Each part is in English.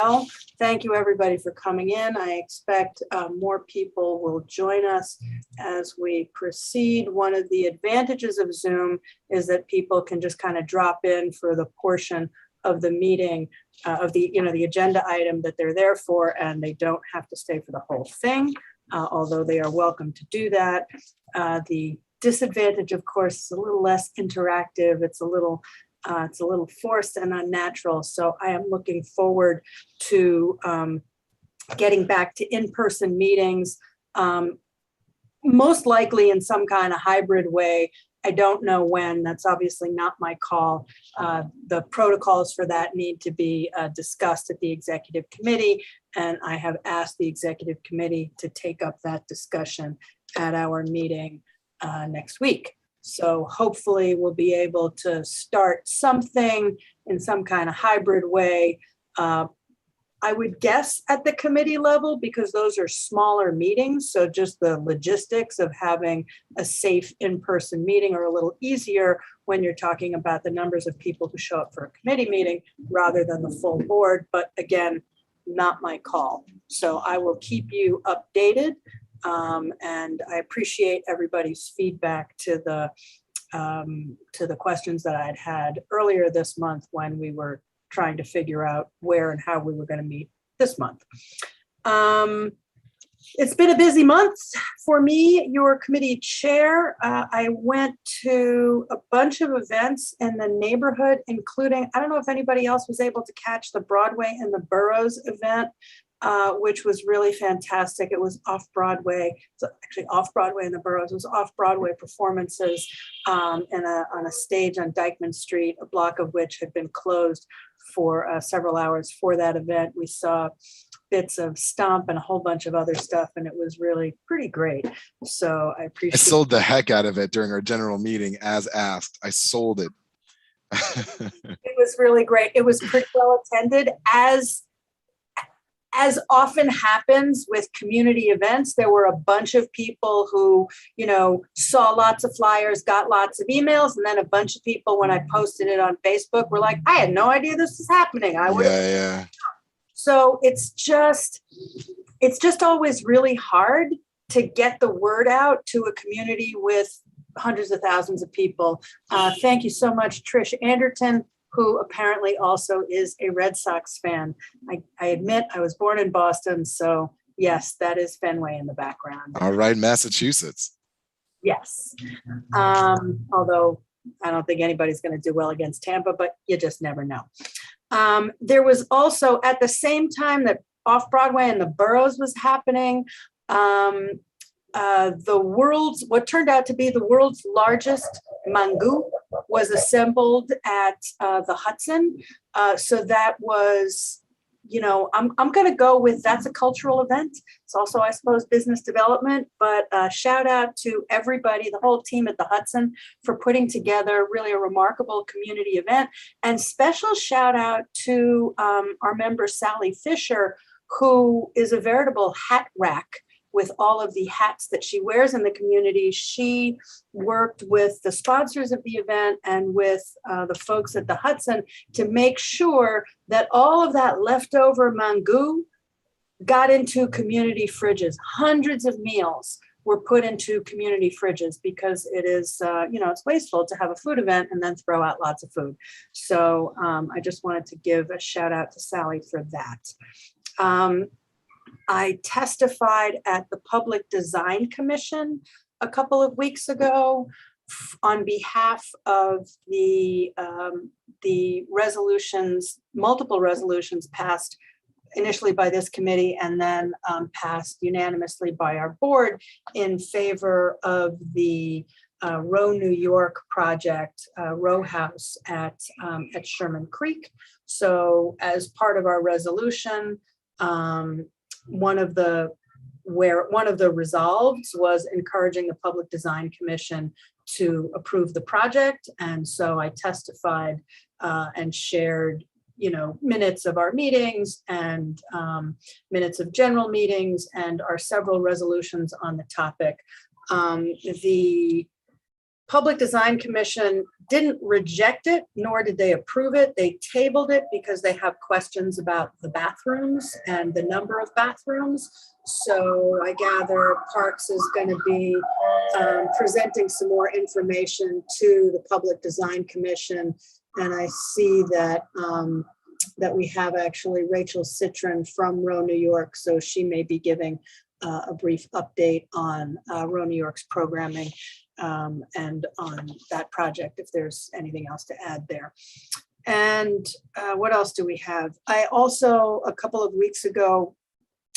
Well, thank you everybody for coming in. I expect more people will join us as we proceed. One of the advantages of Zoom is that people can just kind of drop in for the portion of the meeting of the agenda item that they're there for, and they don't have to stay for the whole thing, although they are welcome to do that. The disadvantage, of course, is a little less interactive. It's a little forced and unnatural. So I am looking forward to getting back to in-person meetings, most likely in some kind of hybrid way. I don't know when. That's obviously not my call. The protocols for that need to be discussed at the executive committee, and I have asked the executive committee to take up that discussion at our meeting next week. So hopefully we'll be able to start something in some kind of hybrid way. I would guess at the committee level, because those are smaller meetings. So just the logistics of having a safe in-person meeting are a little easier when you're talking about the numbers of people who show up for a committee meeting rather than the full board. But again, not my call. So I will keep you updated. And I appreciate everybody's feedback to the questions that I had earlier this month when we were trying to figure out where and how we were going to meet this month. It's been a busy month for me, your committee chair. I went to a bunch of events in the neighborhood, including, I don't know if anybody else was able to catch the Broadway and the Boroughs event, which was really fantastic. It was off-Broadway, so actually off-Broadway in the Boroughs. It was off-Broadway performances on a stage on Dyckman Street, a block of which had been closed for several hours for that event. We saw bits of Stomp and a whole bunch of other stuff, and it was really pretty great. So I appreciate it. I sold the heck out of it during our general meeting as asked. I sold it. It was really great. It was pretty well attended. As often happens with community events, there were a bunch of people who, saw lots of flyers, got lots of emails, and then a bunch of people, when I posted it on Facebook, were like, I had no idea this was happening. Yeah. So it's just always really hard to get the word out to a community with hundreds of thousands of people. Thank you so much, Trish Anderton, who apparently also is a Red Sox fan. I admit I was born in Boston, so yes, that is Fenway in the background. All right, Massachusetts. Yes. Although I don't think anybody's going to do well against Tampa, but you just never know. There was also, at the same time that off-Broadway and the Boroughs was happening, what turned out to be the world's largest mango was assembled at the Hudson. So that was, I'm going to go with that's a cultural event. It's also, I suppose, business development, but shout out to everybody, the whole team at the Hudson, for putting together really a remarkable community event. And special shout out to our member, Sally Fisher, who is a veritable hat rack with all of the hats that she wears in the community. She worked with the sponsors of the event and with the folks at the Hudson to make sure that all of that leftover mango got into community fridges. Hundreds of meals were put into community fridges because it is, it's wasteful to have a food event and then throw out lots of food. So I just wanted to give a shout out to Sally for that. I testified at the Public Design Commission a couple of weeks ago on behalf of the resolutions, multiple resolutions passed initially by this committee and then passed unanimously by our board in favor of the Row New York project, row house at Sherman Creek. So as part of our resolution, one of the resolves was encouraging the Public Design Commission to approve the project. And so I testified and shared, minutes of our meetings and minutes of general meetings and our several resolutions on the topic. The Public Design Commission didn't reject it, nor did they approve it. They tabled it because they have questions about the bathrooms and the number of bathrooms. So I gather Parks is going to be presenting some more information to the Public Design Commission. And I see that that we have actually Rachel Citron from Row New York. So she may be giving a brief update on Row New York's programming and on that project, if there's anything else to add there. And what else do we have? I also, a couple of weeks ago,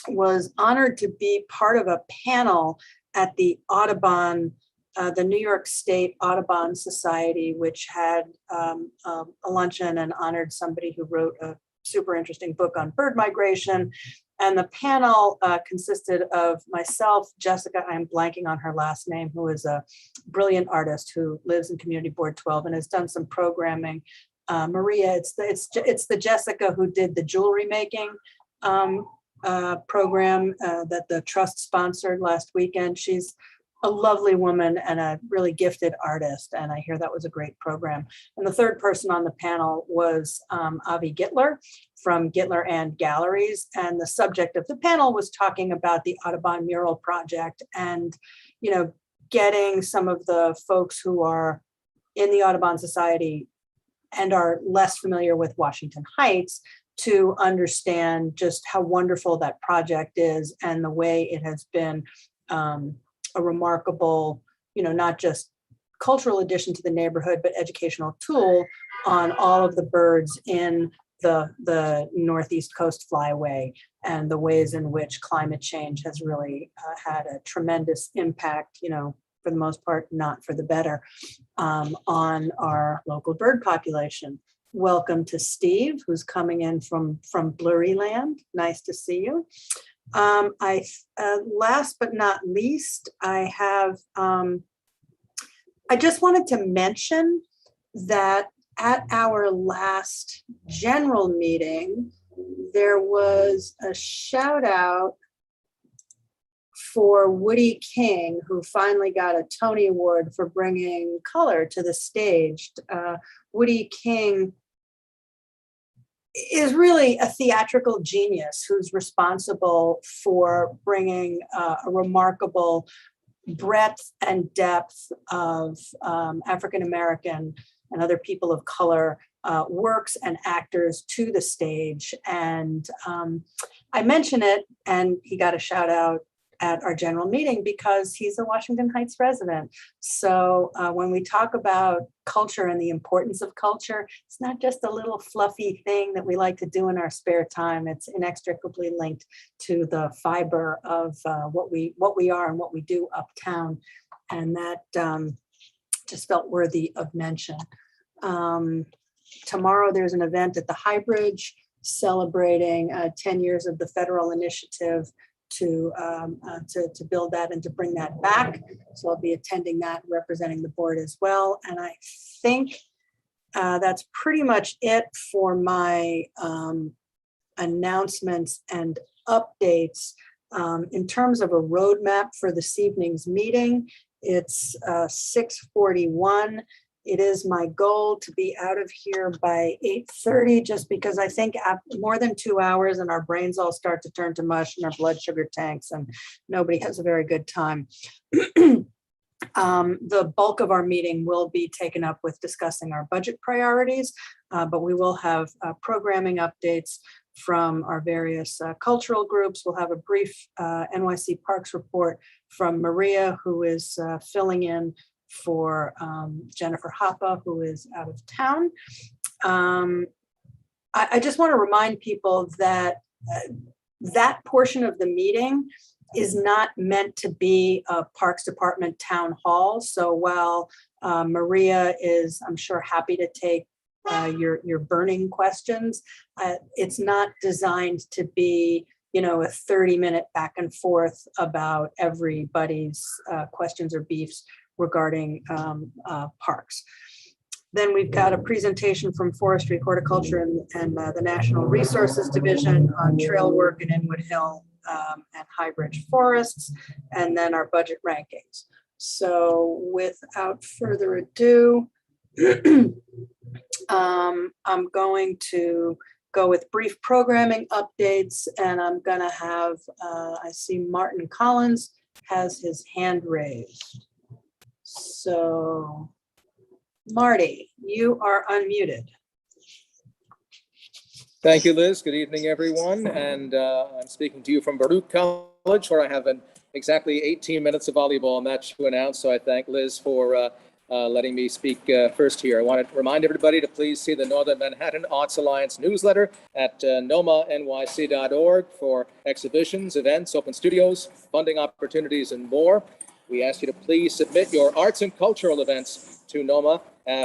was honored to be part of a panel at the Audubon, the New York State Audubon Society, which had a luncheon and honored somebody who wrote a super interesting book on bird migration. And the panel consisted of myself, Jessica, I'm blanking on her last name, who is a brilliant artist who lives in Community Board 12 and has done some programming. Maria, it's the Jessica who did the jewelry making program that the trust sponsored last weekend. She's a lovely woman and a really gifted artist, and I hear that was a great program. And the third person on the panel was Avi Gittler from Gittler and Galleries, and the subject of the panel was talking about the Audubon Mural project and, you know, getting some of the folks who are in the Audubon Society and are less familiar with Washington Heights to understand just how wonderful that project is and the way it has been a remarkable, you know, not just cultural addition to the neighborhood, but educational tool on all of the birds in the Northeast Coast Flyway and the ways in which climate change has really had a tremendous impact, you know, for the most part, not for the better, on our local bird population. Welcome to Steve, who's coming in from Blurry Land. Nice to see you. Last but not least, I just wanted to mention that at our last general meeting, there was a shout out for Woody King, who finally got a Tony Award for bringing color to the stage. Woody King is really a theatrical genius who's responsible for bringing a remarkable breadth and depth of African-American and other people of color works and actors to the stage. And I mention it, and he got a shout out at our general meeting because he's a Washington Heights resident. So when we talk about culture and the importance of culture, it's not just a little fluffy thing that we like to do in our spare time. It's inextricably linked to the fiber of what we are and what we do uptown. And that just felt worthy of mention. Tomorrow there's an event at the Highbridge celebrating 10 years of the federal initiative to build that and to bring that back. So I'll be attending that, representing the board as well. And I think that's pretty much it for my announcements and updates. In terms of a roadmap for this evening's meeting, it's 6:41. It is my goal to be out of here by 8:30, just because I think after more than 2 hours and our brains all start to turn to mush and our blood sugar tanks and nobody has a very good time. The bulk of our meeting will be taken up with discussing our budget priorities, but we will have programming updates from our various cultural groups. We'll have a brief NYC Parks report from Maria, who is filling in for Jennifer Hoppe, who is out of town. I just want to remind people that that portion of the meeting is not meant to be a Parks Department town hall. So while Maria is, I'm sure, happy to take your burning questions, it's not designed to be, you know, a 30-minute back and forth about everybody's questions or beefs regarding parks. Then we've got a presentation from Forestry, Horticulture, and the National Resources Division on trail work in Inwood Hill and Highbridge forests, and then our budget rankings. So without further ado, I'm going to go with brief programming updates, and I'm gonna have, I see Martin Collins has his hand raised. So Marty, you are unmuted. Thank you, Liz. Good evening, everyone. And I'm speaking to you from Baruch College, where I have exactly 18 minutes of volleyball match to announce. So I thank Liz for letting me speak first here. I want to remind everybody to please see the Northern Manhattan Arts Alliance newsletter at nomanyc.org for exhibitions, events, open studios, funding opportunities, and more. We ask you to please submit your arts and cultural events to NOMA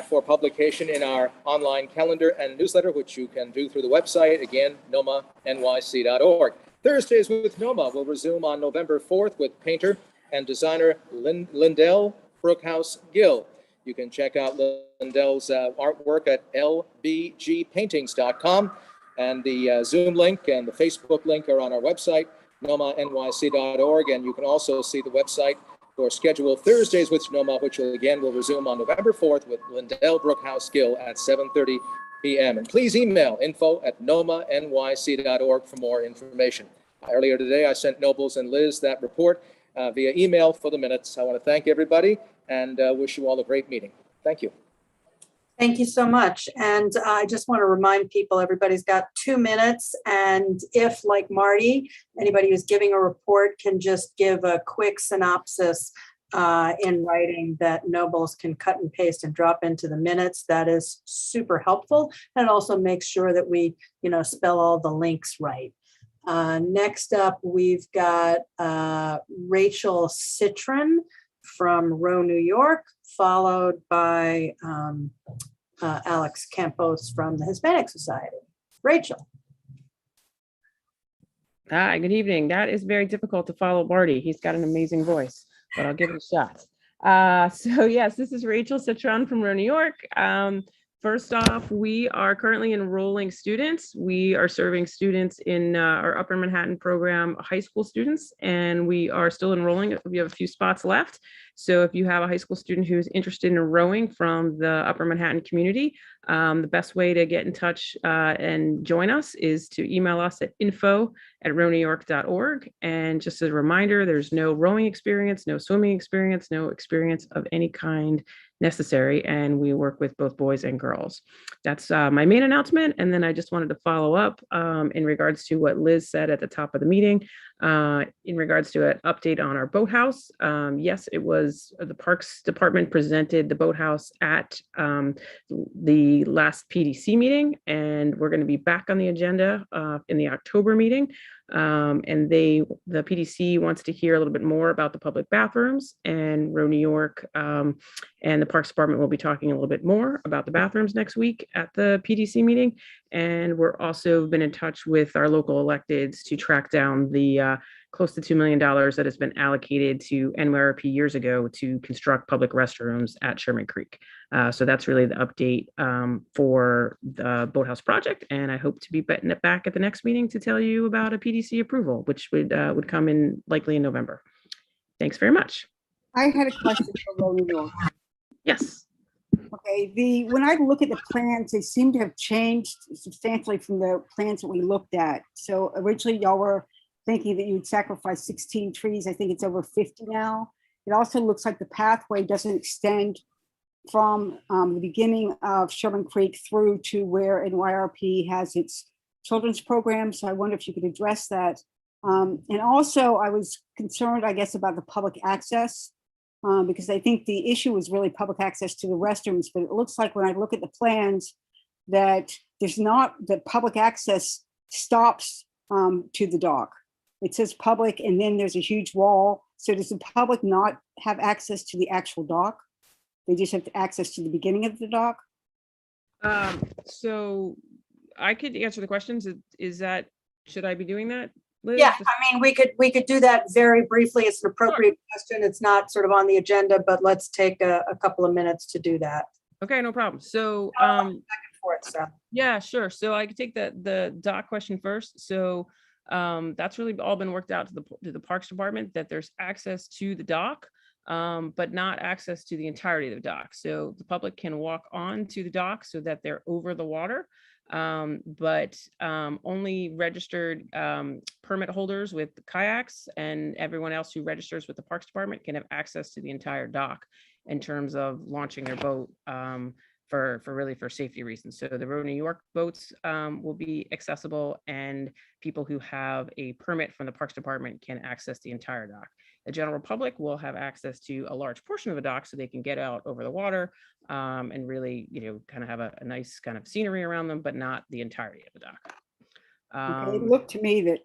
for publication in our online calendar and newsletter, which you can do through the website, again, nomanyc.org. Thursdays with NOMA will resume on November 4th with painter and designer Lindell Brookhouse Gill. You can check out Lindell's artwork at lbgpaintings.com, and the Zoom link and the Facebook link are on our website, nomanyc.org, and you can also see the website for scheduled Thursdays with NOMA, which will resume on November 4th with Lindell Brookhouse Gill at 7:30 p.m. And please email info@nomanyc.org for more information. Earlier today, I sent Nobles and Liz that report via email for the minutes. I want to thank everybody and wish you all a great meeting. Thank you. Thank you so much. And I just want to remind people, everybody's got 2 minutes. And if, like Marty, anybody who's giving a report can just give a quick synopsis in writing that Nobles can cut and paste and drop into the minutes, that is super helpful. And it also makes sure that we, spell all the links right. Next up, we've got Rachel Citron from Row, New York, followed by Alex Campos from the Hispanic Society. Rachel. Hi, good evening. That is very difficult to follow Marty. He's got an amazing voice, but I'll give it a shot. So yes, this is Rachel Citron from Row, New York. First off, we are currently enrolling students. We are serving students in our Upper Manhattan program, high school students, and we are still enrolling. We have a few spots left. So if you have a high school student who's interested in rowing from the Upper Manhattan community, the best way to get in touch and join us is to email us at info@rownewyork.org. And just as a reminder, there's no rowing experience, no swimming experience, no experience of any kind necessary, and we work with both boys and girls. That's my main announcement. And then I just wanted to follow up in regards to what Liz said at the top of the meeting in regards to an update on our boathouse. Yes, it was the Parks Department presented the boathouse at the last PDC meeting, and we're going to be back on the agenda in the October meeting. And the PDC wants to hear a little bit more about the public bathrooms, and Row, New York and the Parks Department will be talking a little bit more about the bathrooms next week at the PDC meeting. And we're also been in touch with our local electeds to track down the close to $2 million that has been allocated to NYRP years ago to construct public restrooms at Sherman Creek. So that's really the update for the boathouse project. And I hope to be back at the next meeting to tell you about a PDC approval, which would come in likely in November. Thanks very much. I had a question for Row, New York. Yes. Okay, when I look at the plans, they seem to have changed substantially from the plans that we looked at. So originally y'all were thinking that you would sacrifice 16 trees. I think it's over 50 now. It also looks like the pathway doesn't extend from the beginning of Sherman Creek through to where NYRP has its children's program. So I wonder if you could address that. And also I was concerned, I guess, about the public access because I think the issue was really public access to the restrooms, but it looks like when I look at the plans that there's not, that public access stops to the dock. It says public and then there's a huge wall. So does the public not have access to the actual dock? They just have access to the beginning of the dock? So I could answer the questions. Is that, should I be doing that, Liz? Yeah, I mean, we could do that very briefly. It's an appropriate question. It's not sort of on the agenda, but let's take a couple of minutes to do that. Okay, no problem. So Back and forth, so. yeah, sure. So I could take the dock question first. So that's really all been worked out to the Parks Department, that there's access to the dock. but not access to the entirety of the dock. So the public can walk on to the dock so that they're over the water, but only registered permit holders with kayaks and everyone else who registers with the Parks Department can have access to the entire dock in terms of launching their boat for safety reasons. So the Road New York boats will be accessible, and people who have a permit from the Parks Department can access the entire dock. The general public will have access to a large portion of the dock so they can get out over the water and really, kind of have a nice kind of scenery around them, but not the entirety of the dock. Okay, it looked to me that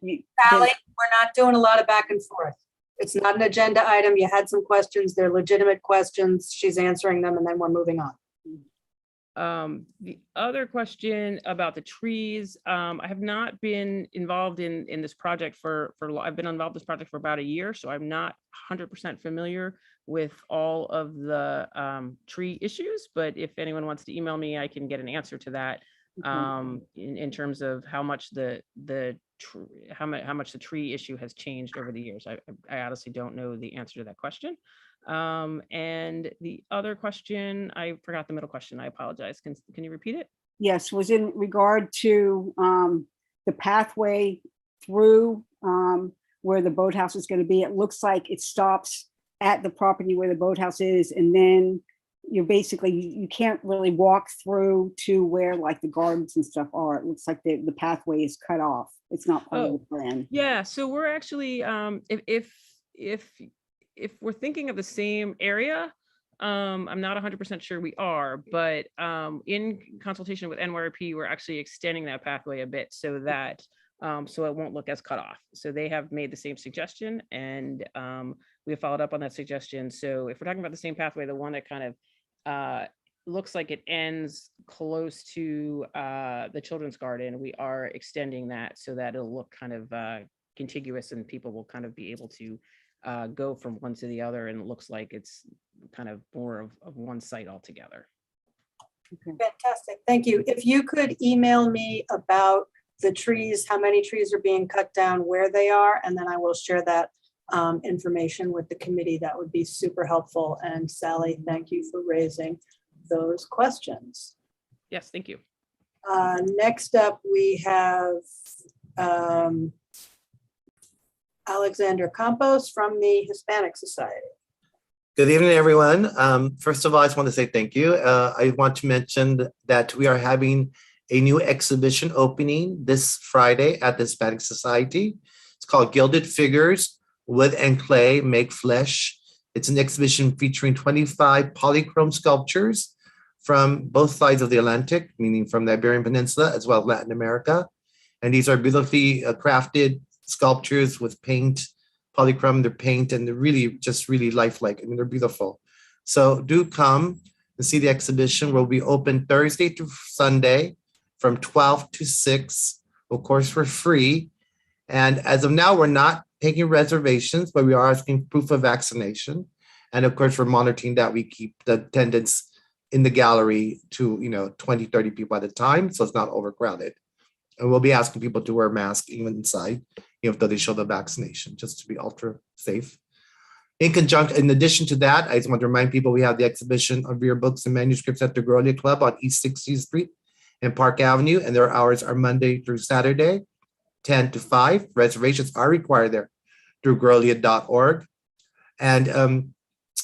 Sally, we're not doing a lot of back and forth. It's not an agenda item. You had some questions. They're legitimate questions. She's answering them, and then we're moving on. The other question about the trees, I have not been involved in this project I've been involved in this project for about a year, so I'm not 100% familiar with all of the tree issues, but if anyone wants to email me, I can get an answer to that in terms of how much the tree issue has changed over the years. I honestly don't know the answer to that question. And the other question, I forgot the middle question. I apologize. Can you repeat it? yes, was in regard to the pathway through where the boathouse is going to be. It looks like it stops at the property where the boathouse is, and then you're basically, you can't really walk through to where like the gardens and stuff are. It looks like the pathway is cut off. It's not part of the plan. Yeah, so we're actually, if we're thinking of the same area, I'm not 100% sure we are, but in consultation with NYRP, we're actually extending that pathway a bit so that so it won't look as cut off. So they have made the same suggestion, and we have followed up on that suggestion. So if we're talking about the same pathway, the one that kind of looks like it ends close to the children's garden, we are extending that so that it'll look kind of contiguous, and people will kind of be able to go from one to the other, and it looks like it's kind of more of one site altogether. Fantastic. Thank you. If you could email me about the trees, how many trees are being cut down, where they are, and then I will share that information with the committee. That would be super helpful. And Sally, thank you for raising those questions. Yes, thank you. Next up, we have Alexander Campos from the Hispanic Society. Good evening, everyone. First of all, I just want to say thank you. I want to mention that we are having a new exhibition opening this Friday at the Hispanic Society. It's called Gilded Figures, Wood and Clay Make Flesh. It's an exhibition featuring 25 polychrome sculptures from both sides of the Atlantic, meaning from the Iberian Peninsula as well as Latin America. And these are beautifully crafted sculptures with paint, polychrome, they're paint, and they're really just really lifelike. I mean, they're beautiful. So do come and see the exhibition. Will be open Thursday to Sunday from 12 to 6, of course, for free. And as of now, we're not taking reservations, but we are asking proof of vaccination. And of course, we're monitoring that we keep the attendance in the gallery to 20, 30 people at a time, so it's not overcrowded. And we'll be asking people to wear masks even inside, though they show the vaccination, just to be ultra safe. In addition to that, I just want to remind people we have the exhibition of rare books and manuscripts at the Groalies Club on East 60th Street and Park Avenue, and their hours are Monday through Saturday, 10 to 5. Reservations are required there through groalies.org. And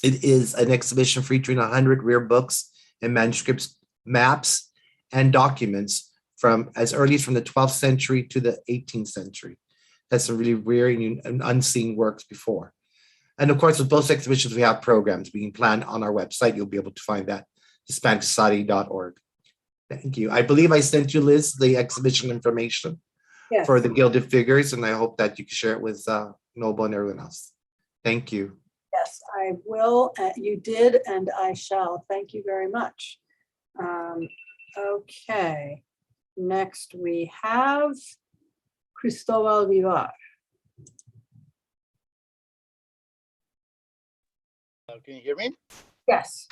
it is an exhibition featuring 100 rare books and manuscripts, maps, and documents from as early as from the 12th century to the 18th century. That's some really rare and unseen works before. And of course, with both exhibitions, we have programs being planned on our website. You'll be able to find that, HispanicSociety.org. Thank you. I believe I sent you, Liz, the exhibition information for the Gilded Figures, and I hope that you can share it with Noble and everyone else. Thank you. Yes, I will. You did, and I shall. Thank you very much. Okay. Next, we have Cristobal Vivar. Can you hear me? Yes.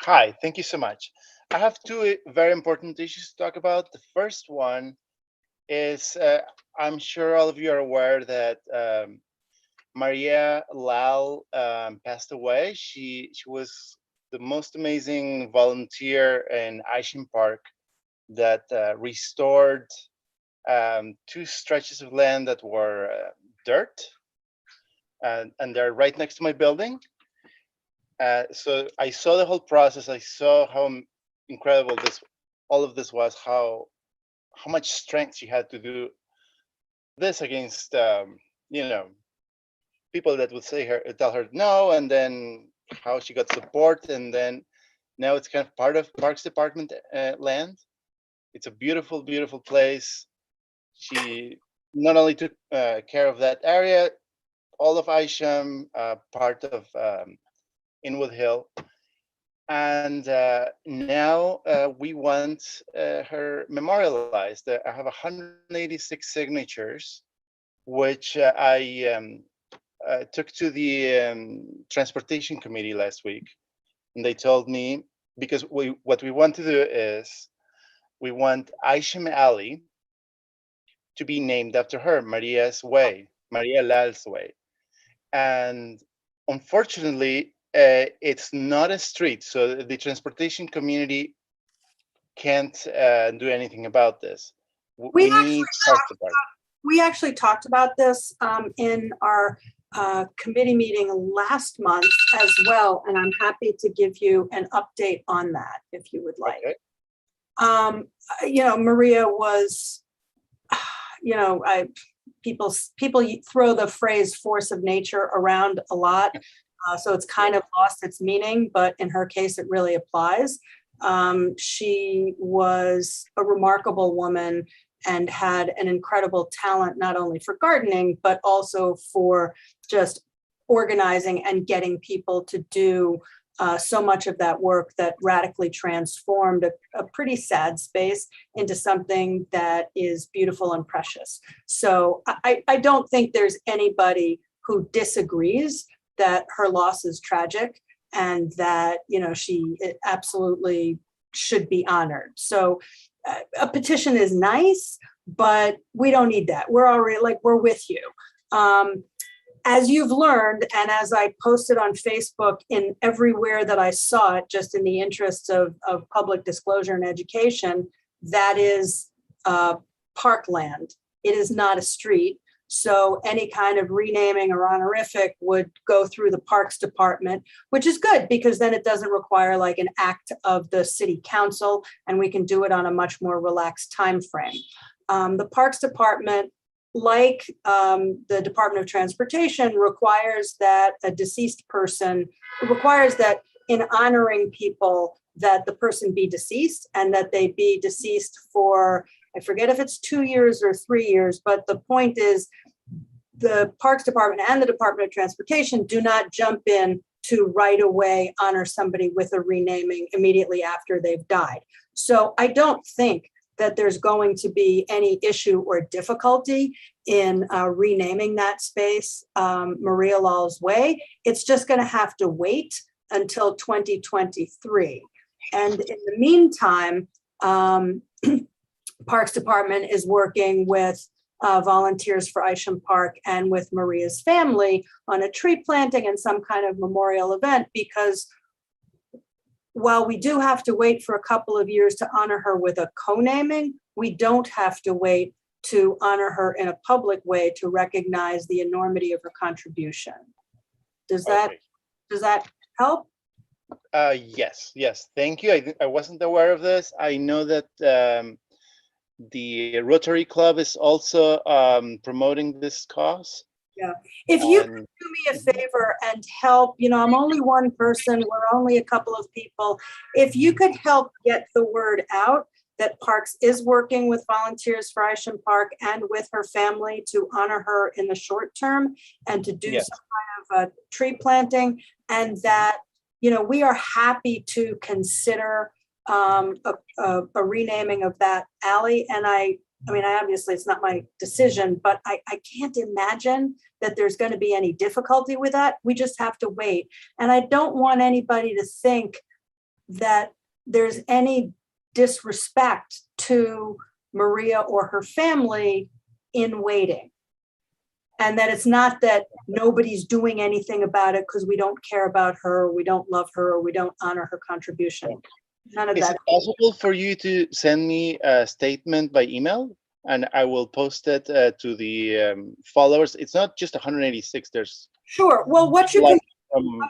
Hi, thank you so much. I have two very important issues to talk about. The first one is I'm sure all of you are aware that Maria Lal passed away. She was the most amazing volunteer in Aishin Park that restored 2 stretches of land that were dirt, and they're right next to my building. So I saw the whole process. I saw how incredible all of this was, how much strength she had to do this against people that would tell her no, and then how she got support, and then now it's kind of part of Parks Department land. It's a beautiful, beautiful place. She not only took care of that area, all of Isham, part of Inwood Hill, and now we want her memorialized. I have 186 signatures, which I took to the transportation committee last week, and they told me, because what we want to do is we want Isham Alley to be named after her, Maria Lal's way. And unfortunately, it's not a street, so the transportation community can't do anything about this. We need Parks Department. We actually talked about this in our committee meeting last month as well, and I'm happy to give you an update on that if you would like. Okay. Maria was, people throw the phrase force of nature around a lot, so it's kind of lost its meaning, but in her case, it really applies. She was a remarkable woman and had an incredible talent, not only for gardening, but also for just organizing and getting people to do so much of that work that radically transformed a pretty sad space into something that is beautiful and precious. So I don't think there's anybody who disagrees that her loss is tragic and that, she absolutely should be honored. So a petition is nice, but we don't need that. We're already we're with you. As you've learned, and as I posted on Facebook in everywhere that I saw it, just in the interests of public disclosure and education, that is parkland. It is not a street. So any kind of renaming or honorific would go through the Parks Department, which is good because then it doesn't require an act of the city council, and we can do it on a much more relaxed time frame. The Parks Department, like the Department of Transportation, requires that in honoring people, that the person be deceased and that they be deceased for, I forget if it's 2 years or 3 years, but the point is the Parks Department and the Department of Transportation do not jump in to right away honor somebody with a renaming immediately after they've died. So I don't think that there's going to be any issue or difficulty in renaming that space Maria Lal's Way. It's just going to have to wait until 2023. And in the meantime, Parks Department is working with Volunteers for Isham Park and with Maria's family on a tree planting and some kind of memorial event, because while we do have to wait for a couple of years to honor her with a co-naming, we don't have to wait to honor her in a public way to recognize the enormity of her contribution. Does that help? Yes. Thank you. I wasn't aware of this. I know that the Rotary Club is also promoting this cause. Yeah. If you could do me a favor and help, I'm only one person, we're only a couple of people. If you could help get the word out that Parks is working with Volunteers for Isham Park and with her family to honor her in the short term and to do some kind of a tree planting, and that, we are happy to consider a renaming of that alley. And I obviously it's not my decision, but I can't imagine that there's going to be any difficulty with that. We just have to wait. And I don't want anybody to think that there's any disrespect to Maria or her family in waiting. And that it's not that nobody's doing anything about it because we don't care about her, or we don't love her, or we don't honor her contribution. None of Is that. it possible for you to send me a statement by email? And I will post it to the followers. It's not just 186. There's Sure. Well, what you like can, from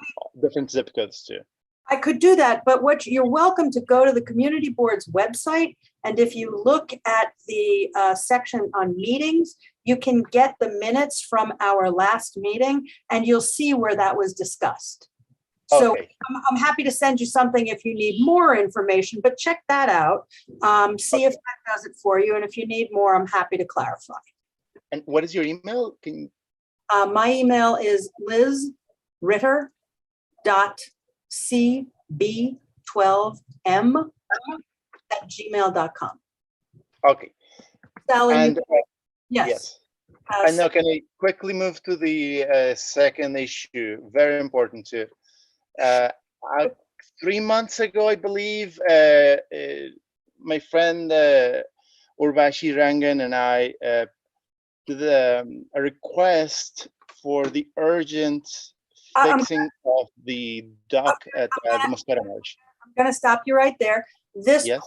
different zip codes too. I could do that, but what you're welcome to go to the community board's website. And if you look at the section on meetings, you can get the minutes from our last meeting and you'll see where that was discussed. So Okay. I'm happy to send you something if you need more information, but check that out. See if that does it for you. And if you need more, I'm happy to clarify. And what is your email? Can you? My email is lizritter.cb12m@gmail.com. Okay. Sally, And yes. And now can I quickly move to the second issue? Very important too. 3 months ago, I believe, my friend Urvashi Rangan and I did a request for the urgent fixing of the dock at the Mosquera Marsh. I'm going to stop you right there. This Yes.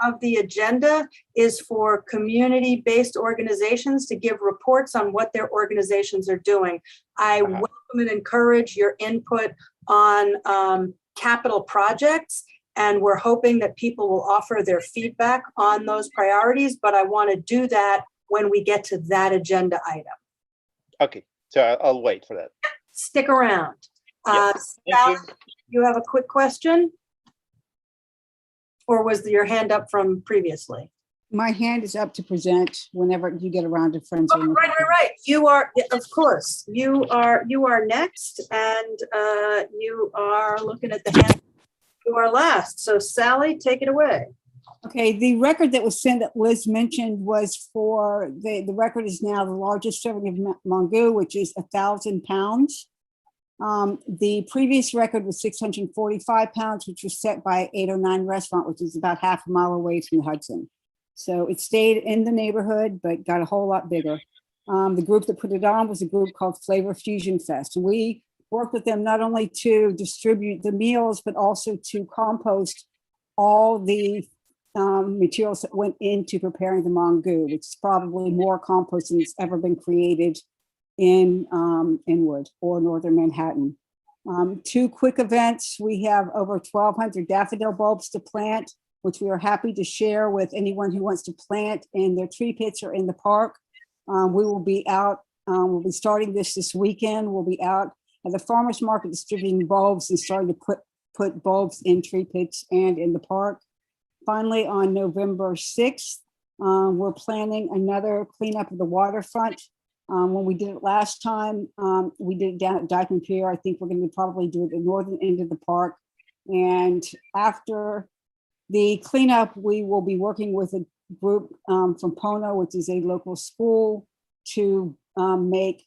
of the agenda is for community-based organizations to give reports on what their organizations are doing. I welcome and encourage your input on capital projects, and we're hoping that people will offer their feedback on those priorities, but I want to do that when we get to that agenda item. Okay, so I'll wait for that. Stick around. Yes. Sally, Thank you have a quick question? Or was your hand up from previously? My hand is up to present whenever you get around to friends. Oh, right. You are, of course, you are next, and you are looking at the hand. You are last. So Sally, take it away. Okay, the record that was sent that Liz mentioned was for, the record is now the largest serving of mango, which is 1,000 pounds. The previous record was 645 pounds, which was set by 809 Restaurant, which is about half a mile away from the Hudson. So it stayed in the neighborhood, but got a whole lot bigger. The group that put it on was a group called Flavor Fusion Fest. And we worked with them not only to distribute the meals, but also to compost all the materials that went into preparing the mango, which is probably more compost than has ever been created in Inwood or Northern Manhattan. 2 quick events. We have over 1,200 daffodil bulbs to plant, which we are happy to share with anyone who wants to plant in their tree pits or in the park. We will be out, we'll be starting this weekend. We'll be out at the farmer's market distributing bulbs and starting to put bulbs in tree pits and in the park. Finally, on November 6th, we're planning another cleanup of the waterfront. When we did it last time, we did it down at Dykeman Pier. I think we're going to probably do it at the northern end of the park. And after the cleanup, we will be working with a group from Pono, which is a local school, to make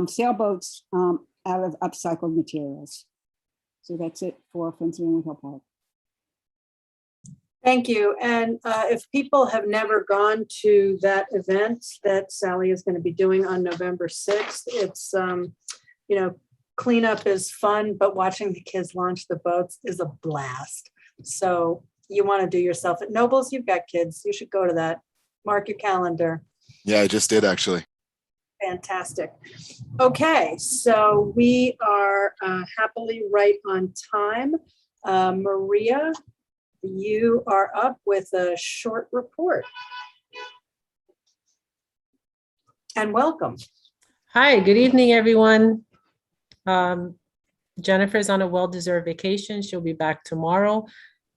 sailboats out of upcycled materials. So that's it for Friends of Inwood Hill Park. Thank you. And if people have never gone to that event that Sally is going to be doing on November 6th, it's, cleanup is fun, but watching the kids launch the boats is a blast. So you want to do yourself at Nobles, you've got kids, you should go to that. Mark your calendar. Yeah, I just did actually. Fantastic. Okay, so we are happily right on time. Maria, you are up with a short report. And welcome. Hi, good evening, everyone. Jennifer's on a well-deserved vacation. She'll be back tomorrow.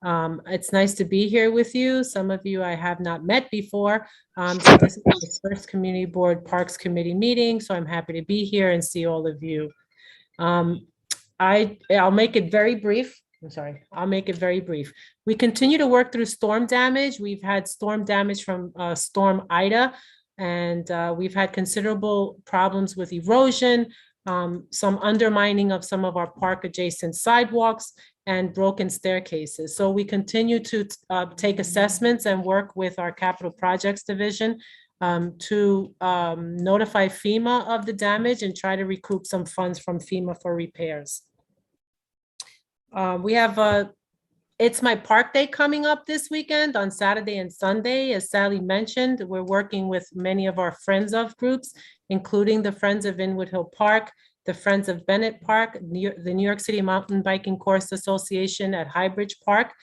It's nice to be here with you. Some of you I have not met before. So this is the first Community Board Parks Committee meeting, so I'm happy to be here and see all of you. I'll make it very brief. I'll make it very brief. We continue to work through storm damage. We've had storm damage from Storm Ida, and we've had considerable problems with erosion, some undermining of some of our park adjacent sidewalks, and broken staircases. So we continue to take assessments and work with our capital projects division to notify FEMA of the damage and try to recoup some funds from FEMA for repairs. We have It's My Park Day coming up this weekend on Saturday and Sunday. As Sally mentioned, we're working with many of our Friends of groups, including the Friends of Inwood Hill Park, the Friends of Bennett Park, the New York City Mountain Biking Course Association at Highbridge Park,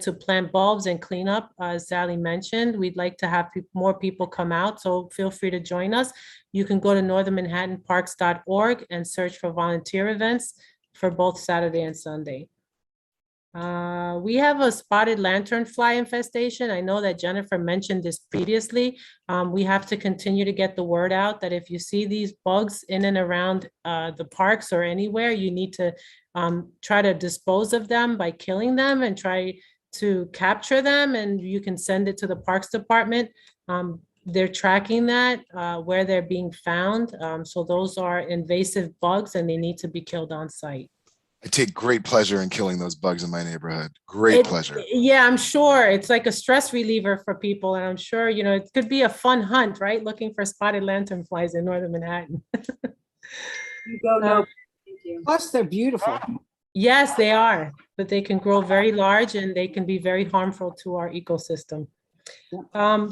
to plant bulbs and clean up. As Sally mentioned, we'd like to have more people come out, so feel free to join us. You can go to northernmanhattanparks.org and search for volunteer events for both Saturday and Sunday. We have a spotted lanternfly infestation. I know that Jennifer mentioned this previously. We have to continue to get the word out that if you see these bugs in and around the parks or anywhere, you need to try to dispose of them by killing them and try to capture them, and you can send it to the Parks Department. They're tracking that where they're being found. So those are invasive bugs and they need to be killed on site. I take great pleasure in killing those bugs in my neighborhood. Great pleasure. Yeah, I'm sure it's like a stress reliever for people. And I'm sure, you know, it could be a fun hunt, right? Looking for spotted lanternflies in Northern Manhattan. You go, no. Thank you. Plus, they're beautiful. Yes, they are, but they can grow very large and they can be very harmful to our ecosystem.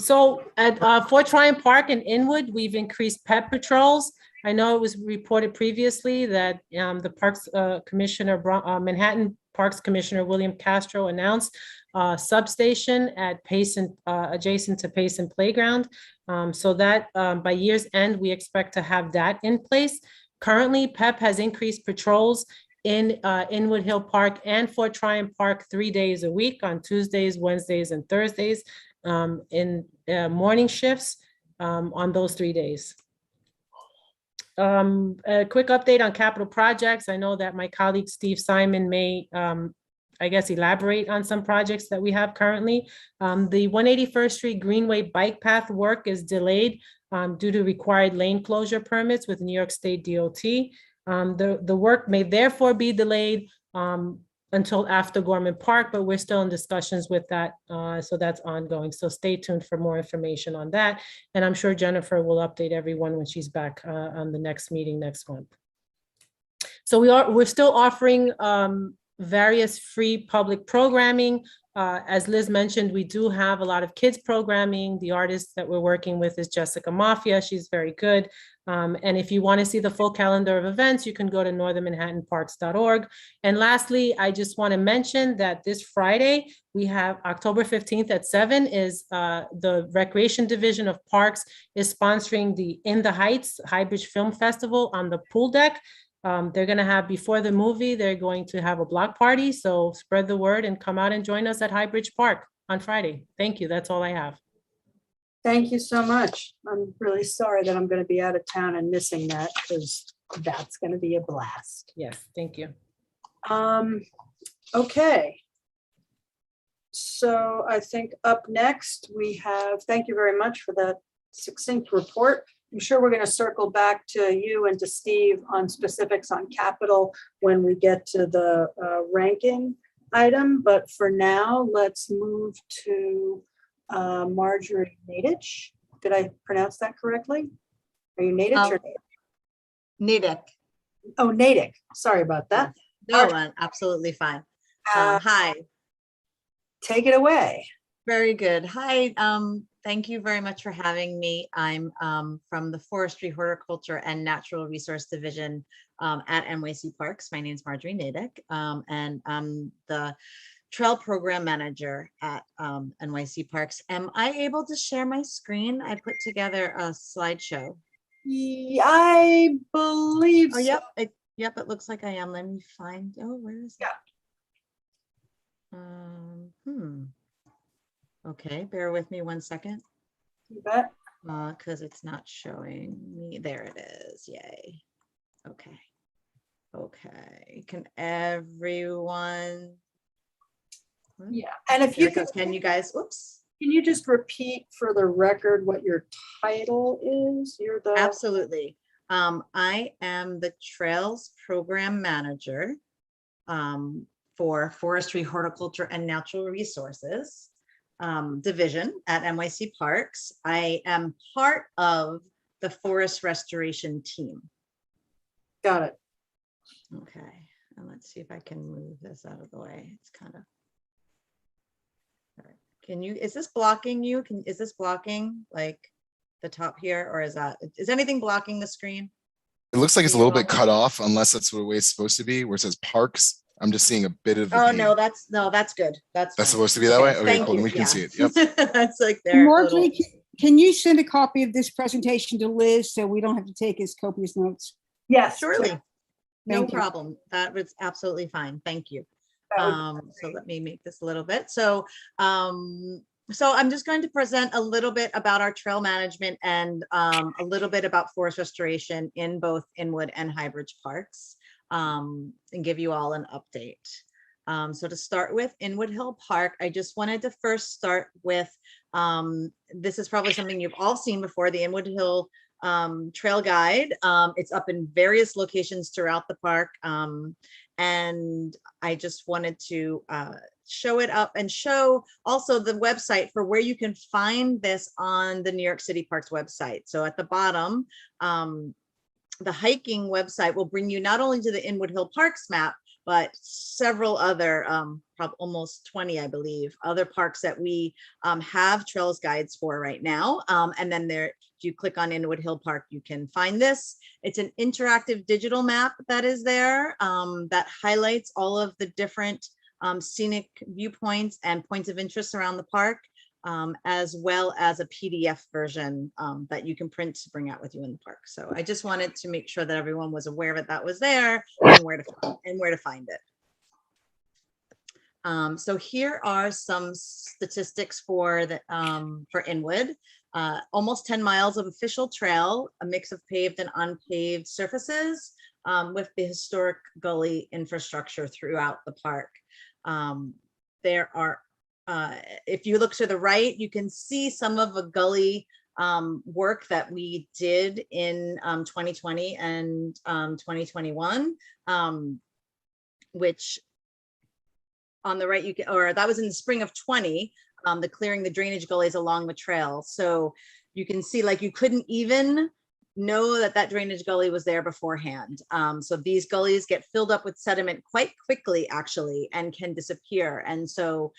So at Fort Tryon Park in Inwood, we've increased pet patrols. I know it was reported previously that the Parks Commissioner, Manhattan Parks Commissioner William Castro announced a substation at Payson, adjacent to Payson Playground. So that by year's end, we expect to have that in place. Currently, PEP has increased patrols in Inwood Hill Park and Fort Tryon Park 3 days a week on Tuesdays, Wednesdays, and Thursdays in morning shifts on those 3 days. A quick update on capital projects. I know that my colleague Steve Simon may, I guess, elaborate on some projects that we have currently. The 181st Street Greenway bike path work is delayed due to required lane closure permits with New York State DOT. The work may therefore be delayed until after Gorman Park, but we're still in discussions with that. So that's ongoing. So stay tuned for more information on that. And I'm sure Jennifer will update everyone when she's back on the next meeting next month. So we're still offering various free public programming. As Liz mentioned, we do have a lot of kids programming. The artist that we're working with is Jessica Mafia. She's very good. And if you want to see the full calendar of events, you can go to northernmanhattanparks.org. And lastly, I just want to mention that this Friday, we have October 15th at 7 is the Recreation Division of Parks is sponsoring the In the Heights Highbridge Film Festival on the pool deck. They're going to have, before the movie, they're going to have a block party. So spread the word and come out and join us at Highbridge Park on Friday. Thank you. That's all I have. Thank you so much. I'm really sorry that I'm going to be out of town and missing that, because that's going to be a blast. Yes, thank you. Okay. So I think up next we have, thank you very much for that succinct report. I'm sure we're going to circle back to you and to Steve on specifics on capital when we get to the ranking item. But for now, let's move to Marjorie Nadich. Did I pronounce that correctly? Are you Nadich or Natick? Oh, Natick. Sorry about that. No, absolutely fine. Hi. Take it away. Very good. Hi. Thank you very much for having me. I'm from the Forestry, Horticulture, and Natural Resource Division at NYC Parks. My name is Marjorie Natick, and I'm the Trail Program Manager at NYC Parks. Am I able to share my screen? I put together a slideshow. Yeah, I believe Oh, so. yep, it looks like I am. Let me find, oh, where is it? Yeah. Okay, bear with me 1 second. You bet. Because it's not showing me. There it is. Yay. Okay. Can everyone? Yeah. And if you can you guys, oops. Can you just repeat for the record what your title is? You're the Absolutely. I am the Trails Program Manager for Forestry, Horticulture, and Natural Resources division at NYC Parks. I am part of the forest restoration team. Got it. Okay, and let's see if I can move this out of the way. It's kind of. All right. Can you, is this blocking you? Is this blocking like the top here, or is anything blocking the screen? It looks like it's a Can you little bit all- cut off, unless that's the way it's supposed to be, where it says parks. I'm just seeing a bit of. Oh, the- no, that's good. That's That's fine. supposed to be that way? Okay, thank cool, then you, we can yeah. see it. Yep. That's like there. Marjorie, can you send a copy of this presentation to Liz so we don't have to take his copious notes? Yes. Surely. No Thank you. problem. That was absolutely fine. Thank you. That would be So let me make this a little bit. So I'm just going to present a little bit about our trail management and a little bit about forest restoration in both Inwood and Highbridge parks, and give you all an update. So to start with Inwood Hill Park, I just wanted to first start with, this is probably something you've all seen before, the Inwood Hill Trail Guide. It's up in various locations throughout the park. And I just wanted to show it up and show also the website for where you can find this on the New York City Parks website. So at the bottom, the hiking website will bring you not only to the Inwood Hill Parks map, but several other, probably almost 20, I believe, other parks that we have trails guides for right now. And then there, if you click on Inwood Hill Park, you can find this. It's an interactive digital map that is there that highlights all of the different scenic viewpoints and points of interest around the park, as well as a PDF version that you can print to bring out with you in the park. So I just wanted to make sure that everyone was aware that was there and where to find it. So here are some statistics for Inwood. Almost 10 miles of official trail, a mix of paved and unpaved surfaces, with the historic gully infrastructure throughout the park. There are, if you look to the right, you can see some of the gully work that we did in 2020 and 2021, which on the right, you can, or that was in the spring of 20, the clearing the drainage gullies along the trail. So you can see, like, you couldn't even know that drainage gully was there beforehand. So these gullies get filled up with sediment quite quickly, actually, and can disappear. And so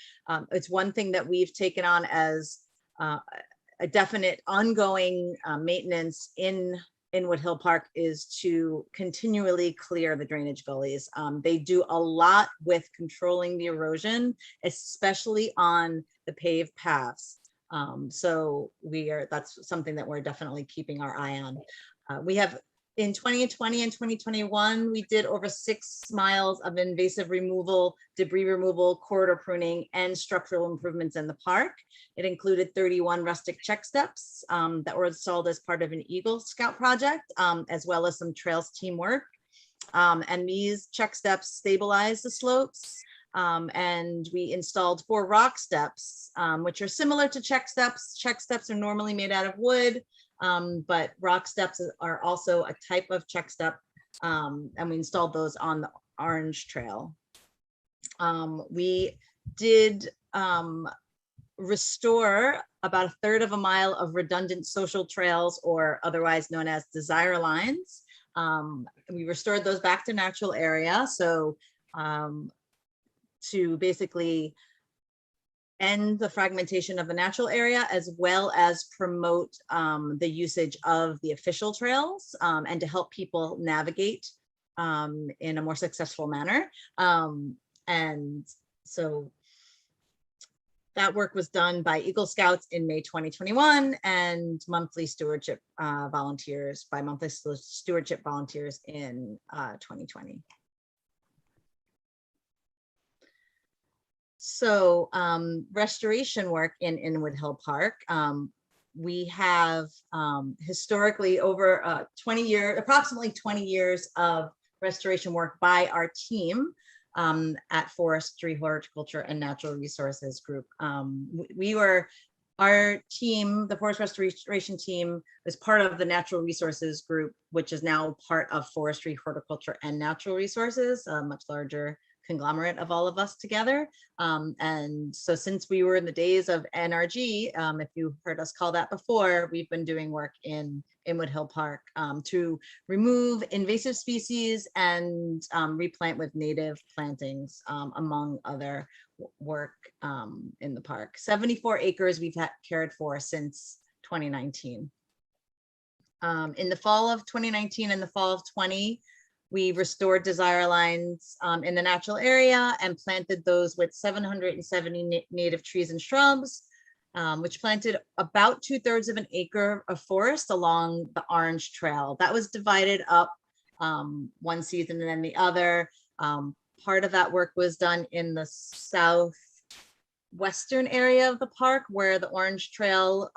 it's one thing that we've taken on as a definite ongoing maintenance in Inwood Hill Park is to continually clear the drainage gullies. They do a lot with controlling the erosion, especially on the paved paths. So that's something that we're definitely keeping our eye on. We have, in 2020 and 2021, we did over 6 miles of invasive removal, debris removal, corridor pruning, and structural improvements in the park. It included 31 rustic check steps that were installed as part of an Eagle Scout project, as well as some trails teamwork. And these check steps stabilize the slopes. And we installed 4 rock steps, which are similar to check steps. Check steps are normally made out of wood, but rock steps are also a type of check step, and we installed those on the Orange Trail. We did restore about 1/3 of a mile of redundant social trails, or otherwise known as desire lines. We restored those back to natural area. So to basically end the fragmentation of the natural area, as well as promote the usage of the official trails, and to help people navigate in a more successful manner. And so that work was done by Eagle Scouts in May 2021 and monthly stewardship volunteers in 2020. So restoration work in Inwood Hill Park. We have historically over approximately 20 years of restoration work by our team at Forestry, Horticulture, and Natural Resources Group. Our team, the Forest Restoration team, is part of the Natural Resources Group, which is now part of Forestry, Horticulture, and Natural Resources, a much larger conglomerate of all of us together. And so since we were in the days of NRG, if you heard us call that before, we've been doing work in Inwood Hill Park to remove invasive species and replant with native plantings, among other work in the park. 74 acres we've cared for since 2019. In the fall of 2019 and the fall of 20, we restored desire lines in the natural area and planted those with 770 native trees and shrubs, which planted about 2/3 of an acre of forest along the Orange Trail. That was divided up one season and then the other. Part of that work was done in the southwestern area of the park where the Orange Trail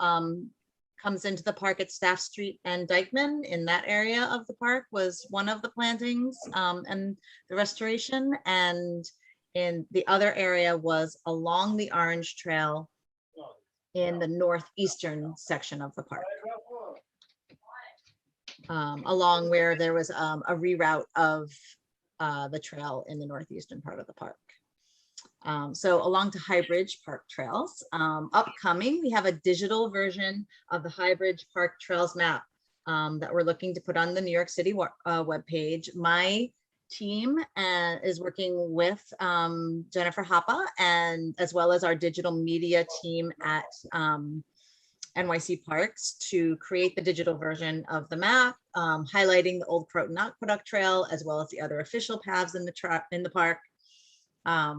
comes into the park at Staff Street and Dykeman. In that area of the park was one of the plantings and the restoration. And in the other area was along the Orange Trail in the northeastern section of the park. Along where there was a reroute of the trail in the northeastern part of the park. So along to Highbridge Park Trails. Upcoming, we have a digital version of the Highbridge Park Trails map that we're looking to put on the New York City webpage. My team is working with Jennifer Hoppa, and as well as our digital media team at NYC Parks to create the digital version of the map, highlighting the Old Croton Aqueduct Trail, as well as the other official paths in the park.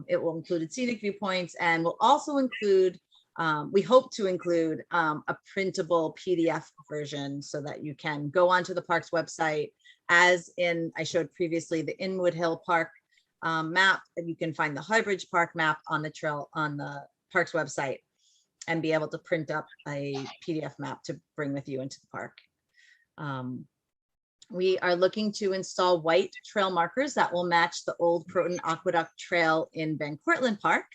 It will include scenic viewpoints and will also include, we hope to include a printable PDF version so that you can go onto the park's website, as in I showed previously the Inwood Hill Park map, and you can find the Highbridge Park map on the trail on the park's website and be able to print up a PDF map to bring with you into the park. We are looking to install white trail markers that will match the Old Croton Aqueduct Trail in Van Cortlandt Park.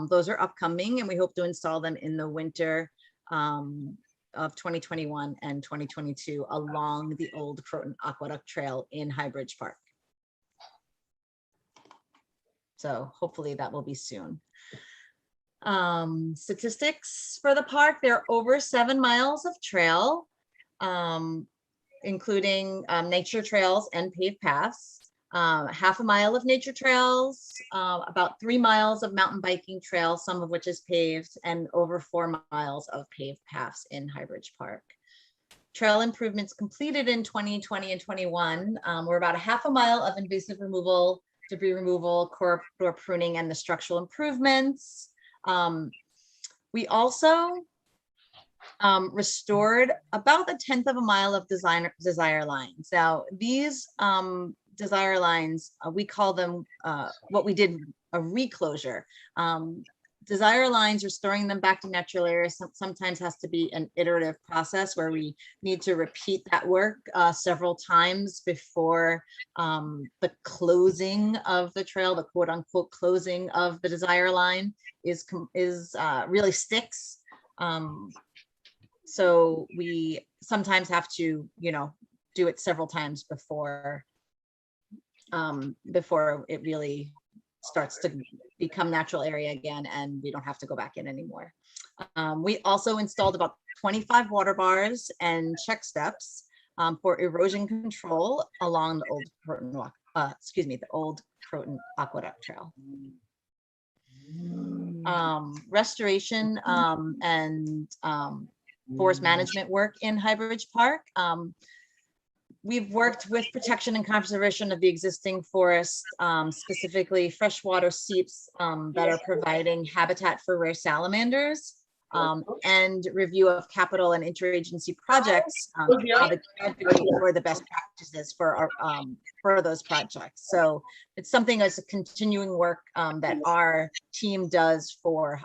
Those are upcoming, and we hope to install them in the winter of 2021 and 2022 along the Old Croton Aqueduct Trail in Highbridge Park. So hopefully that will be soon. Statistics for the park: there are over 7 miles of trail, including nature trails and paved paths, half a mile of nature trails, about 3 miles of mountain biking trail, some of which is paved, and over 4 miles of paved paths in Highbridge Park. Trail improvements completed in 2020 and 21 were about a half a mile of invasive removal, debris removal, corridor pruning, and the structural improvements. We also restored about 1/10 of a mile of desire lines. Now, these desire lines, we call them what we did a reclosure. Desire lines, restoring them back to natural areas sometimes has to be an iterative process where we need to repeat that work several times before the closing of the trail, the quote unquote closing of the desire line is really sticks. So we sometimes have to, do it several times before it really starts to become natural area again, and we don't have to go back in anymore. We also installed about 25 water bars and check steps for erosion control along the Old Croton Aqueduct Trail. Restoration and forest management work in Highbridge Park. We've worked with protection and conservation of the existing forest, specifically freshwater seeps that are providing habitat for rare salamanders, and review of capital and interagency projects for the best practices for those projects. So it's something as a continuing work that our team does for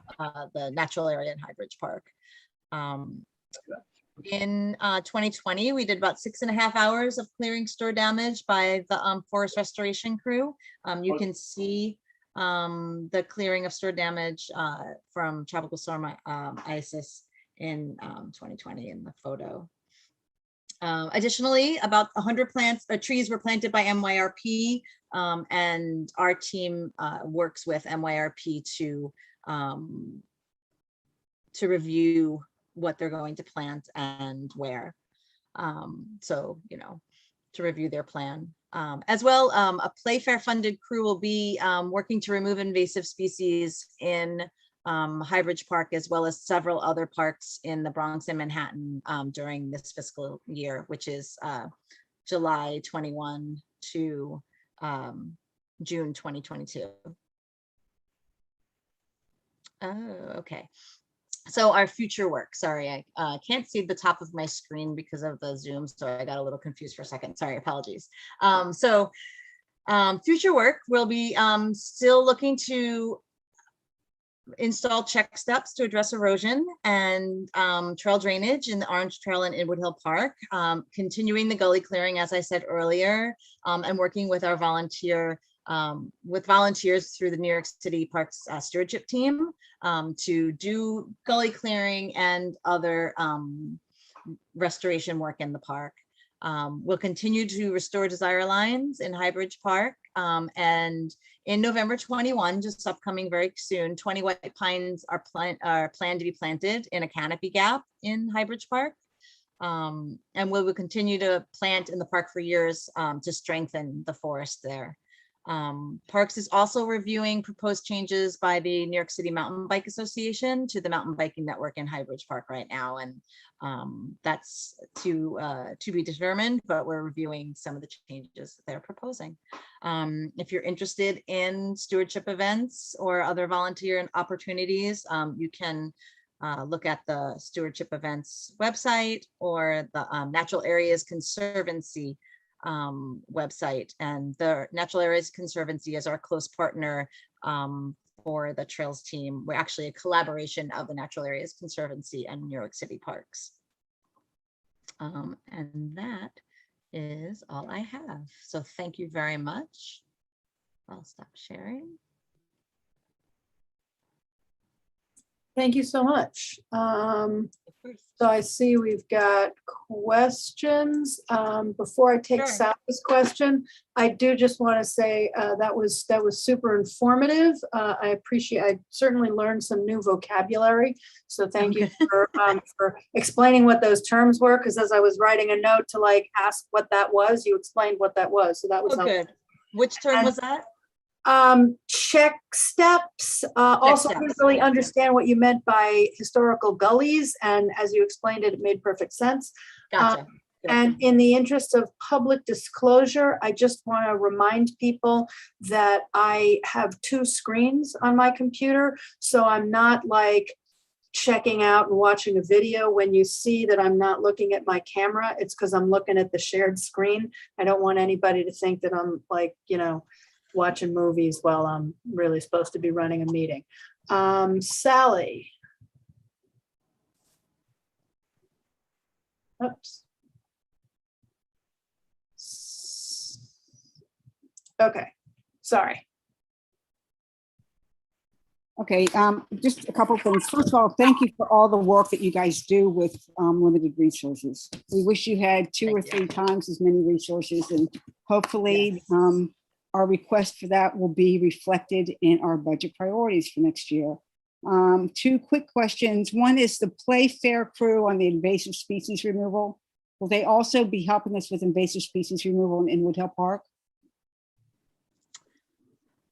the natural area in Highbridge Park. In 2020, we did about 6.5 hours of clearing store damage by the forest restoration crew. You can see the clearing of store damage from Tropical Storm Isis in 2020 in the photo. Additionally, about 100 trees were planted by MYRP, and our team works with MYRP to review what they're going to plant and where. So, you know, to review their plan. As well, a Playfair funded crew will be working to remove invasive species in Highbridge Park, as well as several other parks in the Bronx and Manhattan during this fiscal year, which is July 21 to June 2022. Oh, okay. So our future work, sorry, I can't see the top of my screen because of the Zoom, so I got a little confused for a second. Sorry, apologies. Future work will be still looking to install check steps to address erosion and trail drainage in the Orange Trail and Inwood Hill Park, continuing the gully clearing, as I said earlier, and working with our volunteers through the New York City Parks stewardship team to do gully clearing and other restoration work in the park. We'll continue to restore desire lines in Highbridge Park, and in November 21, just upcoming very soon, 20 white pines are planned to be planted in a canopy gap in Highbridge Park. And we will continue to plant in the park for years to strengthen the forest there. Parks is also reviewing proposed changes by the New York City Mountain Bike Association to the mountain biking network in Highbridge Park right now, and that's to be determined, but we're reviewing some of the changes that they're proposing. If you're interested in stewardship events or other volunteer opportunities, you can look at the Stewardship Events website or the Natural Areas Conservancy website, and the Natural Areas Conservancy is our close partner for the Trails team. We're actually a collaboration of the Natural Areas Conservancy and New York City Parks. And that is all I have. So thank you very much. I'll stop sharing. Thank you so much. So I see we've got questions. Before I take Sure. Sally's question, I do just want to say that was super informative. I certainly learned some new vocabulary. So thank you for explaining what those terms were, because as I was writing a note to like ask what that was, you explained what that was. So that was helpful. Good. Which term was that? Check steps. Also, I didn't really understand what you meant by historical gullies, and as you explained it, it made perfect sense. Gotcha. And in the interest of public disclosure, I just want to remind people that I have 2 screens on my computer, so I'm not like checking out and watching a video. When you see that I'm not looking at my camera, it's because I'm looking at the shared screen. I don't want anybody to think that I'm like, you know, watching movies while I'm really supposed to be running a meeting. Sally. Oops. Okay, sorry. Okay, just a couple of things. First of all, thank you for all the work that you guys do with limited resources. We wish you had 2 or 3 times as many resources, and hopefully our request for that will be reflected in our budget priorities for next year. 2 quick questions. One is the Playfair crew on the invasive species removal. Will they also be helping us with invasive species removal in Inwood Hill Park?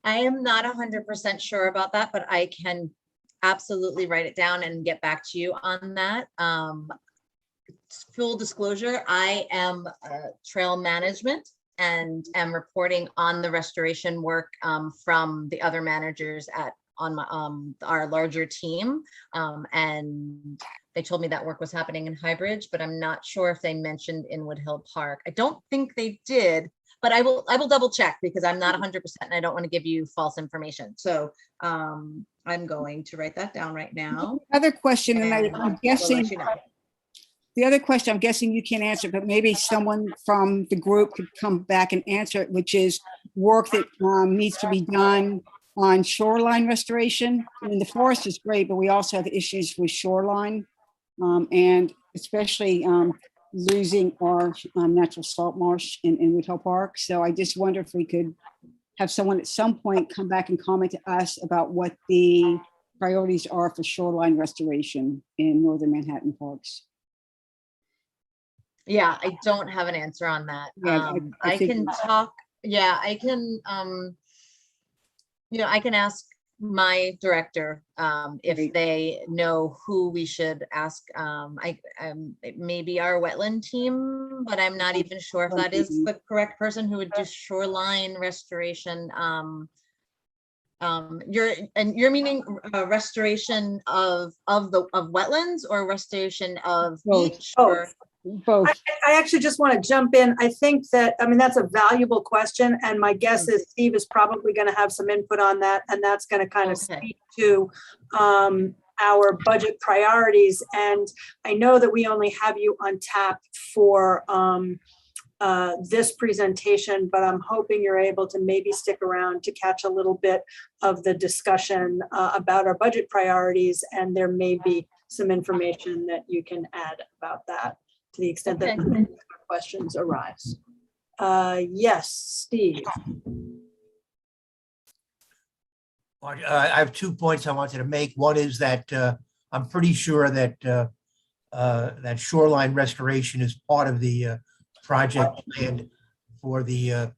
I am not 100% sure about that, but I can absolutely write it down and get back to you on that. Full disclosure, I am trail management and am reporting on the restoration work from the other managers on our larger team. And they told me that work was happening in Highbridge, but I'm not sure if they mentioned Inwood Hill Park. I don't think they did, but I will double check, because I'm not 100% and I don't want to give you false information. So I'm going to write that down right now. Other question, and I'm guessing, We'll let you know. the other question, I'm guessing you can't answer, but maybe someone from the group could come back and answer it, which is work that needs to be done on shoreline restoration. I mean, the forest is great, but we also have issues with shoreline, and especially losing our natural salt marsh in Inwood Hill Park. So I just wonder if we could have someone at some point come back and comment to us about what the priorities are for shoreline restoration in northern Manhattan parks. Yeah, I don't have an answer on that. Yeah, I I think- can talk, yeah, I can, I can ask my director, if Great. they know who we should ask. It may be our wetland team, but I'm not even sure if that is the correct person who would do shoreline restoration. You're meaning restoration of wetlands or restoration of Both. beach or? Both. I actually just want to jump in. I think that, I mean, that's a valuable question. And my guess is Steve is probably going to have some input on that. And that's going to kind of Okay. speak to our budget priorities. And I know that we only have you on tap for this presentation, but I'm hoping you're able to maybe stick around to catch a little bit of the discussion about our budget priorities. And there may be some information that you can add about that, to the extent that Okay. questions arise. Yes, Steve. I have 2 points I wanted to make. One is that I'm pretty sure that that shoreline restoration is part of the project planned for the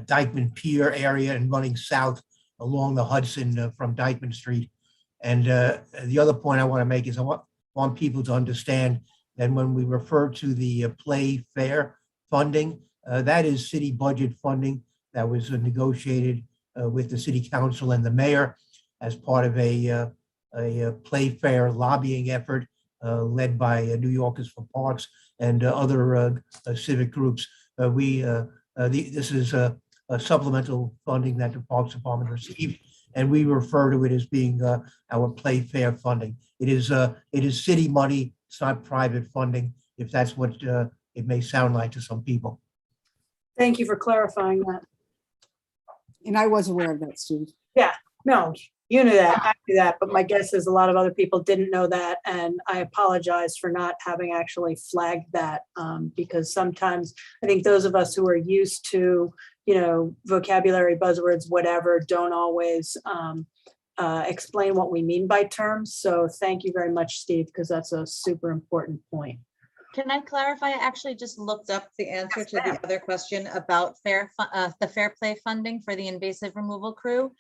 Dykeman Pier area and running south along the Hudson from Dykeman Street. And the other point I want to make is I want people to understand that when we refer to the play fair funding, that is city budget funding that was negotiated with the city council and the mayor as part of a play fair lobbying effort led by New Yorkers for Parks and other civic groups. This is a supplemental funding that the Parks Department received, and we refer to it as being our play fair funding. It is city money. It's not private funding, if that's what it may sound like to some people. Thank you for clarifying that. And I was aware of that, Steve. No, you knew that, I knew that, but my guess is a lot of other people didn't know that. And I apologize for not having actually flagged that, because sometimes I think those of us who are used to, vocabulary, buzzwords, whatever, don't always explain what we mean by terms. So thank you very much, Steve, because that's a super important point. Can I clarify? I actually just looked up the answer Yes, to the ma'am. other question about the fair play funding for the invasive removal crew.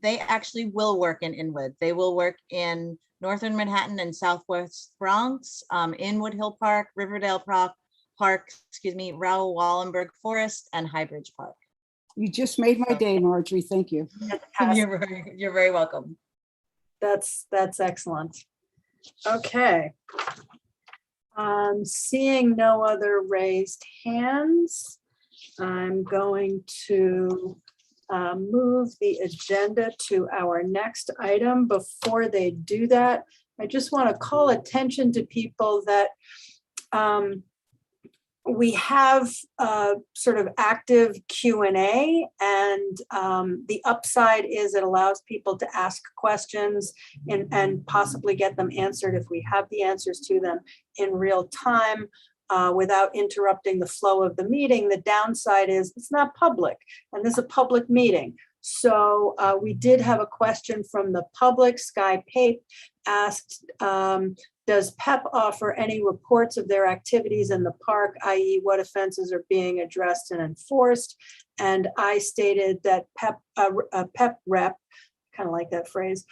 They actually will work in Inwood. They will work in Northern Manhattan and Southwest Bronx, Inwood Hill Park, Riverdale Park, Raul Wallenberg Forest, and Highbridge Park. You just made my day, Marjorie. Thank you. You're very welcome. That's excellent. Okay. Seeing no other raised hands, I'm going to move the agenda to our next item. Before they do that, I just want to call attention to people that we have sort of active Q&A, and the upside is it allows people to ask questions and possibly get them answered if we have the answers to them in real time without interrupting the flow of the meeting. The downside is it's not public, and this is a public meeting. So we did have a question from the public. Sky Pape asked, does PEP offer any reports of their activities in the park, i.e. what offenses are being addressed and enforced? And I stated that PEP rep, kind of like that phrase,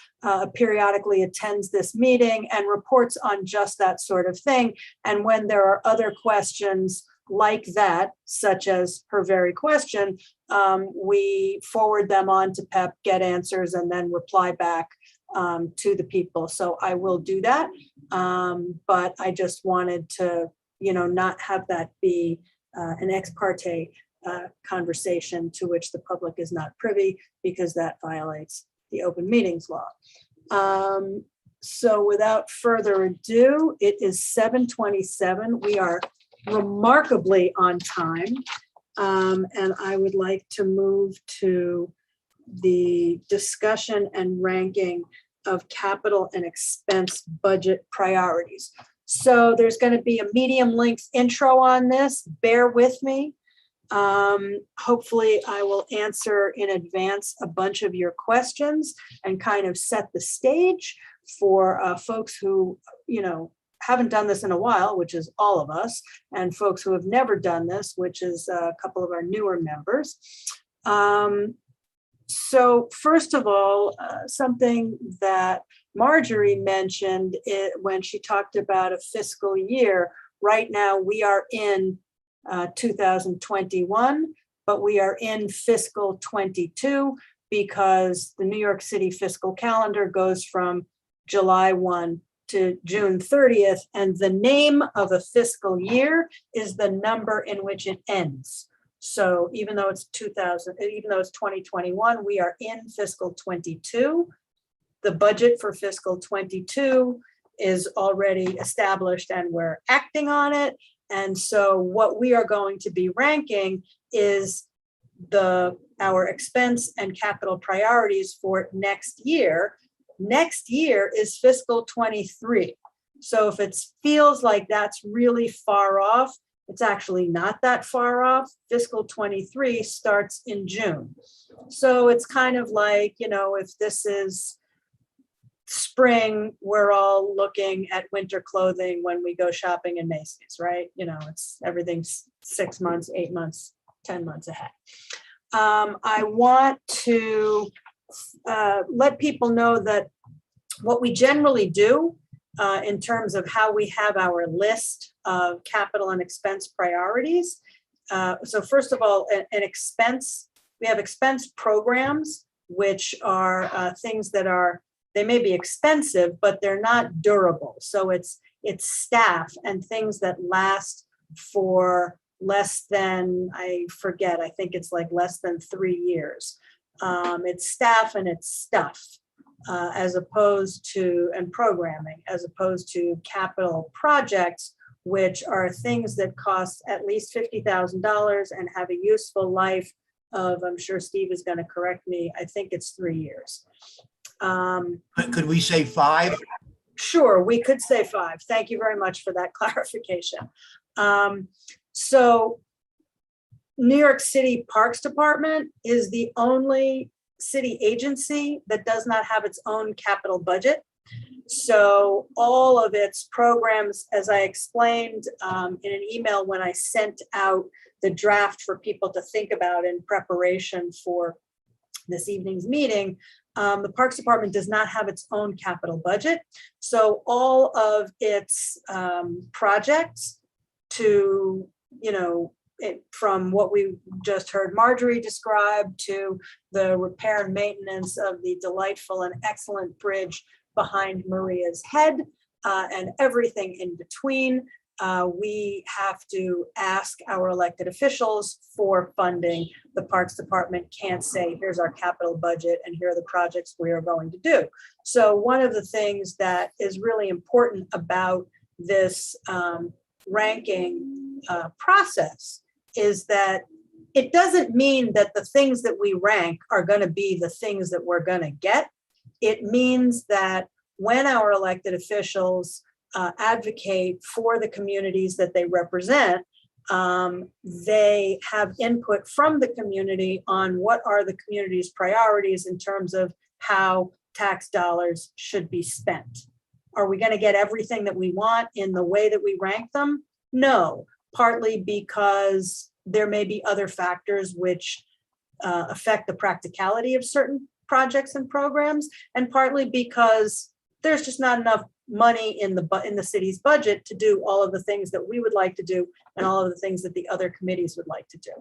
periodically attends this meeting and reports on just that sort of thing. And when there are other questions like that, such as her very question, we forward them on to PEP, get answers, and then reply back to the people. So I will do that. But I just wanted to, not have that be an ex parte conversation to which the public is not privy, because that violates the open meetings law. So without further ado, it is 7:27. We are remarkably on time. And I would like to move to the discussion and ranking of capital and expense budget priorities. So there's going to be a medium length intro on this. Bear with me. Hopefully I will answer in advance a bunch of your questions and kind of set the stage for folks who, haven't done this in a while, which is all of us, and folks who have never done this, which is a couple of our newer members. So first of all, something that Marjorie mentioned when she talked about a fiscal year. Right now, we are in 2021, but we are in fiscal 22 because the New York City fiscal calendar goes from July 1 to June 30th, and the name of a fiscal year is the number in which it ends. So even though it's 2021, we are in fiscal 22. The budget for fiscal 22 is already established and we're acting on it. And so what we are going to be ranking is our expense and capital priorities for next year. Next year is fiscal 23. So if it feels like that's really far off, it's actually not that far off. Fiscal 23 starts in June. So it's kind of like, if this is spring, we're all looking at winter clothing when we go shopping in Macy's, right? It's everything's 6 months, 8 months, 10 months ahead. I want to let people know that what we generally do in terms of how we have our list of capital and expense priorities. So first of all, we have expense programs, which are things that they may be expensive, but they're not durable. So it's staff and things that last for less than, I think it's like less than 3 years. It's staff and it's stuff and programming, as opposed to capital projects, which are things that cost at least $50,000 and have a useful life of, I'm sure Steve is going to correct me, I think it's 3 years. Could we say 5? Sure, we could say 5. Thank you very much for that clarification. So New York City Parks Department is the only city agency that does not have its own capital budget. So all of its programs, as I explained in an email when I sent out the draft for people to think about in preparation for this evening's meeting, the Parks Department does not have its own capital budget. So all of its projects from what we just heard Marjorie describe to the repair and maintenance of the delightful and excellent bridge behind Maria's Head and everything in between, we have to ask our elected officials for funding. The Parks Department can't say, here's our capital budget and here are the projects we are going to do. So one of the things that is really important about this ranking process is that it doesn't mean that the things that we rank are going to be the things that we're going to get. It means that when our elected officials advocate for the communities that they represent, they have input from the community on what are the community's priorities in terms of how tax dollars should be spent. Are we going to get everything that we want in the way that we rank them? No, partly because there may be other factors which affect the practicality of certain projects and programs, and partly because there's just not enough money in the city's budget to do all of the things that we would like to do and all of the things that the other committees would like to do.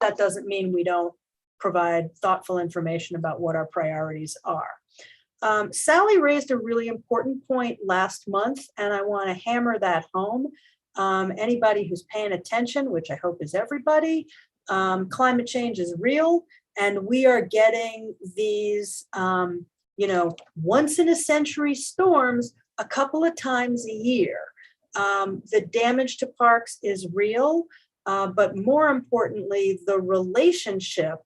That doesn't mean we don't provide thoughtful information about what our priorities are. Sally raised a really important point last month, and I want to hammer that home. Anybody who's paying attention, which I hope is everybody, climate change is real, and we are getting these once in a century storms a couple of times a year. The damage to parks is real, but more importantly, the relationship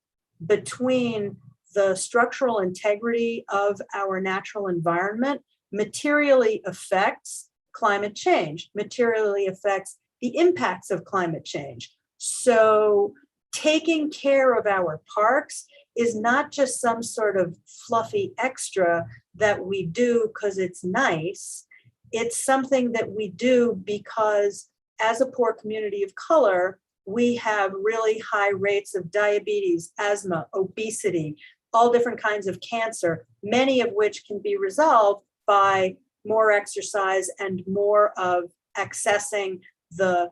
between the structural integrity of our natural environment materially affects climate change, materially affects the impacts of climate change. So taking care of our parks is not just some sort of fluffy extra that we do because it's nice. It's something that we do because as a poor community of color, we have really high rates of diabetes, asthma, obesity, all different kinds of cancer, many of which can be resolved by more exercise and more of accessing the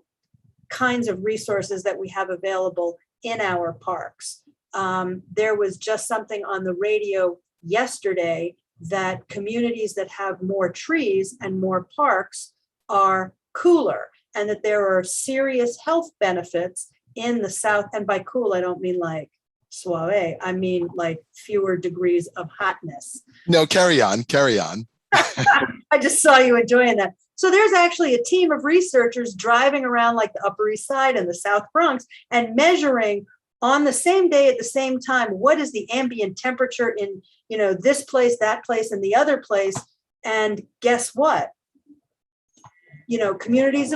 kinds of resources that we have available in our parks. There was just something on the radio yesterday that communities that have more trees and more parks are cooler, and that there are serious health benefits in the South. And by cool, I don't mean like suave, I mean like fewer degrees of hotness. No, carry on, carry on. I just saw you enjoying that. So there's actually a team of researchers driving around like the Upper East Side and the South Bronx and measuring on the same day at the same time, what is the ambient temperature in, this place, that place, and the other place. And guess what? Communities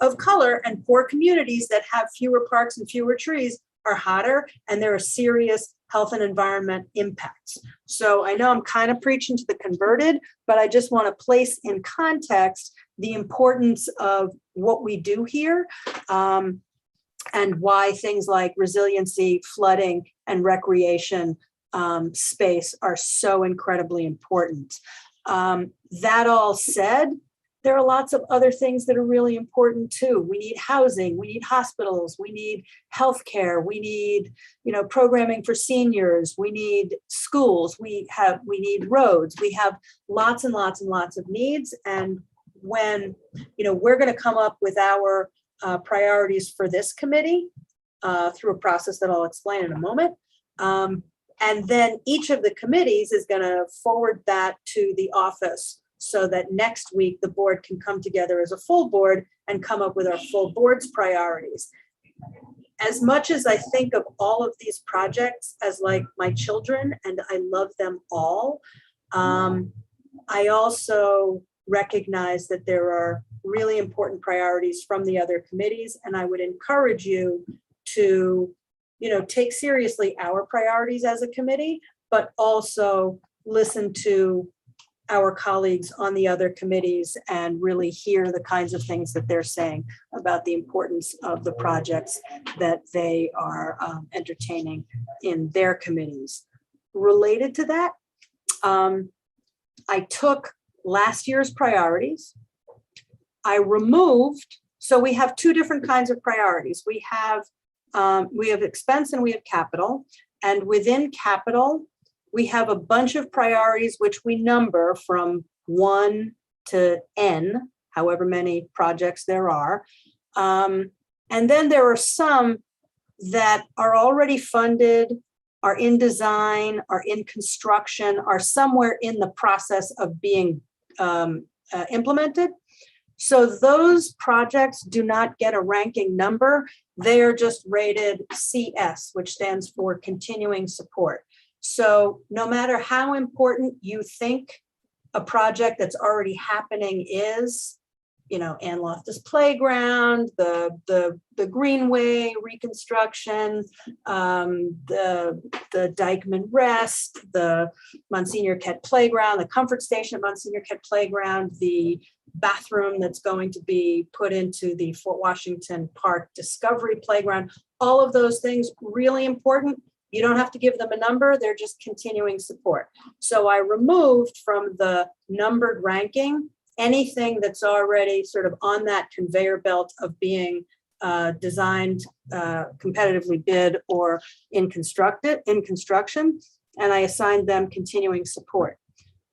of color and poor communities that have fewer parks and fewer trees are hotter, and there are serious health and environment impacts. So I know I'm kind of preaching to the converted, but I just want to place in context the importance of what we do here, and why things like resiliency, flooding, and recreation space are so incredibly important. That all said, there are lots of other things that are really important too. We need housing, we need hospitals, we need healthcare, we need, programming for seniors, we need schools, we need roads, we have lots and lots and lots of needs. And when, we're going to come up with our priorities for this committee through a process that I'll explain in a moment. And then each of the committees is going to forward that to the office so that next week the board can come together as a full board and come up with our full board's priorities. As much as I think of all of these projects as like my children, and I love them all, I also recognize that there are really important priorities from the other committees, and I would encourage you to, take seriously our priorities as a committee, but also listen to our colleagues on the other committees and really hear the kinds of things that they're saying about the importance of the projects that they are entertaining in their committees. Related to that, I took last year's priorities. I removed, so we have two different kinds of priorities. We have expense and we have capital. And within capital, we have a bunch of priorities which we number from 1 to N, however many projects there are. And then there are some that are already funded, are in design, are in construction, are somewhere in the process of being implemented. So those projects do not get a ranking number. They are just rated CS, which stands for continuing support. So no matter how important you think a project that's already happening is, Ann Loftus Playground, the Greenway reconstruction, the Dykeman Rest, the Monsignor Kett Playground, the comfort station at Monsignor Kett Playground, the bathroom that's going to be put into the Fort Washington Park Discovery Playground, all of those things really important. You don't have to give them a number, they're just continuing support. So I removed from the numbered ranking anything that's already sort of on that conveyor belt of being designed, competitively bid, or in construction, and I assigned them continuing support.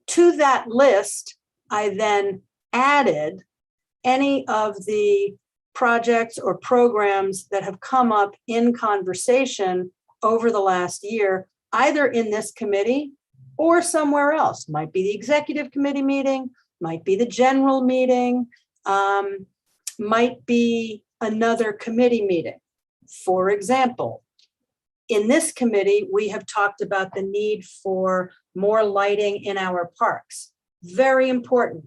To that list, I then added any of the projects or programs that have come up in conversation over the last year, either in this committee or somewhere else. Might be the executive committee meeting, might be the general meeting, might be another committee meeting. For example, in this committee, we have talked about the need for more lighting in our parks. Very important.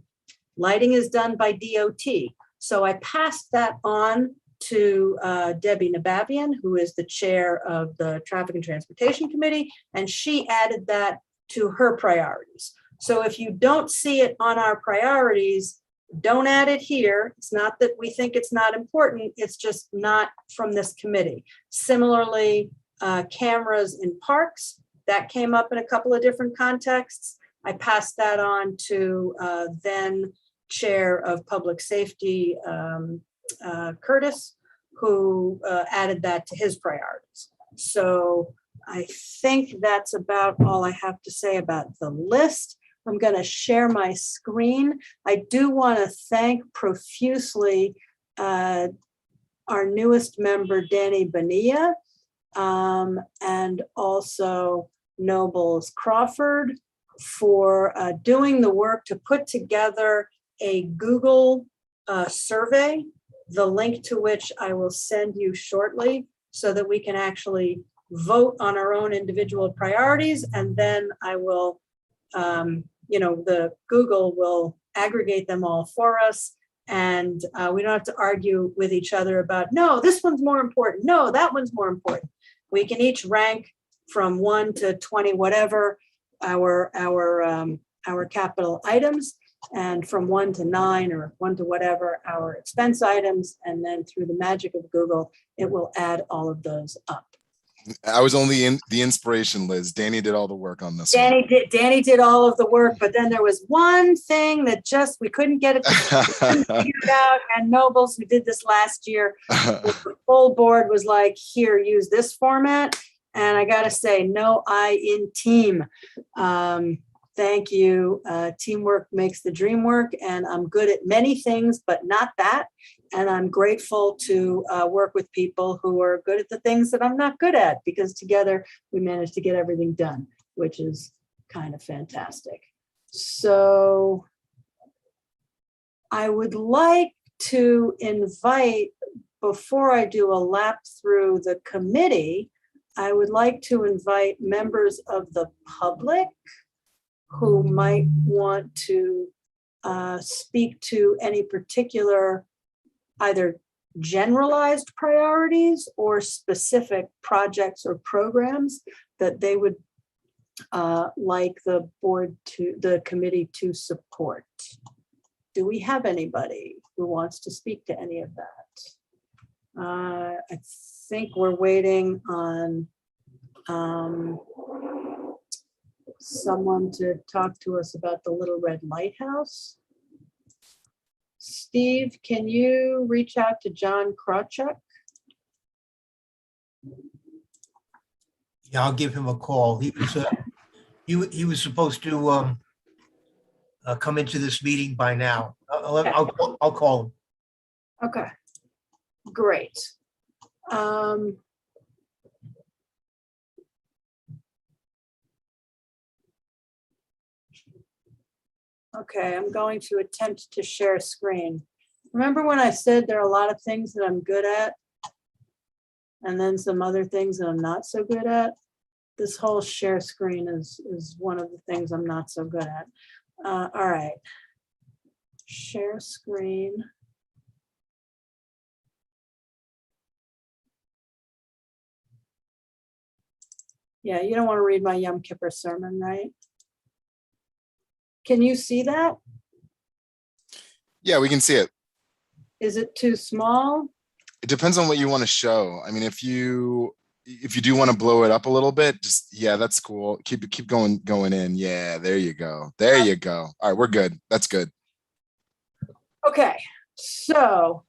Lighting is done by DOT. So I passed that on to Debbie Nabavian, who is the chair of the Traffic and Transportation Committee, and she added that to her priorities. So if you don't see it on our priorities, don't add it here. It's not that we think it's not important, it's just not from this committee. Similarly, cameras in parks, that came up in a couple of different contexts. I passed that on to then Chair of Public Safety, Curtis, who added that to his priorities. So I think that's about all I have to say about the list. I'm going to share my screen. I do want to thank profusely our newest member, Danny Bonilla, and also Nobles Crawford for doing the work to put together a Google survey, the link to which I will send you shortly so that we can actually vote on our own individual priorities. And then I will, the Google will aggregate them all for us. And we don't have to argue with each other about, no, this one's more important. No, that one's more important. We can each rank from 1 to 20, whatever our capital items, and from 1 to 9 or 1 to whatever our expense items. And then through the magic of Google, it will add all of those up. I was only in the inspiration, Liz. Danny did all the work on this one. Danny did all of the work, but then there was one thing that just, we couldn't get it figured out. And Nobles, who did this last year, the full board was like, here, use this format. And I got to say, no I in team. Thank you. Teamwork makes the dream work, and I'm good at many things, but not that. And I'm grateful to work with people who are good at the things that I'm not good at, because together we managed to get everything done, which is kind of fantastic. So I would like to invite, before I do a lap through the committee, I would like to invite members of the public who might want to speak to any particular either generalized priorities or specific projects or programs that they would like the committee to support. Do we have anybody who wants to speak to any of that? I think we're waiting on someone to talk to us about the Little Red Lighthouse. Steve, can you reach out to John Kroczuk? Yeah, I'll give him a call. He was supposed to come into this meeting by now. I'll call him. Okay, great. Okay, I'm going to attempt to share screen. Remember when I said there are a lot of things that I'm good at, and then some other things that I'm not so good at? This whole share screen is one of the things I'm not so good at. All right, share screen. Yeah, you don't want to read my Yom Kippur sermon, right? Can you see that? Yeah, we can see it. Is it too small? It depends on what you want to show. I mean, if you do want to blow it up a little bit, just, yeah, that's cool. Keep going in. Yeah, there you go. There you go. All right, we're good. That's good. Okay, so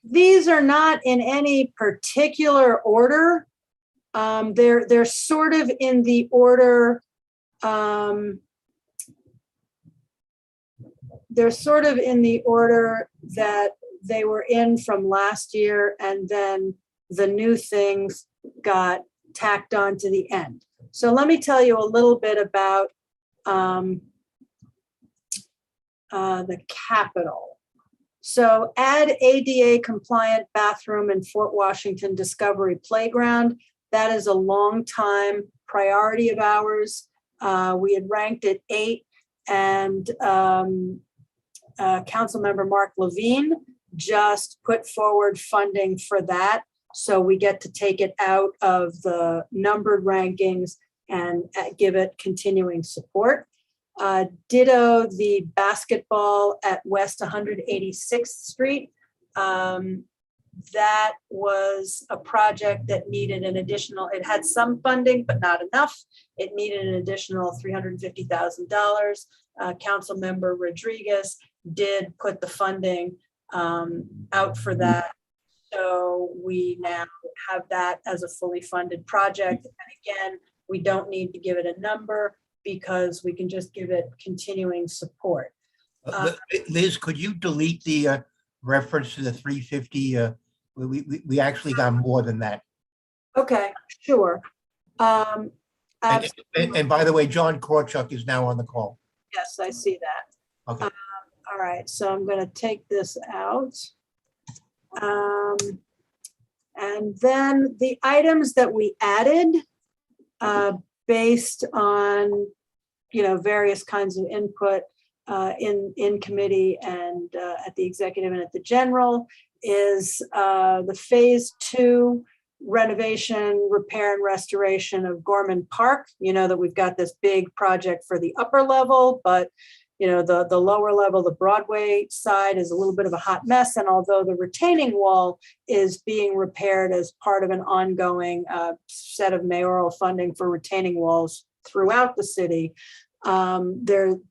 these are not in any particular order. They're sort of in the order. They're sort of in the order that they were in from last year, and then the new things got tacked on to the end. So let me tell you a little bit about the Capitol. So add ADA compliant bathroom in Fort Washington Discovery Playground. That is a long time priority of ours. We had ranked it 8, and Councilmember Mark Levine just put forward funding for that. So we get to take it out of the numbered rankings and give it continuing support. Ditto the basketball at West 186th Street. That was a project that needed an additional, it had some funding, but not enough. It needed an additional $350,000. Councilmember Rodriguez did put the funding out for that. So we now have that as a fully funded project. And again, we don't need to give it a number because we can just give it continuing support. Liz, could you delete the reference to the 350? We actually got more than that. Okay, sure. And by the way, John Kroczuk is now on the call. Yes, I see that. Okay. All right, so I'm going to take this out. And then the items that we added based on, various kinds of input in committee and at the executive and at the general is the phase 2 renovation, repair and restoration of Gorman Park. You know that we've got this big project for the upper level, but the lower level, the Broadway side is a little bit of a hot mess. And although the retaining wall is being repaired as part of an ongoing set of mayoral funding for retaining walls throughout the city, Gorman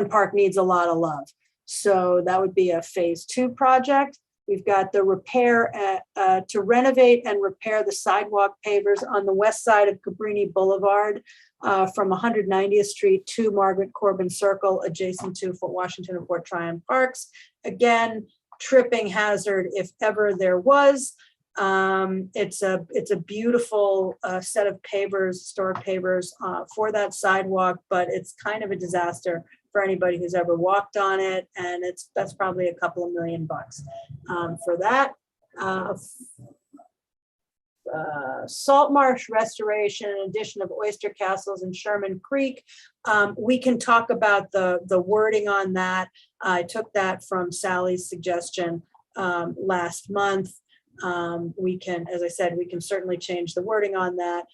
Park needs a lot of love. So that would be a phase 2 project. We've got the repair to renovate and repair the sidewalk pavers on the west side of Cabrini Boulevard from 190th Street to Margaret Corbin Circle, adjacent to Fort Washington and Fort Tryon Parks. Again, tripping hazard if ever there was. It's a beautiful set of pavers, historic pavers for that sidewalk, but it's kind of a disaster for anybody who's ever walked on it. And that's probably a couple of $1 million for that. Salt marsh restoration, addition of oyster castles in Sherman Creek. We can talk about the wording on that. I took that from Sally's suggestion last month. We can, as I said, we can certainly change the wording on that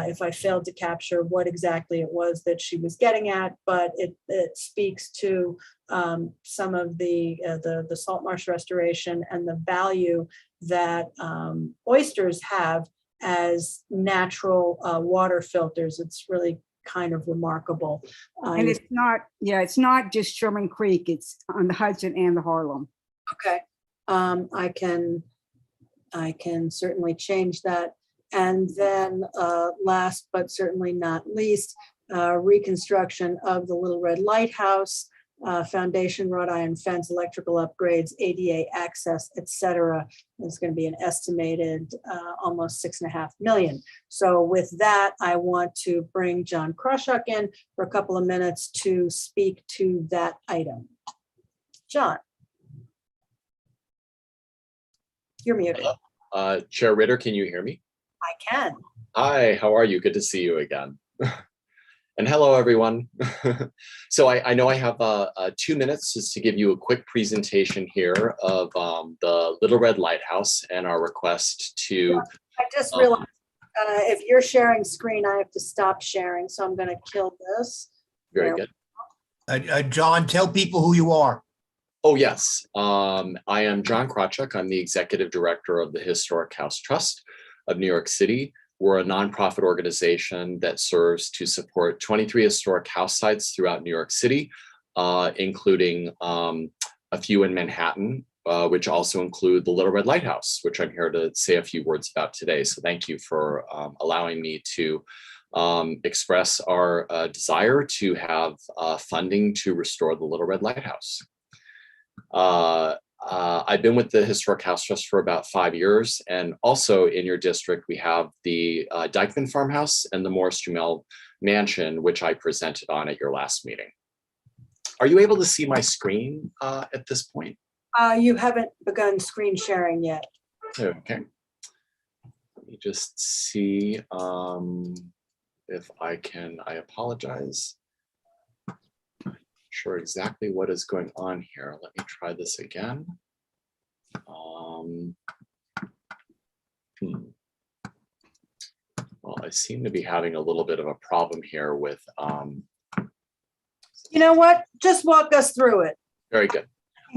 if I failed to capture what exactly it was that she was getting at, but it speaks to some of the salt marsh restoration and the value that oysters have as natural water filters. It's really kind of remarkable. And it's not just Sherman Creek, it's on the Hudson and the Harlem. Okay, I can certainly change that. And then last but certainly not least, reconstruction of the Little Red Lighthouse, foundation, wrought iron fence, electrical upgrades, ADA access, etc. It's going to be an estimated almost $6.5 million. So with that, I want to bring John Kroczuk in for a couple of minutes to speak to that item. John. You're muted. Chair Ritter, can you hear me? I can. Hi, how are you? Good to see you again. And hello, everyone. So I know I have 2 minutes just to give you a quick presentation here of the Little Red Lighthouse and our request to... I just realized if you're sharing screen, I have to stop sharing. So I'm going to kill this. Very good. John, tell people who you are. Oh, yes. I am John Kroczuk. I'm the Executive Director of the Historic House Trust of New York City. We're a nonprofit organization that serves to support 23 historic house sites throughout New York City, including a few in Manhattan, which also include the Little Red Lighthouse, which I'm here to say a few words about today. So thank you for allowing me to express our desire to have funding to restore the Little Red Lighthouse. I've been with the Historic House Trust for about 5 years, and also in your district, we have the Dykeman Farmhouse and the Morris Jumel Mansion, which I presented on at your last meeting. Are you able to see my screen at this point? You haven't begun screen sharing yet. Okay. Let me just see if I can, I apologize. sure exactly what is going on here. Let me try this again. Well, I seem to be having a little bit of a problem here with, You know what? Just walk us through it. very good.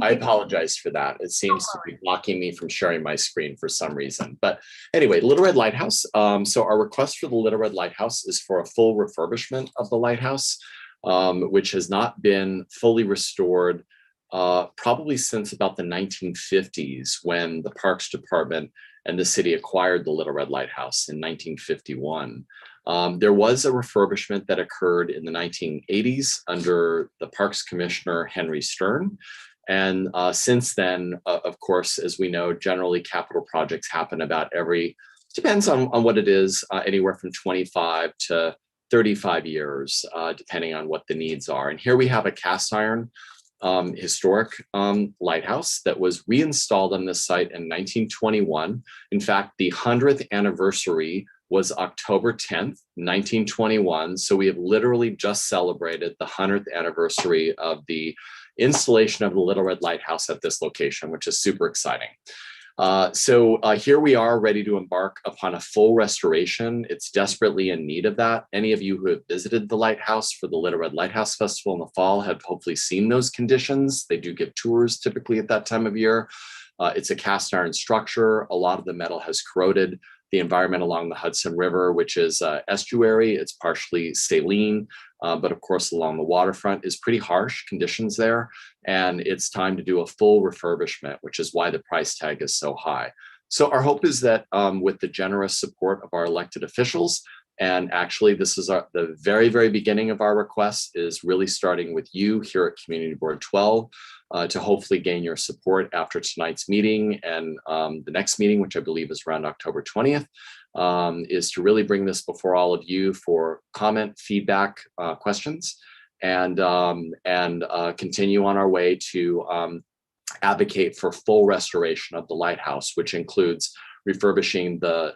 I apologize for that. It seems to be blocking me from sharing my screen for some reason. But anyway, Little Red Lighthouse. So our request for the Little Red Lighthouse is for a full refurbishment of the lighthouse, which has not been fully restored probably since about the 1950s, when the Parks Department and the city acquired the Little Red Lighthouse in 1951. There was a refurbishment that occurred in the 1980s under the Parks Commissioner, Henry Stern. And since then, of course, as we know, generally capital projects happen about depends on what it is, anywhere from 25 to 35 years, depending on what the needs are. And here we have a cast iron historic lighthouse that was reinstalled on this site in 1921. In fact, the 100th anniversary was October 10th, 1921. So we have literally just celebrated the 100th anniversary of the installation of the Little Red Lighthouse at this location, which is super exciting. So here we are ready to embark upon a full restoration. It's desperately in need of that. Any of you who have visited the lighthouse for the Little Red Lighthouse Festival in the fall have hopefully seen those conditions. They do give tours typically at that time of year. It's a cast iron structure. A lot of the metal has corroded. The environment along the Hudson River, which is estuary, it's partially saline, but of course along the waterfront is pretty harsh conditions there. And it's time to do a full refurbishment, which is why the price tag is so high. So our hope is that with the generous support of our elected officials, and actually this is the very, very beginning of our request is really starting with you here at Community Board 12, to hopefully gain your support after tonight's meeting and the next meeting, which I believe is around October 20th, is to really bring this before all of you for comment, feedback, questions, and continue on our way to advocate for full restoration of the lighthouse, which includes refurbishing the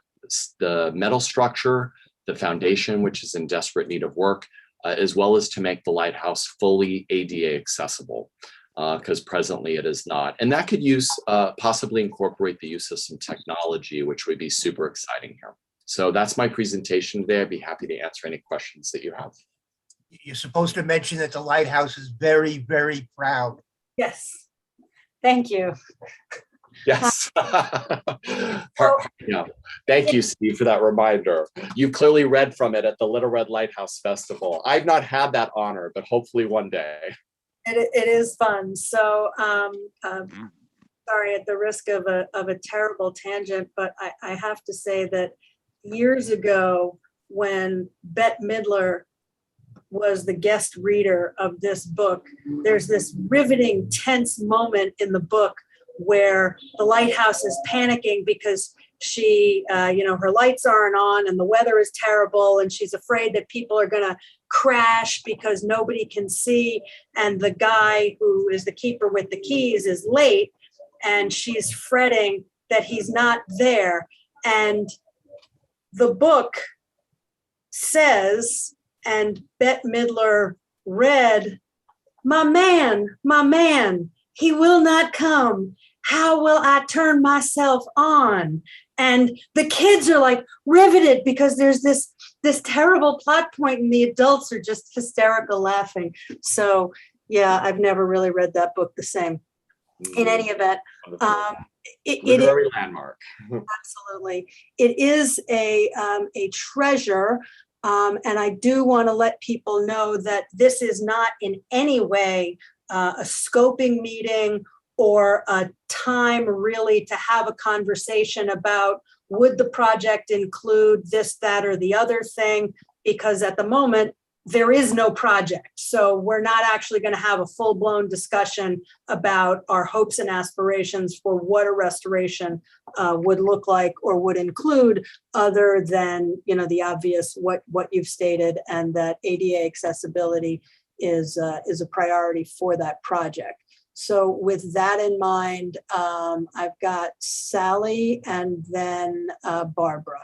metal structure, the foundation, which is in desperate need of work, as well as to make the lighthouse fully ADA accessible. Because presently it is not. And that could possibly incorporate the use of some technology, which would be super exciting here. So that's my presentation today. I'd be happy to answer any questions that you have. You're supposed to mention that the lighthouse is very, very proud. Yes. Thank you. Yes. Yeah. Thank you, Steve, for that reminder. You clearly read from it at the Little Red Lighthouse Festival. I've not had that honor, but hopefully one day. It is fun. So sorry, at the risk of a terrible tangent, but I have to say that years ago, when Bette Midler was the guest reader of this book, there's this riveting, tense moment in the book where the lighthouse is panicking because she, her lights aren't on and the weather is terrible and she's afraid that people are going to crash because nobody can see. And the guy who is the keeper with the keys is late and she's fretting that he's not there. And the book says, and Bette Midler read, my man, he will not come. How will I turn myself on? And the kids are like riveted because there's this terrible plot point and the adults are just hysterical laughing. So yeah, I've never really read that book the same. In any event, literary landmark. Absolutely. It is a treasure. And I do want to let people know that this is not in any way a scoping meeting or a time really to have a conversation about would the project include this, that, or the other thing, because at the moment, there is no project. So we're not actually going to have a full-blown discussion about our hopes and aspirations for what a restoration would look like or would include, other than, the obvious what you've stated, and that ADA accessibility is a priority for that project. So with that in mind, I've got Sally and then Barbara.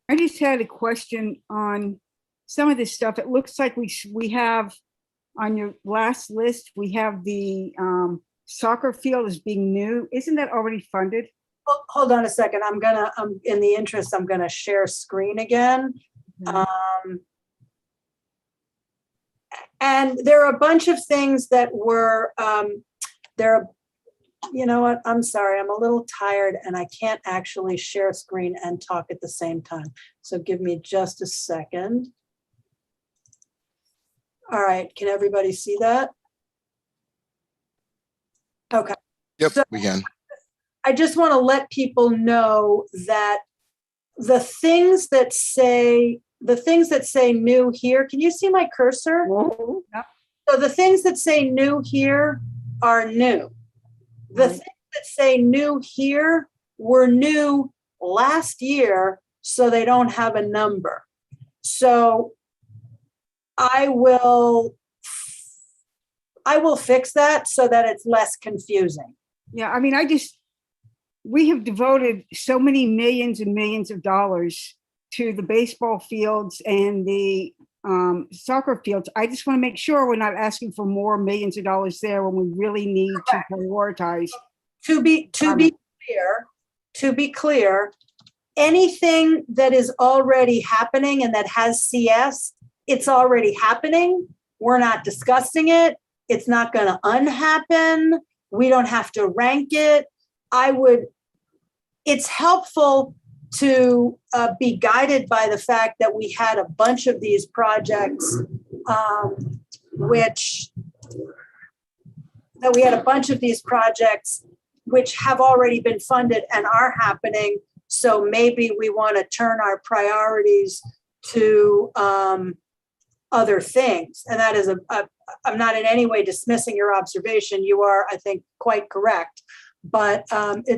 I just had a question on some of this stuff. It looks like we have on your last list, we have the soccer field as being new. Isn't that already funded? Hold on a second. In the interest, I'm gonna share screen again. And there are a bunch of things that were, you know what, I'm sorry, I'm a little tired and I can't actually share screen and talk at the same time. So give me just a second. All right, can everybody see that? Okay. Yep, So we can. I just want to let people know that the things that say new here, can you see my cursor? Yep. So the things that say new here are new. The things that say new here were new last year, so they don't have a number. So I will fix that so that it's less confusing. Yeah, I mean, we have devoted so many millions and millions of dollars to the baseball fields and the soccer fields. I just want to make sure we're not asking for more millions of dollars there when we really need to prioritize. To be clear, anything that is already happening and that has CS, it's already happening. We're not discussing it. It's not going to unhappen. We don't have to rank it. It's helpful to be guided by the fact that we had a bunch of these projects, which have already been funded and are happening. So maybe we want to turn our priorities to other things. And that is I'm not in any way dismissing your observation. You are, I think, quite correct. But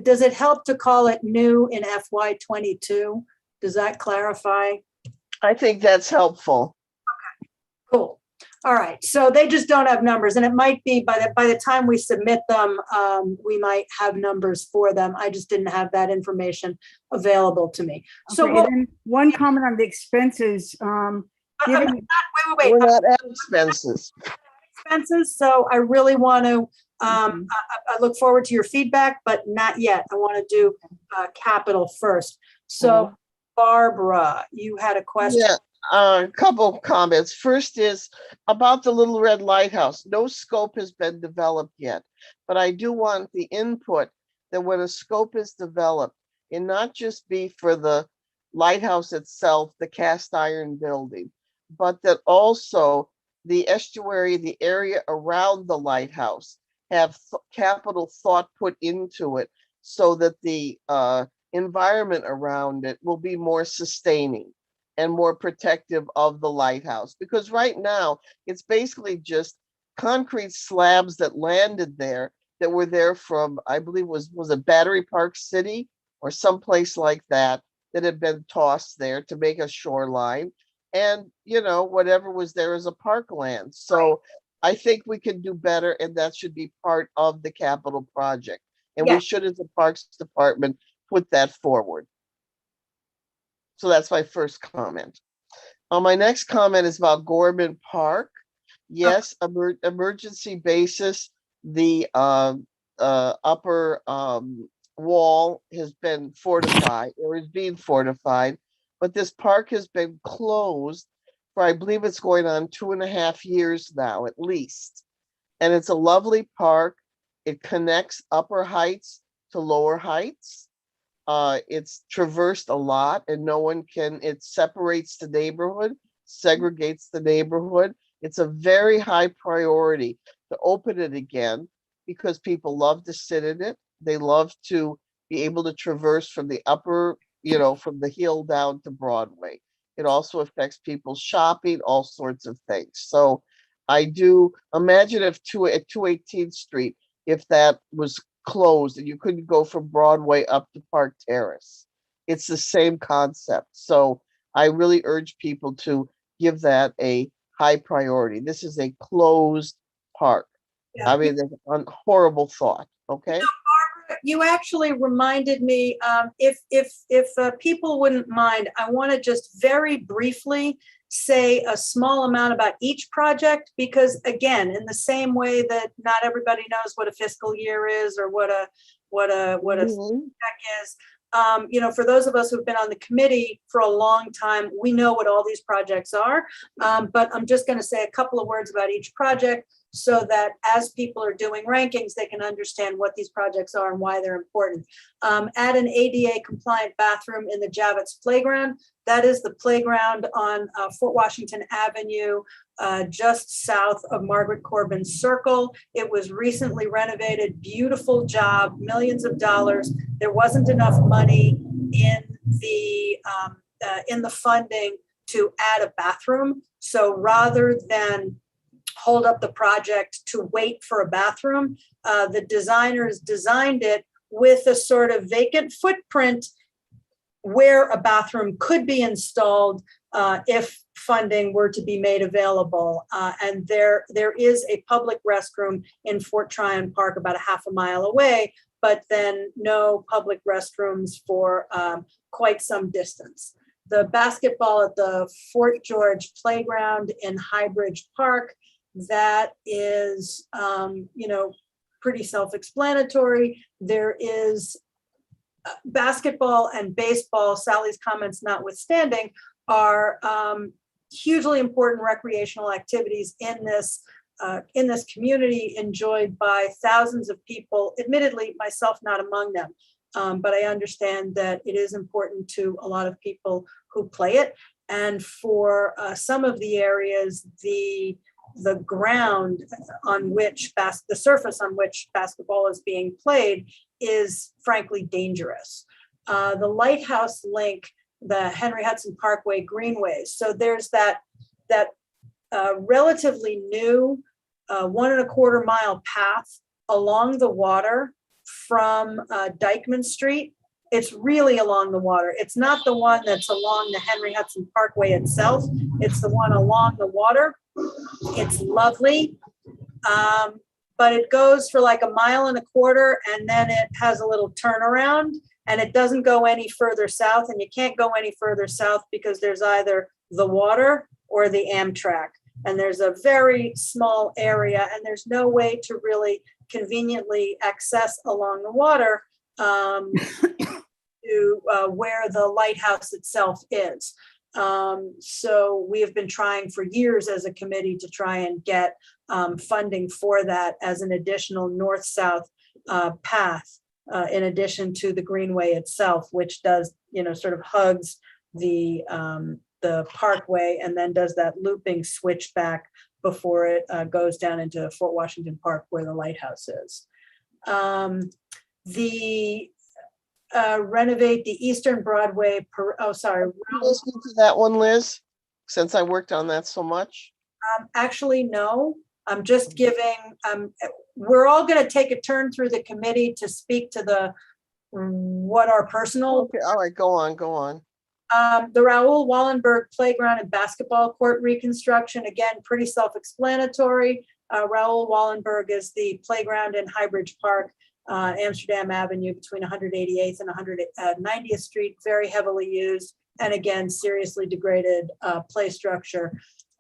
does it help to call it new in FY22? Does that clarify? I think that's helpful. Okay, cool. All right, so they just don't have numbers, and it might be by the time we submit them, we might have numbers for them. I just didn't have that information available to me. So Okay, and then one comment on the expenses. wait. We're not at expenses. Expenses. So I really want to. I look forward to your feedback, but not yet. I want to do capital first. So, Barbara, you had a question. Yeah, a couple of comments. First is about the Little Red Lighthouse. No scope has been developed yet, but I do want the input that when a scope is developed, it not just be for the lighthouse itself, the cast iron building, but that also the estuary, the area around the lighthouse, have capital thought put into it so that the environment around it will be more sustaining and more protective of the lighthouse. Because right now, it's basically just concrete slabs that landed there that were there from, I believe was it Battery Park City or someplace like that, that had been tossed there to make a shoreline. And, you know, whatever was there as a parkland. So I think we can do better, and that should be part of the capital project. And we should, as a Parks Department, put that forward. So that's my first comment. My next comment is about Gorman Park. Yes, emergency basis, the upper wall has been fortified, or is being fortified, but this park has been closed for, I believe it's going on 2.5 years now, at least. And it's a lovely park. It connects Upper Heights to Lower Heights. It's traversed a lot, and no one can, it separates the neighborhood, segregates the neighborhood. It's a very high priority to open it again because people love to sit in it. They love to be able to traverse from the upper, you know, from the hill down to Broadway. It also affects people's shopping, all sorts of things. So I do imagine if at 218th Street, if that was closed and you couldn't go from Broadway up to Park Terrace, it's the same concept. So I really urge people to give that a high priority. This is a closed park. I mean, that's a horrible thought. Okay. you actually reminded me, if people wouldn't mind, I want to just very briefly say a small amount about each project, because again, in the same way that not everybody knows what a fiscal year is or what a check is. For those of us who've been on the committee for a long time, we know what all these projects are. But I'm just going to say a couple of words about each project so that as people are doing rankings, they can understand what these projects are and why they're important. Add an ADA compliant bathroom in the Javits Playground. That is the playground on Fort Washington Avenue, just south of Margaret Corbin Circle. It was recently renovated, beautiful job, millions of dollars. There wasn't enough money in the funding to add a bathroom. So rather than hold up the project to wait for a bathroom, the designers designed it with a sort of vacant footprint where a bathroom could be installed if funding were to be made available. And there is a public restroom in Fort Tryon Park about a half a mile away, but then no public restrooms for quite some distance. The basketball at the Fort George Playground in Highbridge Park, that is, pretty self-explanatory. There is basketball and baseball, Sally's comments notwithstanding, are hugely important recreational activities in this community, enjoyed by thousands of people, admittedly myself not among them. But I understand that it is important to a lot of people who play it. And for some of the areas, the ground on which the surface on which basketball is being played is frankly dangerous. The Lighthouse link, the Henry Hudson Parkway Greenway. So there's that relatively new 1.25 mile path along the water from Dykeman Street. It's really along the water. It's not the one that's along the Henry Hudson Parkway itself. It's the one along the water. It's lovely, but it goes for like 1.25 miles, and then it has a little turnaround, and it doesn't go any further south, and you can't go any further south because there's either the water or the Amtrak, and there's a very small area, and there's no way to really conveniently access along the water to where the lighthouse itself is. So we have been trying for years as a committee to try and get funding for that as an additional north-south path, in addition to the Greenway itself, which does, sort of hugs the parkway and then does that looping switchback before it goes down into Fort Washington Park where the lighthouse is. Renovate the Eastern Broadway. Can you speak to that one, Liz? Since I worked on that so much. Actually, no. I'm just giving. We're all going to take a turn through the committee to speak to what our personal. Okay, all right, go on. The Raul Wallenberg Playground and Basketball Court reconstruction, again, pretty self-explanatory. Raul Wallenberg is the playground in Highbridge Park, Amsterdam Avenue between 188th and 190th Street, very heavily used, and again, seriously degraded play structure.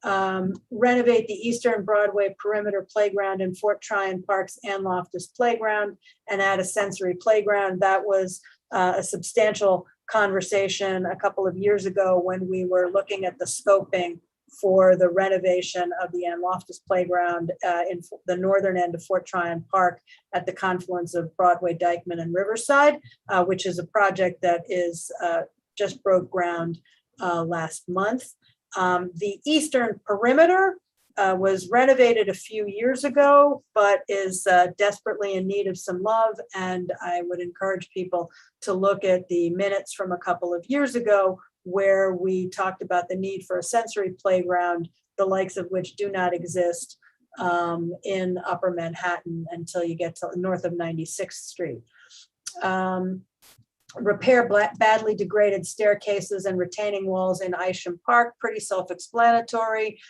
Renovate the Eastern Broadway Perimeter Playground in Fort Tryon Park's Ann Loftus Playground and add a sensory playground. That was a substantial conversation a couple of years ago when we were looking at the scoping for the renovation of the Ann Loftus Playground in the northern end of Fort Tryon Park at the confluence of Broadway, Dykeman, and Riverside, which is a project that is just broke ground last month. The Eastern Perimeter was renovated a few years ago, but is desperately in need of some love. And I would encourage people to look at the minutes from a couple of years ago, where we talked about the need for a sensory playground, the likes of which do not exist in Upper Manhattan until you get to north of 96th Street. Repair badly degraded staircases and retaining walls in Isham Park, pretty self-explanatory.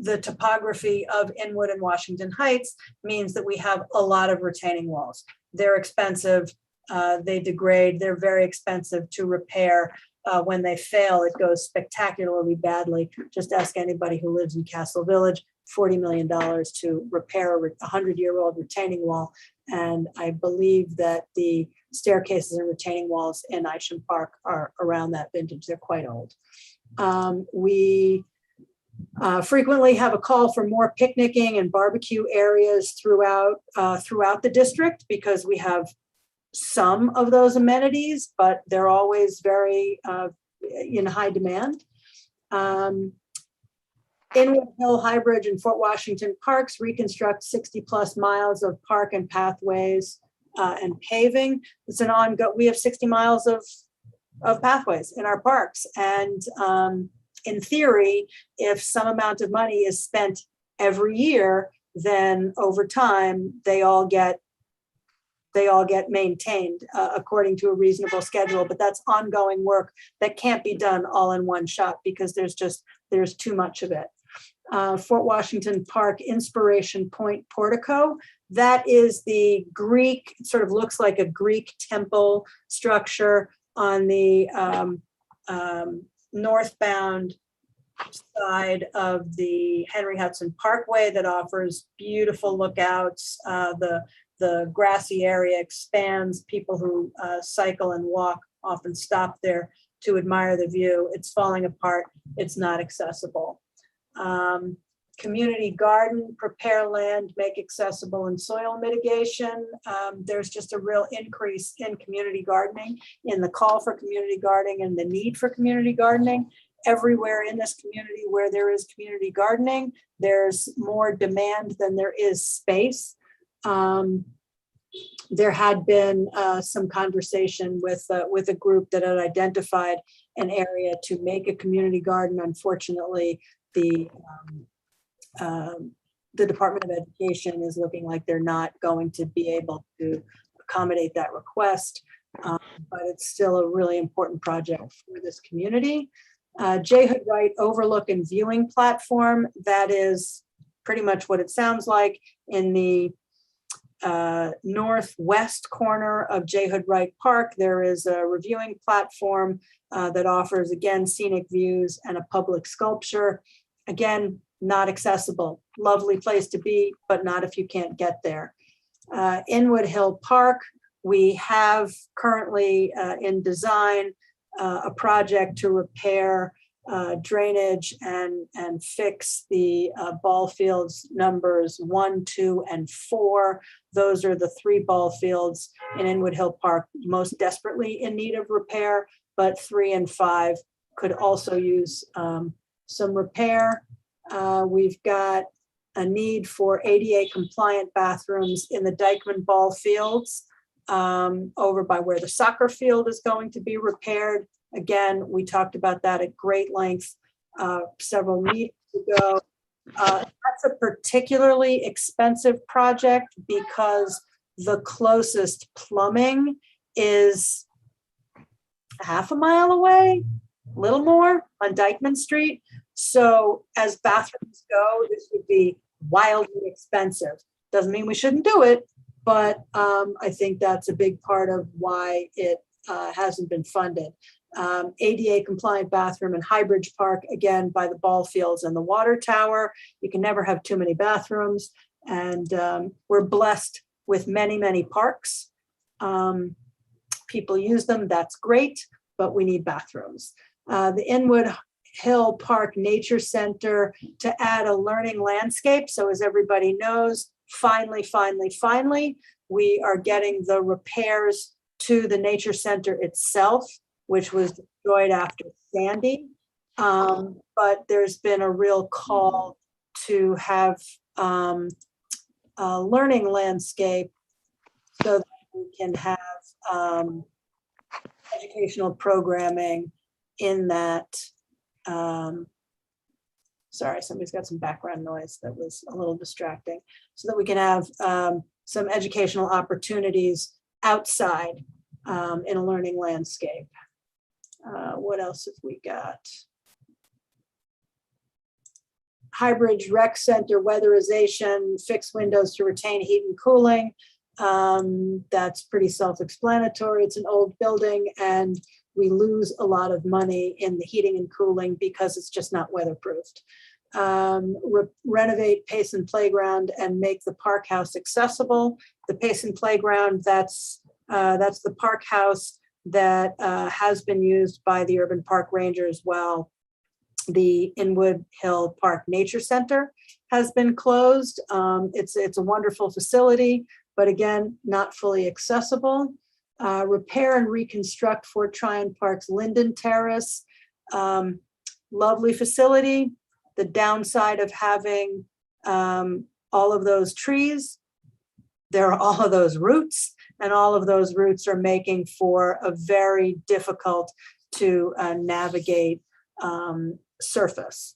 the topography of Inwood and Washington Heights means that we have a lot of retaining walls. They're expensive, they degrade, they're very expensive to repair. When they fail, it goes spectacularly badly. Just ask anybody who lives in Castle Village, $40 million to repair a 100-year-old retaining wall. And I believe that the staircases and retaining walls in Isham Park are around that vintage. They're quite old. We frequently have a call for more picnicking and barbecue areas throughout the district, because we have some of those amenities, but they're always very in high demand. Inwood, Hill, Highbridge, and Fort Washington Parks reconstruct 60+ miles of park and pathways and paving. It's an ongoing. We have 60 miles of pathways in our parks, and in theory, if some amount of money is spent every year, then over time they all get maintained according to a reasonable schedule. But that's ongoing work that can't be done all in one shot, because there's too much of it. Fort Washington Park Inspiration Point Portico. That is the Greek, it sort of looks like a Greek temple structure on the northbound side of the Henry Hudson Parkway that offers beautiful lookouts. The grassy area expands. People who cycle and walk often stop there to admire the view. It's falling apart. It's not accessible. Community garden, prepare land, make accessible, and soil mitigation. There's just a real increase in community gardening, in the call for community gardening and the need for community gardening. Everywhere in this community where there is community gardening, there's more demand than there is space. There had been some conversation with a group that had identified an area to make a community garden. Unfortunately, the Department of Education is looking like they're not going to be able to accommodate that request, but it's still a really important project for this community. J. Hood Wright Overlook and Viewing Platform, that is pretty much what it sounds like. In the northwest corner of J. Hood Wright Park, there is a reviewing platform that offers, again, scenic views and a public sculpture. Again, not accessible. Lovely place to be, but not if you can't get there. Inwood Hill Park, we have currently in design a project to repair drainage and fix the ball fields numbers 1, 2, and 4. Those are the 3 ball fields in Inwood Hill Park most desperately in need of repair, but 3 and 5 could also use some repair. We've got a need for ADA compliant bathrooms in the Dykeman ball fields over by where the soccer field is going to be repaired. Again, we talked about that at great length several meetings ago. That's a particularly expensive project because the closest plumbing is half a mile away, a little more, on Dykeman Street. So as bathrooms go, this would be wildly expensive. Doesn't mean we shouldn't do it, but I think that's a big part of why it hasn't been funded. ADA compliant bathroom in Highbridge Park, again, by the ball fields and the water tower. You can never have too many bathrooms. And we're blessed with many, many parks. People use them, that's great, but we need bathrooms. The Inwood Hill Park Nature Center to add a learning landscape. So as everybody knows, finally, we are getting the repairs to the Nature Center itself, which was destroyed after Sandy. But there's been a real call to have a learning landscape so that we can have educational programming in that. Sorry, somebody's got some background noise that was a little distracting, so that we can have some educational opportunities outside in a learning landscape. What else have we got? Highbridge Rec Center weatherization, fixed windows to retain heat and cooling. That's pretty self-explanatory. It's an old building and we lose a lot of money in the heating and cooling because it's just not weatherproofed. Renovate Payson Playground and make the park house accessible. The Payson Playground, that's the park house that has been used by the Urban Park Rangers while the Inwood Hill Park Nature Center has been closed. It's a wonderful facility, but again, not fully accessible. Repair and reconstruct Fort Tryon Park's Linden Terrace. Lovely facility. The downside of having all of those trees, there are all of those roots, and all of those roots are making for a very difficult to navigate surface.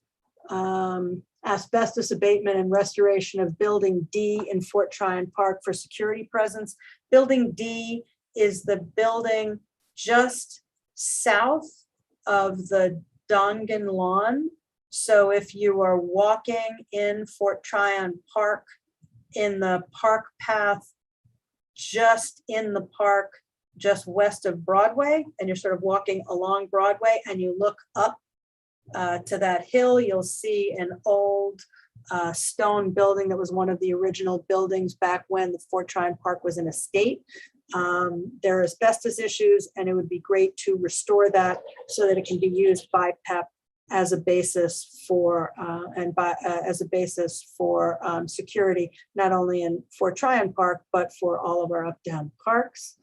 Asbestos abatement and restoration of Building D in Fort Tryon Park for security presence. Building D is the building just south of the Dongan Lawn. So if you are walking in Fort Tryon Park, in the park path, just in the park, just west of Broadway, and you're sort of walking along Broadway and you look up to that hill, you'll see an old stone building that was one of the original buildings back when the Fort Tryon Park was an estate. There are asbestos issues, and it would be great to restore that so that it can be used by PEP as a basis for security, not only in Fort Tryon Park, but for all of our uptown parks.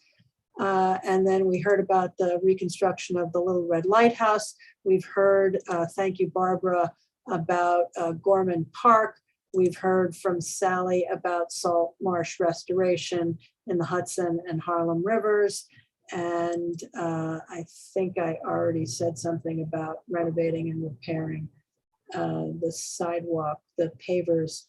And then we heard about the reconstruction of the Little Red Lighthouse. We've heard, thank you, Barbara, about Gorman Park. We've heard from Sally about Salt Marsh Restoration in the Hudson and Harlem Rivers. And I think I already said something about renovating and repairing the sidewalk, the pavers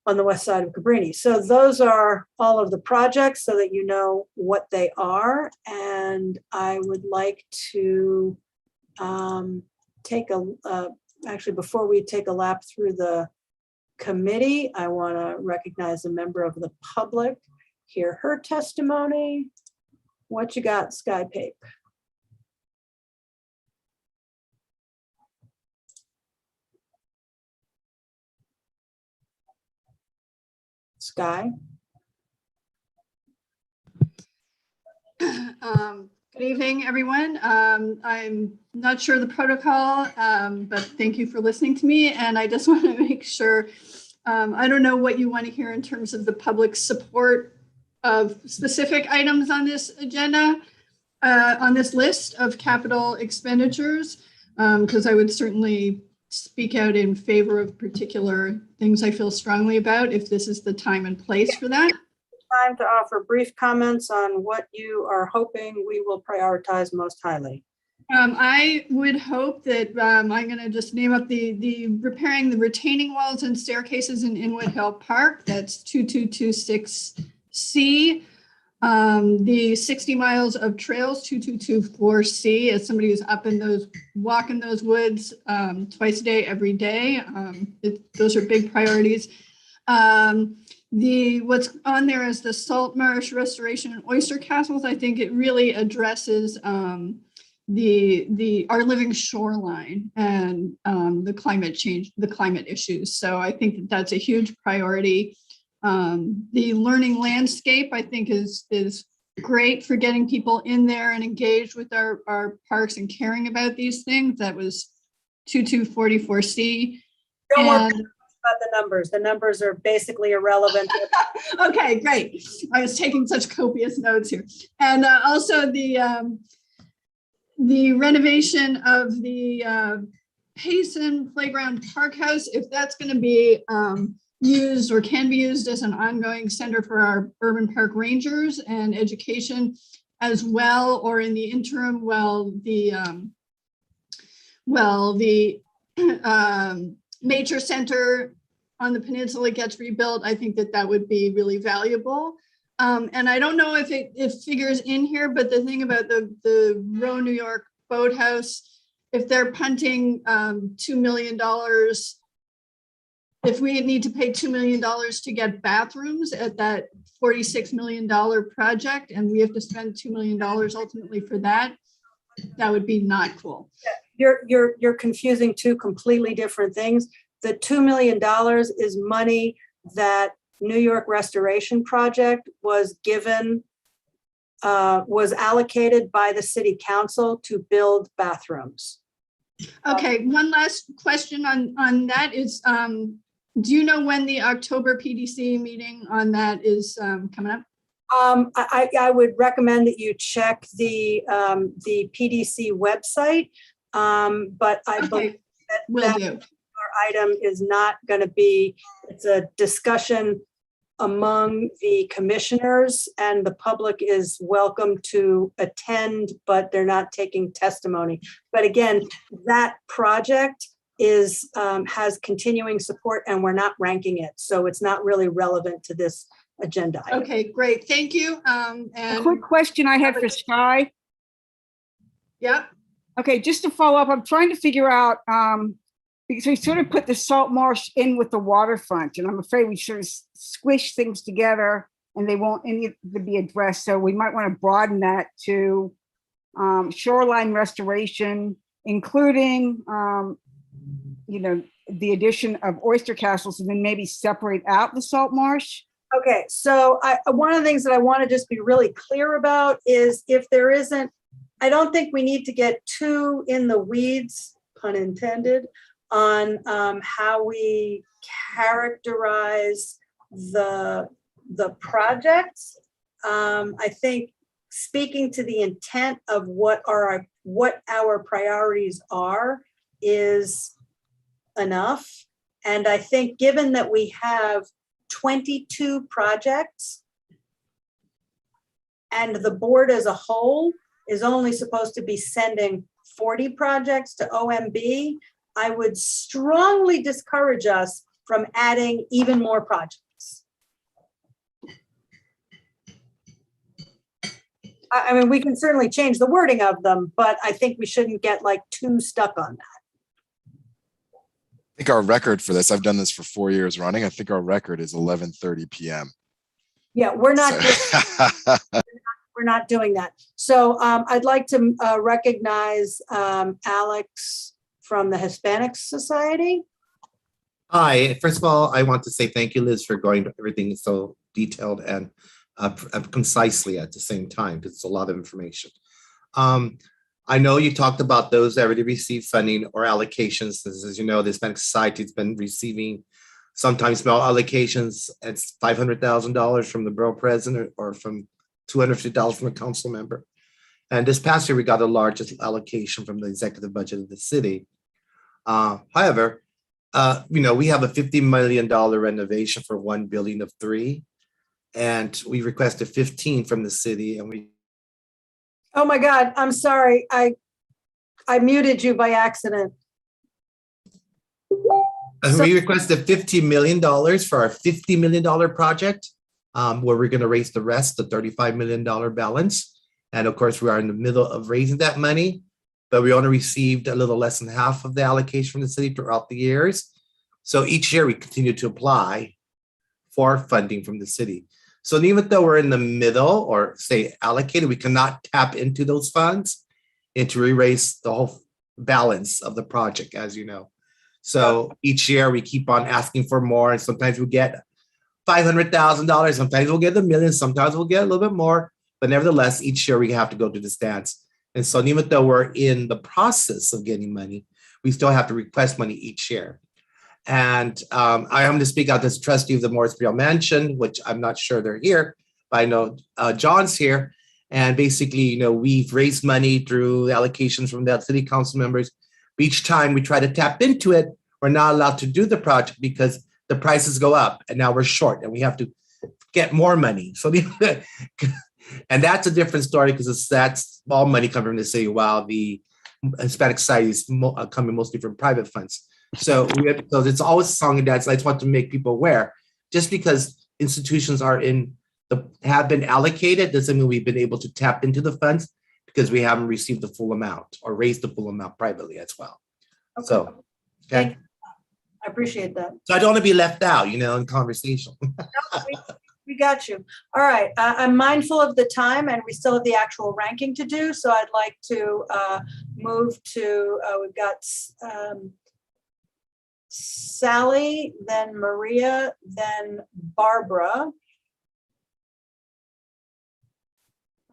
on the west side of Cabrini. So those are all of the projects so that you know what they are. And I would like to actually, before we take a lap through the committee, I want to recognize a member of the public, hear her testimony. What you got, Sky Pape? Sky? Good evening, everyone. I'm not sure the protocol, but thank you for listening to me. And I just want to make sure, I don't know what you want to hear in terms of the public support of specific items on this agenda, on this list of capital expenditures, because I would certainly speak out in favor of particular things I feel strongly about if this is the time and place for that. Time to offer brief comments on what you are hoping we will prioritize most highly. I would hope that I'm going to just name up the repairing the retaining walls and staircases in Inwood Hill Park. That's 2226C. The 60 miles of trails, 2224C. As somebody who's up in those, walking those woods twice a day, every day, those are big priorities. What's on there is the Salt Marsh Restoration and Oyster Castles. I think it really addresses our living shoreline and the climate change, the climate issues. So I think that's a huge priority. The learning landscape, I think, is great for getting people in there and engaged with our parks and caring about these things. That was 2244C. Don't worry about the numbers. The numbers are basically irrelevant. Okay, great. I was taking such copious notes here. And also the renovation of the Payson Playground Park House, if that's going to be used or can be used as an ongoing center for our urban park rangers and education as well, or in the interim, while the nature center on the peninsula gets rebuilt, I think that would be really valuable. And I don't know if it figures in here, but the thing about the Row New York boathouse, if they're punting $2 million if we need to pay $2 million to get bathrooms at that $46 million project, and we have to spend $2 million ultimately for that, that would be not cool. You're confusing two completely different things. The $2 million is money that New York Restoration Project was given, was allocated by the city council to build bathrooms. Okay, one last question on that is, do you know when the October PDC meeting on that is coming up? I would recommend that you check the PDC website, but I believe that Will do. our item is not going to be, it's a discussion among the commissioners, and the public is welcome to attend, but they're not taking testimony. But again, that project is has continuing support, and we're not ranking it, so it's not really relevant to this agenda item. Okay, great. Thank you. A And quick question I had for Sky. yeah, Okay, just to follow up, I'm trying to figure out, because we sort of put the salt marsh in with the waterfront, and I'm afraid we sort of squish things together and they won't any of them be addressed. So we might want to broaden that to shoreline restoration, including, the addition of oyster castles, and then maybe separate out the salt marsh. Okay, so one of the things that I want to just be really clear about is if there isn't, I don't think we need to get too in the weeds, pun intended, on how we characterize the projects. I think speaking to the intent of what our priorities are is enough. And I think given that we have 22 projects and the board as a whole is only supposed to be sending 40 projects to OMB, I would strongly discourage us from adding even more projects. I mean, we can certainly change the wording of them, but I think we shouldn't get like too stuck on that. I think our record for this, I've done this for 4 years running. I think our record is 11:30 p.m. Yeah, we're not. We're not doing that. So I'd like to recognize Alex from the Hispanic Society. Hi, first of all, I want to say thank you, Liz, for going to everything so detailed and concisely at the same time, because it's a lot of information. I know you talked about those that already received funding or allocations. As you know, the Hispanic Society has been receiving sometimes small allocations. It's $500,000 from the borough president or from $250 from a council member. And this past year, we got the largest allocation from the executive budget of the city. However, we have a $50 million renovation for 1 building of 3. And we requested 15 from the city, and we. Oh my God, I'm sorry. I muted you by accident. We requested $50 million for our $50 million project, where we're going to raise the rest, the $35 million balance. And of course, we are in the middle of raising that money, but we only received a little less than half of the allocation from the city throughout the years. So each year we continue to apply for funding from the city. So even though we're in the middle or say allocated, we cannot tap into those funds and to re-raise the whole balance of the project, as you know. So each year we keep on asking for more, and sometimes we get $500,000, sometimes we'll get $1 million, sometimes we'll get a little bit more, but nevertheless, each year we have to go to this dance. And so even though we're in the process of getting money, we still have to request money each year. And I am to speak out as trustee of the Morrisville Mansion, which I'm not sure they're here, but I know John's here. And basically, we've raised money through the allocations from the city council members. Each time we try to tap into it, we're not allowed to do the project because the prices go up and now we're short and we have to get more money. So and that's a different story because that's all money coming from the city while the Hispanic Society is coming mostly from private funds. So it's always a song and dance. I just want to make people aware, just because institutions have been allocated doesn't mean we've been able to tap into the funds because we haven't received the full amount or raised the full amount privately as well. Okay. So, okay. I appreciate that. So I don't want to be left out, in conversation. We got you. All right. I'm mindful of the time and we still have the actual ranking to do. So I'd like to move to, we've got Sally, then Maria, then Barbara.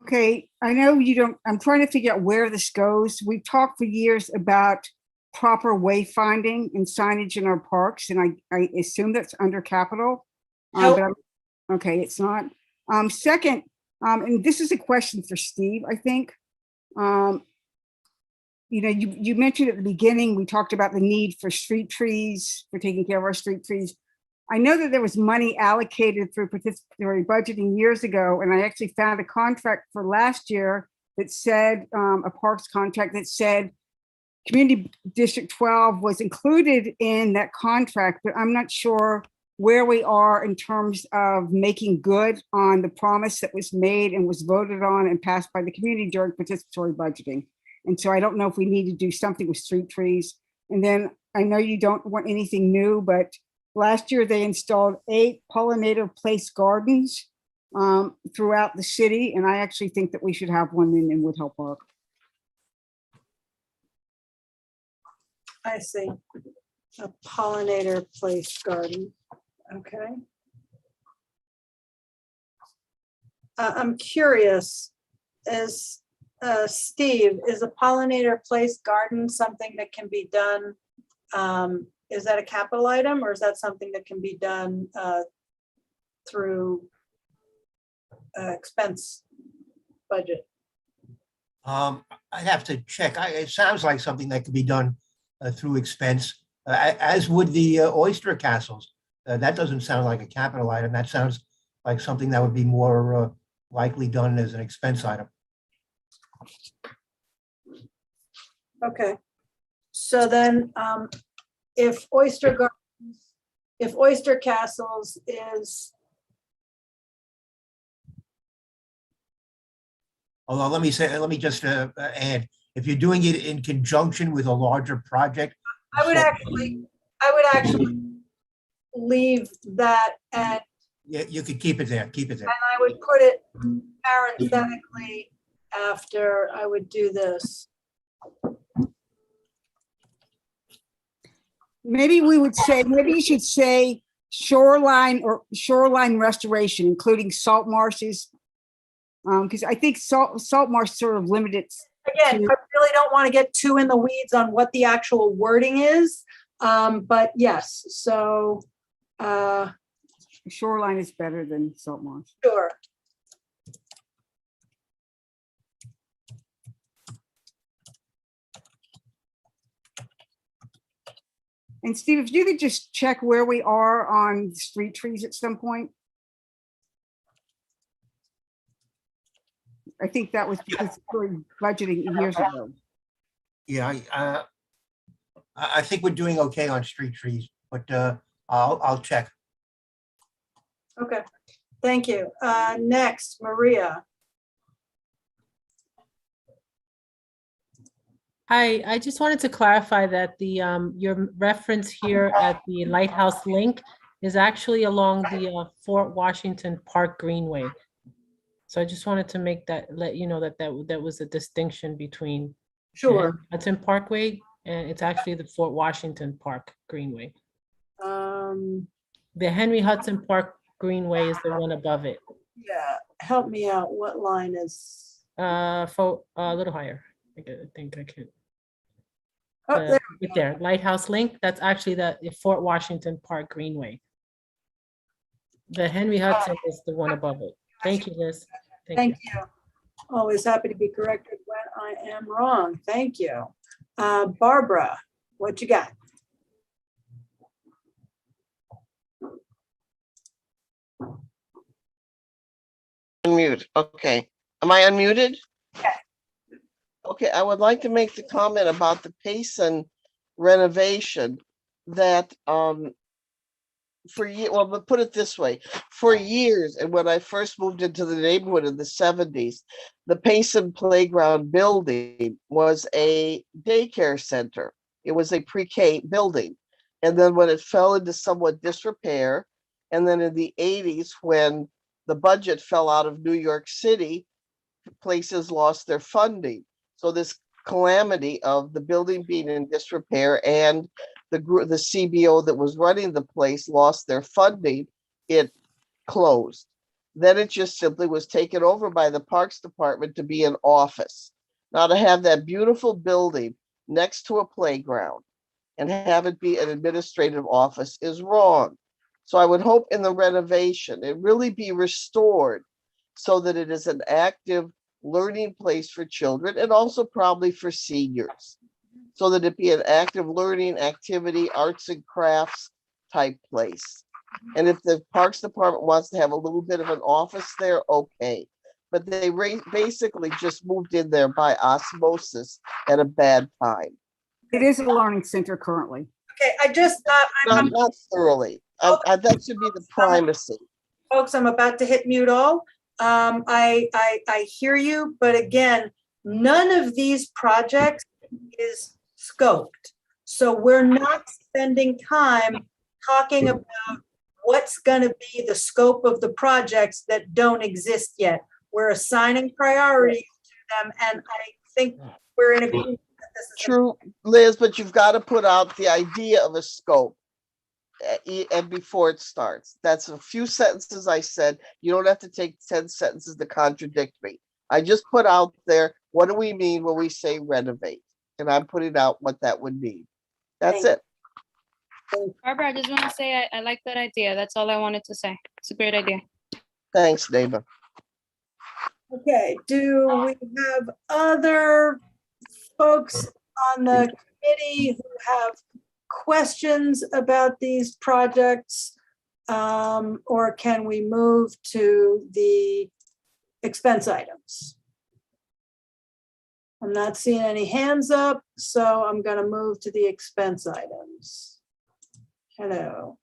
Okay, I know you don't, I'm trying to figure out where this goes. We've talked for years about proper wayfinding and signage in our parks, and I assume that's under capital. Nope. Okay, it's not. Second, and this is a question for Steve, I think. You mentioned at the beginning, we talked about the need for street trees, for taking care of our street trees. I know that there was money allocated through participatory budgeting years ago, and I actually found a contract for last year that said, a parks contract that said Community District 12 was included in that contract, but I'm not sure where we are in terms of making good on the promise that was made and was voted on and passed by the community during participatory budgeting. And so I don't know if we need to do something with street trees. And then I know you don't want anything new, but last year they installed 8 Pollinator Place gardens throughout the city. And I actually think that we should have one in Inwood Hill Park. I see. A Pollinator Place garden. Okay. I'm curious, Steve, is a Pollinator Place garden something that can be done? Is that a capital item or is that something that can be done through expense budget? I'd have to check. It sounds like something that could be done through expense, as would the oyster castles. That doesn't sound like a capital item. That sounds like something that would be more likely done as an expense item. Okay. So then if oyster gardens, if oyster castles is. Although let me just add, if you're doing it in conjunction with a larger project. I would actually leave that and. Yeah, you could keep it there, keep it there. And I would put it parenthetically after I would do this. Maybe we should say shoreline restoration, including salt marshes. Because I think salt marsh sort of limited. Again, I really don't want to get too in the weeds on what the actual wording is. But yes, so. Shoreline is better than salt marsh. Sure. And Steve, if you could just check where we are on street trees at some point. I think that was because for budgeting years ago. Yeah, I think we're doing okay on street trees, but I'll check. Okay, thank you. Next, Maria. Hi, I just wanted to clarify that the your reference here at the Lighthouse link is actually along the Fort Washington Park Greenway. So I just wanted to let you know that was a distinction between Hudson Parkway and it's actually the Fort Washington Park Greenway. The Henry Hudson Park Greenway is the one above it. Yeah, help me out. What line is? For a little higher. I think I can. Oh, there. Right there, Lighthouse link. That's actually the Fort Washington Park Greenway. The Henry Hudson is the one above it. Thank you, Liz. Thank you. Always happy to be corrected when I am wrong. Thank you. Barbara, what you got? Unmute. Okay. Am I unmuted? Yes. Okay, I would like to make the comment about the Payson renovation that but put it this way, for years, and when I first moved into the neighborhood in the 70s, the Payson Playground building was a daycare center. It was a pre-K building. And then when it fell into somewhat disrepair, and then in the 80s, when the budget fell out of New York City, places lost their funding. So this calamity of the building being in disrepair and the CBO that was running the place lost their funding, it closed. Then it just simply was taken over by the Parks Department to be an office. Now to have that beautiful building next to a playground and have it be an administrative office is wrong. So I would hope in the renovation, it really be restored so that it is an active learning place for children and also probably for seniors, so that it be an active learning activity, arts and crafts type place. And if the Parks Department wants to have a little bit of an office there, okay. But they basically just moved in there by osmosis at a bad time. It is a learning center currently. Okay, I just, Not thoroughly. That should be the primacy. folks, I'm about to hit mute all. I hear you, but again, none of these projects is scoped. So we're not spending time talking about what's going to be the scope of the projects that don't exist yet. We're assigning priorities to them, and I think we're in agreement that this is True, Liz, but you've got to put out the idea of a scope and before it starts. That's a few sentences I said. You don't have to take 10 sentences to contradict me. I just put out there, what do we mean when we say renovate? And I'm putting out what that would mean. That's it. Barbara, I just want to say I like that idea. That's all I wanted to say. It's a great idea. Thanks, neighbor. okay. Do we have other folks on the committee who have questions about these projects? Or can we move to the expense items? I'm not seeing any hands up, so I'm going to move to the expense items. Hello.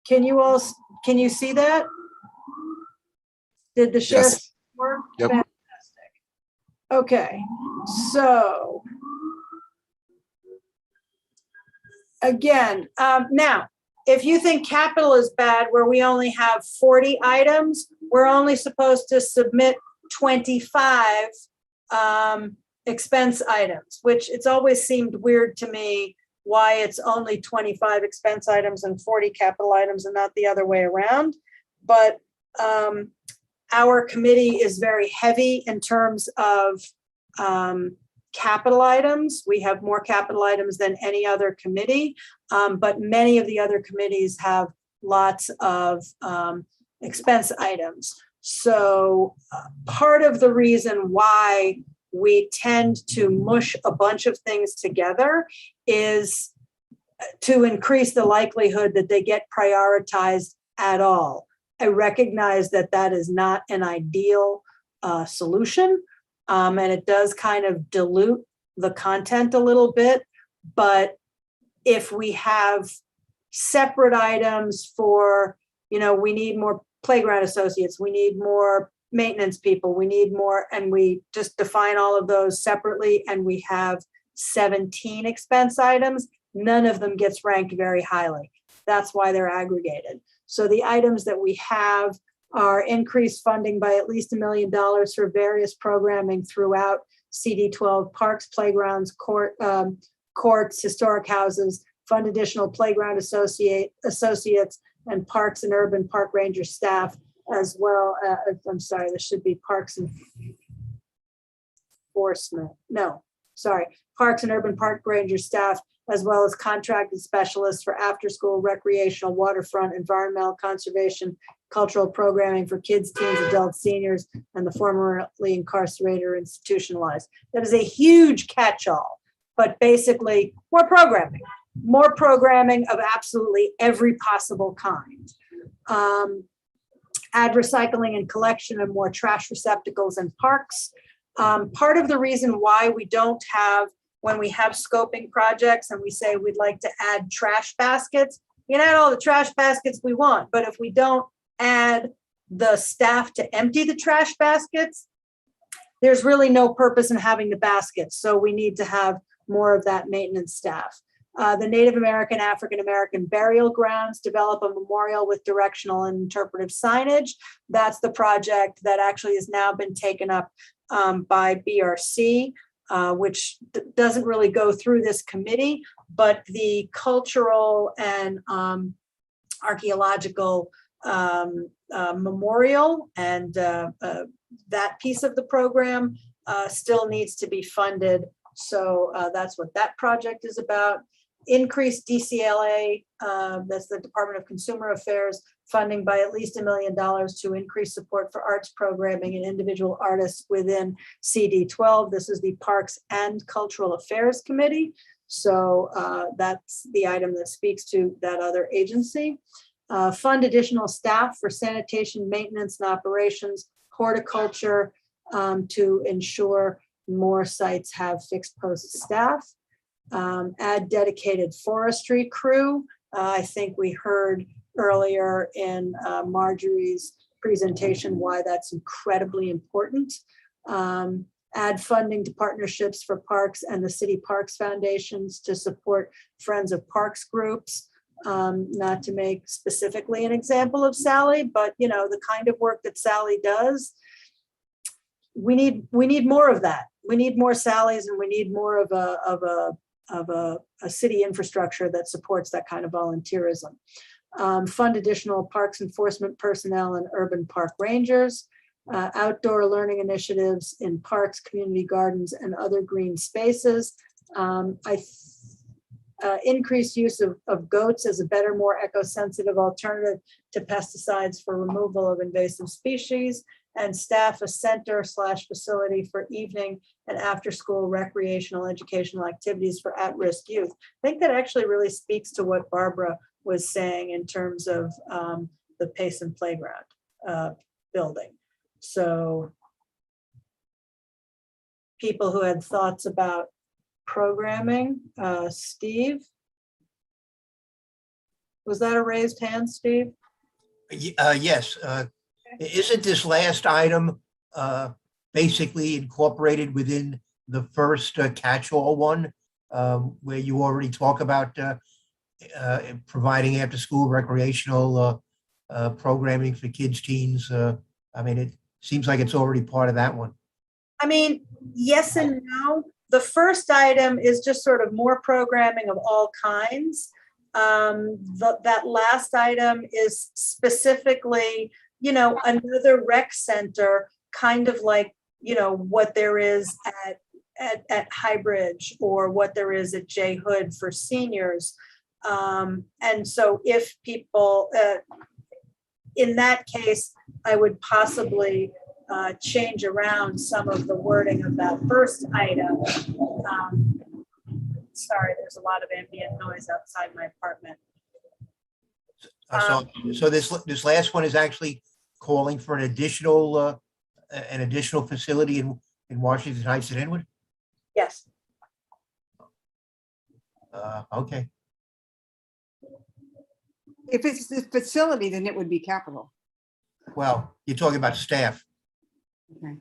Can you see that? Did the share Yes. work? Yep. Fantastic. Okay, so again, now, if you think capital is bad, where we only have 40 items, we're only supposed to submit 25 expense items, which it's always seemed weird to me why it's only 25 expense items and 40 capital items and not the other way around. But our committee is very heavy in terms of capital items. We have more capital items than any other committee, but many of the other committees have lots of expense items. So part of the reason why we tend to mush a bunch of things together is to increase the likelihood that they get prioritized at all. I recognize that that is not an ideal solution, and it does kind of dilute the content a little bit. But if we have separate items for, we need more playground associates, we need more maintenance people, we need more, and we just define all of those separately, and we have 17 expense items, none of them gets ranked very highly. That's why they're aggregated. So the items that we have are increased funding by at least $1 million for various programming throughout CD12 parks, playgrounds, courts, historic houses, fund additional playground associates, and parks and urban park ranger staff, as well as, I'm sorry, this should be parks enforcement. No, sorry, parks and urban park ranger staff, as well as contracted specialists for after-school recreational, waterfront, environmental conservation, cultural programming for kids, teens, adults, seniors, and the formerly incarcerated or institutionalized. That is a huge catch-all, but basically more programming of absolutely every possible kind. Add recycling and collection of more trash receptacles in parks. Part of the reason why we don't have, when we have scoping projects and we say we'd like to add trash baskets, you can add all the trash baskets we want, but if we don't add the staff to empty the trash baskets, there's really no purpose in having the baskets. So we need to have more of that maintenance staff. The Native American, African American burial grounds, develop a memorial with directional and interpretive signage. That's the project that actually has now been taken up by BRC, which doesn't really go through this committee, but the cultural and archaeological memorial and that piece of the program still needs to be funded. So that's what that project is about. Increased DCLA, that's the Department of Consumer Affairs, funding by at least $1 million to increase support for arts programming and individual artists within CD12. This is the Parks and Cultural Affairs Committee. So that's the item that speaks to that other agency. Fund additional staff for sanitation, maintenance, and operations, horticulture, to ensure more sites have fixed post staff. Add dedicated forestry crew. I think we heard earlier in Marjorie's presentation why that's incredibly important. Add funding to partnerships for parks and the City Parks Foundations to support Friends of Parks groups. Not to make specifically an example of Sally, but you know, the kind of work that Sally does, we need more of that. We need more Sallys, and we need more of a city infrastructure that supports that kind of volunteerism. Fund additional parks enforcement personnel and urban park rangers, outdoor learning initiatives in parks, community gardens, and other green spaces. Increased use of goats as a better, more eco-sensitive alternative to pesticides for removal of invasive species, and staff a center/facility for evening and after-school recreational educational activities for at-risk youth. I think that actually really speaks to what Barbara was saying in terms of the Payson Playground building. So people who had thoughts about programming, Steve? Was that a raised hand, Steve? Yes. Isn't this last item basically incorporated within the first catch-all one, where you already talk about providing after-school recreational programming for kids, teens? I mean, it seems like it's already part of that one. I mean, yes and no. The first item is just sort of more programming of all kinds. That last item is specifically, you know, another rec center, kind of like, you know, what there is at Highbridge or what there is at J Hood for seniors. And so if people, in that case, I would possibly change around some of the wording of that first item. Sorry, there's a lot of ambient noise outside my apartment. So this last one is actually calling for an additional facility in Washington Heights and Inwood? Yes. Okay. If it's the facility, then it would be capital. Well, you're talking about staff. Okay.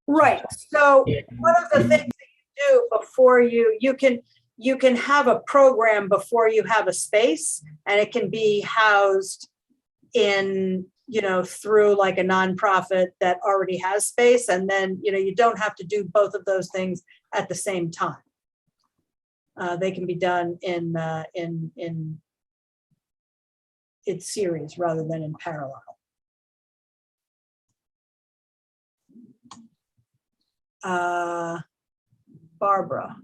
Right. So one of the things that you do before you can have a program before you have a space, and it can be housed in, you know, through like a nonprofit that already has space. And then, you know, you don't have to do both of those things at the same time. They can be done in series rather than in parallel. Barbara.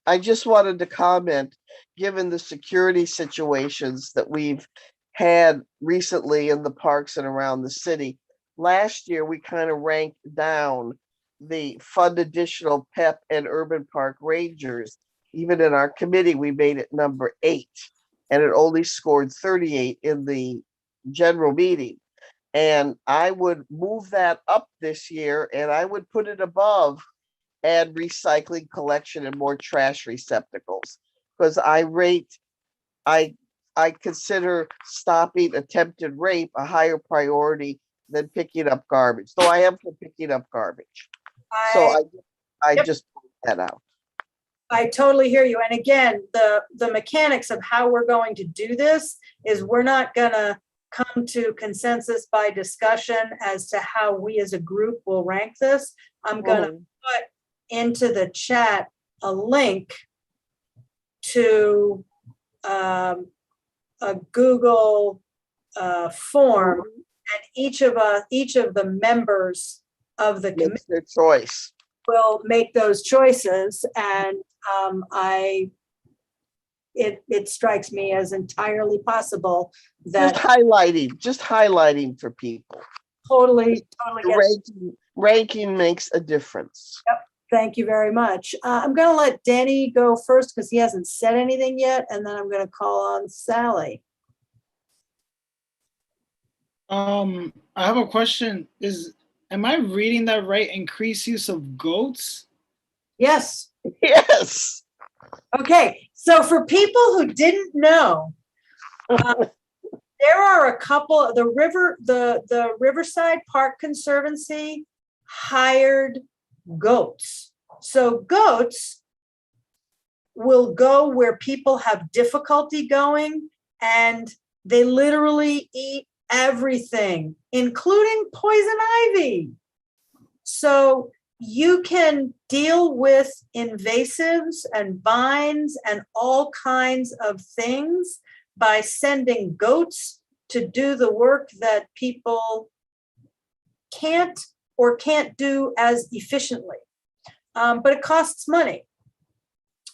I just wanted to comment, given the security situations that we've had recently in the parks and around the city. Last year, we kind of ranked down the fund additional PEP and urban park rangers. Even in our committee, we made it number 8, and it only scored 38 in the general meeting. And I would move that up this year, and I would put it above add recycling collection and more trash receptacles, because I rate I consider stopping attempted rape a higher priority than picking up garbage, though I am for picking up garbage. So I Yep. just point that out. I totally hear you. And again, the mechanics of how we're going to do this is we're not gonna come to consensus by discussion as to how we as a group will rank this. I'm gonna put into the chat a link to a Google form, and each of the members of the committee Makes their choice. will make those choices, and it strikes me as entirely possible Just that highlighting for people. totally The ranking makes a difference. Yep. Thank you very much. I'm going to let Danny go first because he hasn't said anything yet, and then I'm going to call on Sally. I have a question. Am I reading that right? Increased use of goats? Yes. Yes. Okay. So for people who didn't know, there are a couple. The Riverside Park Conservancy hired goats. So goats will go where people have difficulty going, and they literally eat everything, including poison ivy. So you can deal with invasives and vines and all kinds of things by sending goats to do the work that people can't do as efficiently. But it costs money.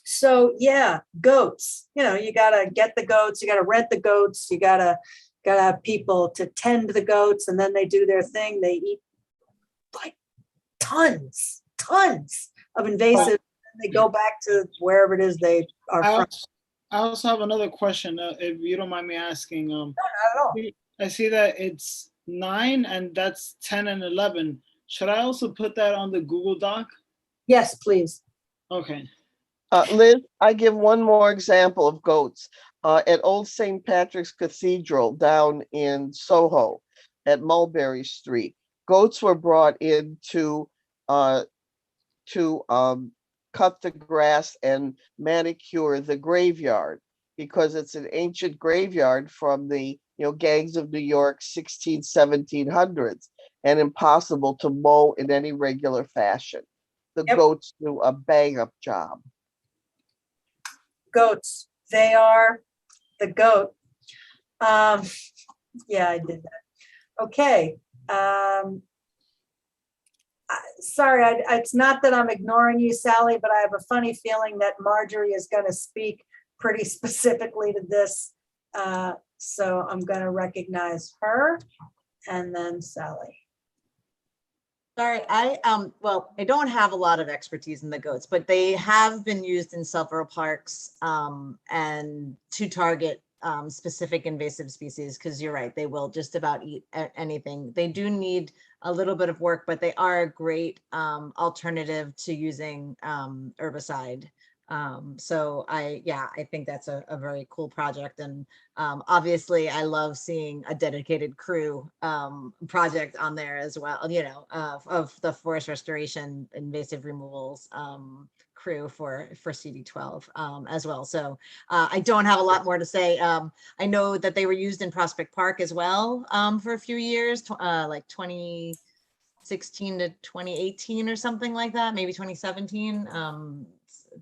So yeah, goats, you gotta get the goats, you gotta rent the goats, you gotta have people to tend the goats, and then they do their thing. They eat like tons of invasive, and they go back to wherever it is they are from. I also have another question, if you don't mind me asking. No, not at all. I see that it's 9 and that's 10 and 11. Should I also put that on the Google Doc? Yes, please. Okay. Liz, I give one more example of goats. At Old St. Patrick's Cathedral down in Soho at Mulberry Street, goats were brought in to cut the grass and manicure the graveyard, because it's an ancient graveyard from the gangs of New York 1700s, and impossible to mow in any regular fashion. The goats do a bang up job. Goats, they are the goat. Yeah, I did that. Okay. Sorry, it's not that I'm ignoring you, Sally, but I have a funny feeling that Marjorie is going to speak pretty specifically to this. So I'm going to recognize her and then Sally. Sorry, I don't have a lot of expertise in the goats, but they have been used in several parks and to target specific invasive species, because you're right, they will just about eat anything. They do need a little bit of work, but they are a great alternative to using herbicide. So I think that's a very cool project, and obviously I love seeing a dedicated crew project on there as well, of the forest restoration invasive removals crew for CD12 as well. So I don't have a lot more to say. I know that they were used in Prospect Park as well for a few years, like 2016 to 2018 or something like that, maybe 2017.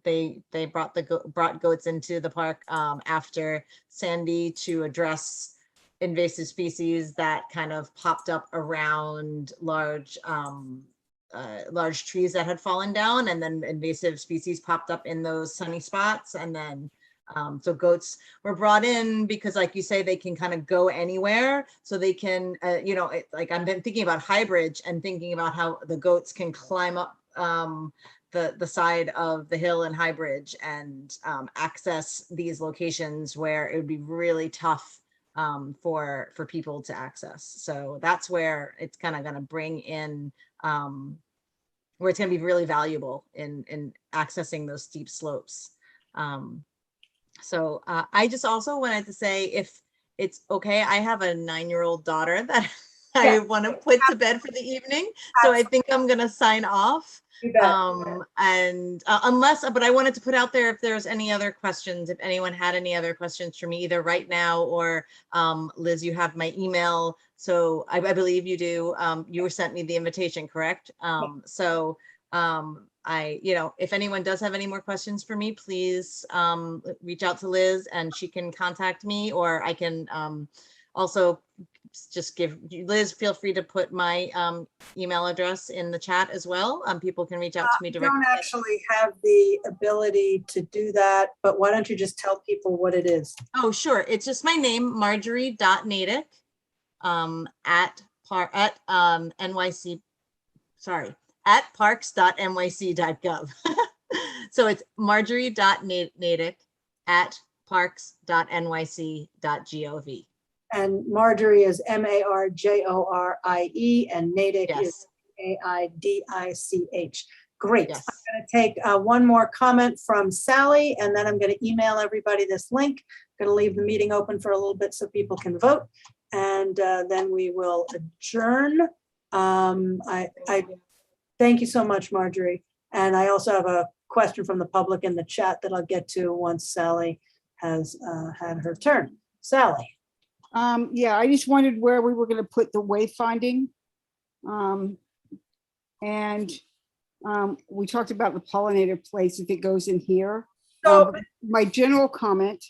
They brought goats into the park after Sandy to address invasive species that kind of popped up around large trees that had fallen down, and then invasive species popped up in those sunny spots. And then so goats were brought in because, like you say, they can kind of go anywhere. So they can, like I've been thinking about Highbridge and thinking about how the goats can climb up the side of the hill in Highbridge and access these locations where it would be really tough for people to access. So that's where it's kind of going to bring in, where it's going to be really valuable in accessing those steep slopes. So I just also wanted to say, if it's okay, I have a 9-year-old daughter that I want to put to bed for the evening. So I think I'm going to sign off. But I wanted to put out there if there's any other questions, if anyone had any other questions for me, either right now or Liz, you have my email. So I believe you do. You were sent me the invitation, correct? If anyone does have any more questions for me, please reach out to Liz and she can contact me, or I can also just give Liz, feel free to put my email address in the chat as well. People can reach out to me I directly. don't actually have the ability to do that, but why don't you just tell people what it is? Oh, sure. It's just my name, Marjorie.Natick at NYC, sorry, at parks.nyc.gov. So it's Marjorie.Natick at parks.nyc.gov. And Marjorie is Marjorie and Natick is Aidich. Great. Yes. I'm going to take one more comment from Sally, and then I'm going to email everybody this link. I'm going to leave the meeting open for a little bit so people can vote, and then we will adjourn. I thank you so much, Marjorie. And I also have a question from the public in the chat that I'll get to once Sally has had her turn. Sally. Yeah, I just wondered where we were going to put the wayfinding. We talked about the pollinator place, if it goes in here. My general comment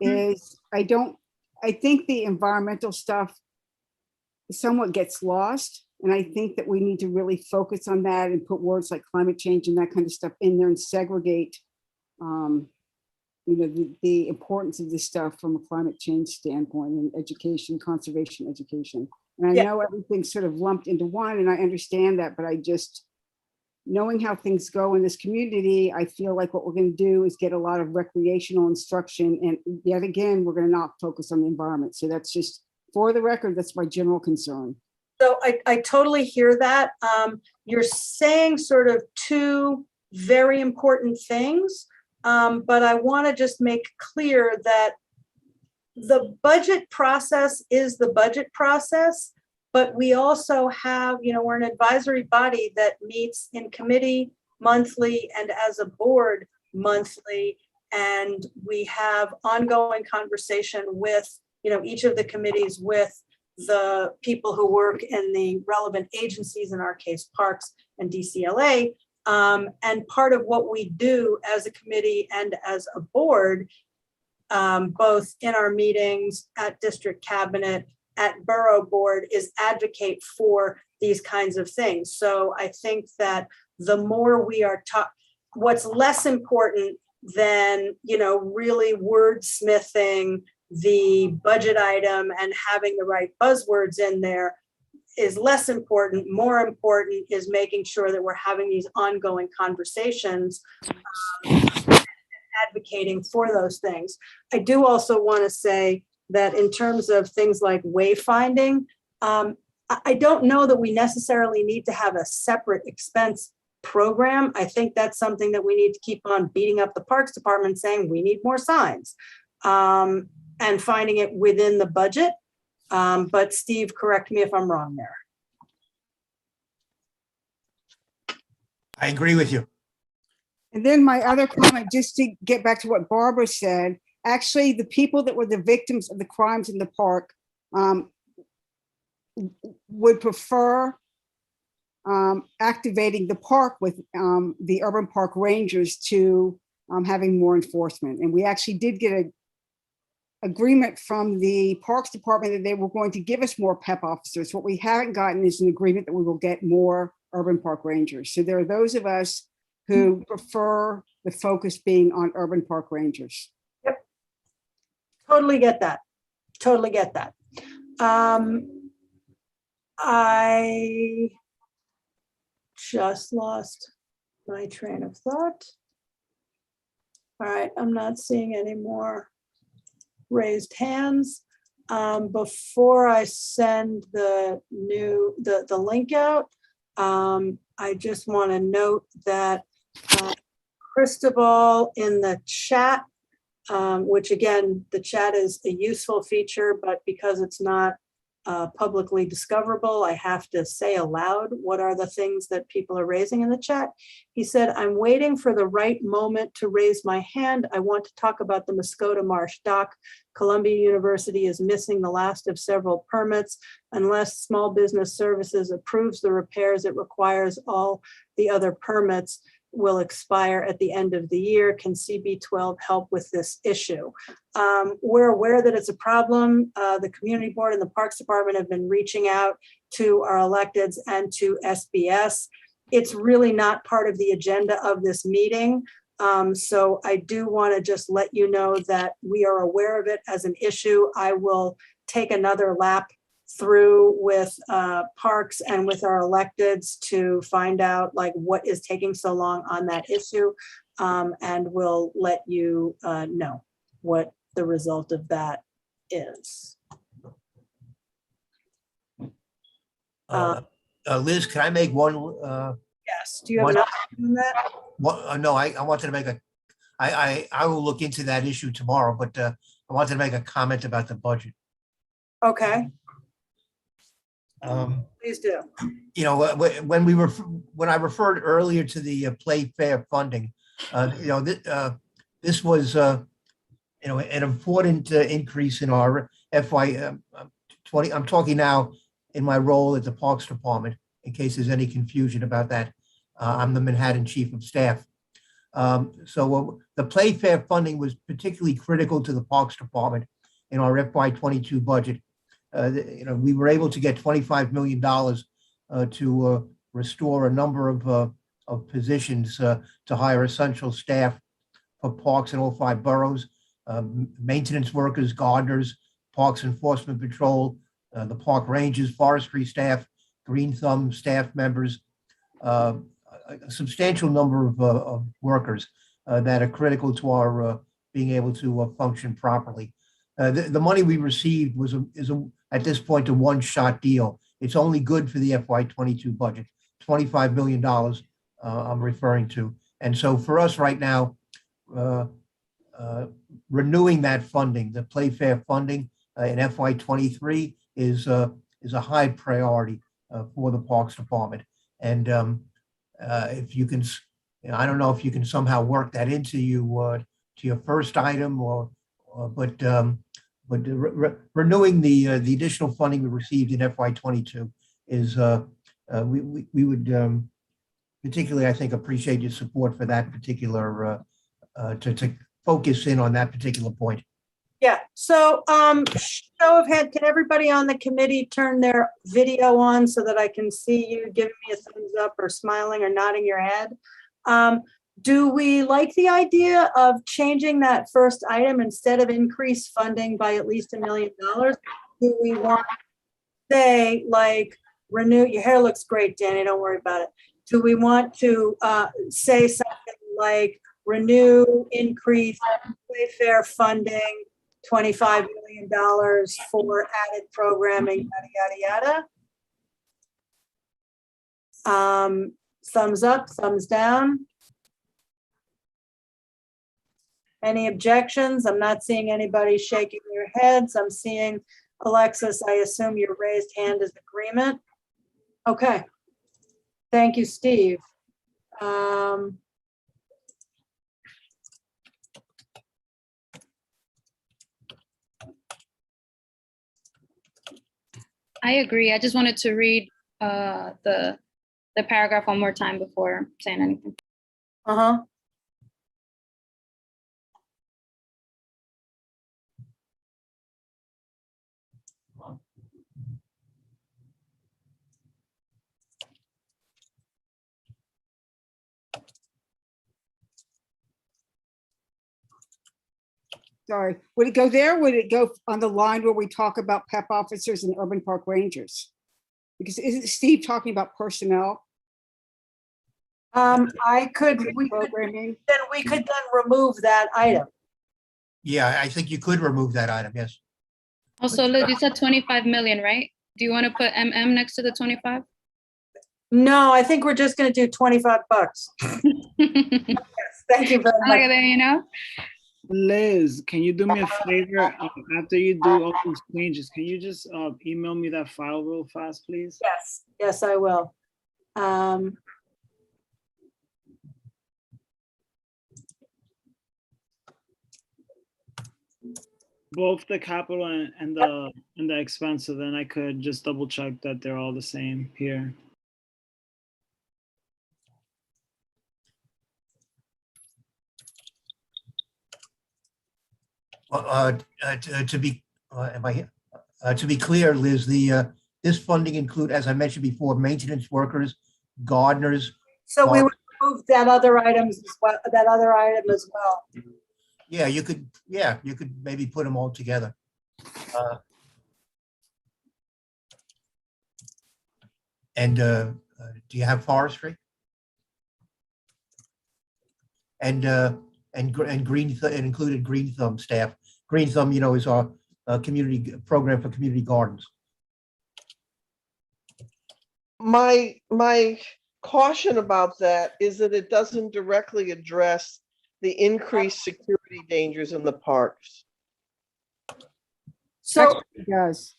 is I think the environmental stuff somewhat gets lost. And I think that we need to really focus on that and put words like climate change and that kind of stuff in there and segregate the importance of this stuff from a climate change standpoint and education, conservation education. And I know everything's sort of lumped into one, and I understand that, but I just, knowing how things go in this community, I feel like what we're going to do is get a lot of recreational instruction. And yet again, we're going to not focus on the environment. So that's just, for the record, that's my general concern. So I totally hear that. You're saying sort of two very important things. But I want to just make clear that the budget process is the budget process, but we also have, we're an advisory body that meets in committee monthly and as a board monthly, and we have ongoing conversation with, each of the committees with the people who work in the relevant agencies, in our case, parks and DCLA. And part of what we do as a committee and as a board, both in our meetings, at district cabinet, at borough board, is advocate for these kinds of things. So I think that the more we are taught, what's less important than, really wordsmithing the budget item and having the right buzzwords in there is less important. More important is making sure that we're having these ongoing conversations, advocating for those things. I do also want to say that in terms of things like wayfinding, I don't know that we necessarily need to have a separate expense program. I think that's something that we need to keep on beating up the Parks Department, saying we need more signs, and finding it within the budget. But Steve, correct me if I'm wrong there. I agree with you. And then my other comment, just to get back to what Barbara said, actually the people that were the victims of the crimes in the park would prefer activating the park with the urban park rangers to having more enforcement. And we actually did get an agreement from the Parks Department that they were going to give us more PEP officers. What we haven't gotten is an agreement that we will get more urban park rangers. So there are those of us who prefer the focus being on urban park rangers. Yep. Totally get that. Totally get that. I just lost my train of thought. All right, I'm not seeing any more raised hands. Before I send the link out, I just want to note that Cristobal in the chat which again, the chat is a useful feature, but because it's not publicly discoverable, I have to say aloud what are the things that people are raising in the chat. He said, I'm waiting for the right moment to raise my hand. I want to talk about the Muskota Marsh dock. Columbia University is missing the last of several permits. Unless Small Business Services approves the repairs, it requires all the other permits will expire at the end of the year. Can CB12 help with this issue? We're aware that it's a problem. The community board and the Parks Department have been reaching out to our electeds and to SBS. It's really not part of the agenda of this meeting. So I do want to just let you know that we are aware of it as an issue. I will take another lap through with parks and with our electeds to find out like what is taking so long on that issue, and we'll let you know what the result of that is. Liz, can I make one? Yes, do you have an update on that? No, I wanted to make I will look into that issue tomorrow, but I wanted to make a comment about the budget. Okay. Please do. You know, when I referred earlier to the Play Fair funding, you know, this was you know, an important increase in our FY 20. I'm talking now in my role at the Parks Department, in case there's any confusion about that. I'm the Manhattan Chief of Staff. So the Play Fair funding was particularly critical to the Parks Department in our FY 22 budget. You know, we were able to get $25 million to restore a number of positions to hire essential staff for parks in all 5 boroughs, maintenance workers, gardeners, parks enforcement patrol, the park rangers, forestry staff, green thumb staff members, a substantial number of workers that are critical to our being able to function properly. The money we received is at this point a one-shot deal. It's only good for the FY 22 budget, $25 million I'm referring to. And so for us right now, renewing that funding, the Play Fair funding in FY 23 is a high priority for the Parks Department. And if you can, you know, I don't know if you can somehow work that into to your first item, but renewing the additional funding we received in FY 22 is we would particularly, I think, appreciate your support for that particular to focus in on that particular point. Yeah, so show of hand, can everybody on the committee turn their video on so that I can see you giving me a thumbs up or smiling or nodding your head? Do we like the idea of changing that first item instead of increased funding by at least $1 million? Do we want to say like renew, your hair looks great, Danny, don't worry about it. Do we want to say something like renew, increase, Play Fair funding, $25 million for added programming, yada, yada? Thumbs up, thumbs down. Any objections? I'm not seeing anybody shaking their heads. I'm seeing Alexis, I assume your raised hand is agreement. Okay. Thank you, Steve. I agree. I just wanted to read the paragraph one more time before saying anything. Uh-huh. Sorry, would it go there? Would it go on the line where we talk about PEP officers and urban park rangers? Because isn't Steve talking about personnel? We could then remove that item. Yeah, I think you could remove that item, yes. Also, Liz, you said 25 million, right? Do you want to put MM next to the 25? No, I think we're just gonna do $25. Yes, thank you very much. There, you know? Liz, can you do me a favor? After you do all these changes, can you just email me that file real fast, please? Yes, yes, I will. Both the capital and the expense, so then I could just double check that they're all the same here. To be clear, Liz, this funding include, as I mentioned before, maintenance workers, gardeners. So we would move that other items as well, that other item as well. Yeah, you could maybe put them all together. Do you have forestry? And green, it included Green Thumb staff. Green Thumb, you know, is our community program for community gardens. My caution about that is that it doesn't directly address the increased security dangers in the parks. So Actually, it does.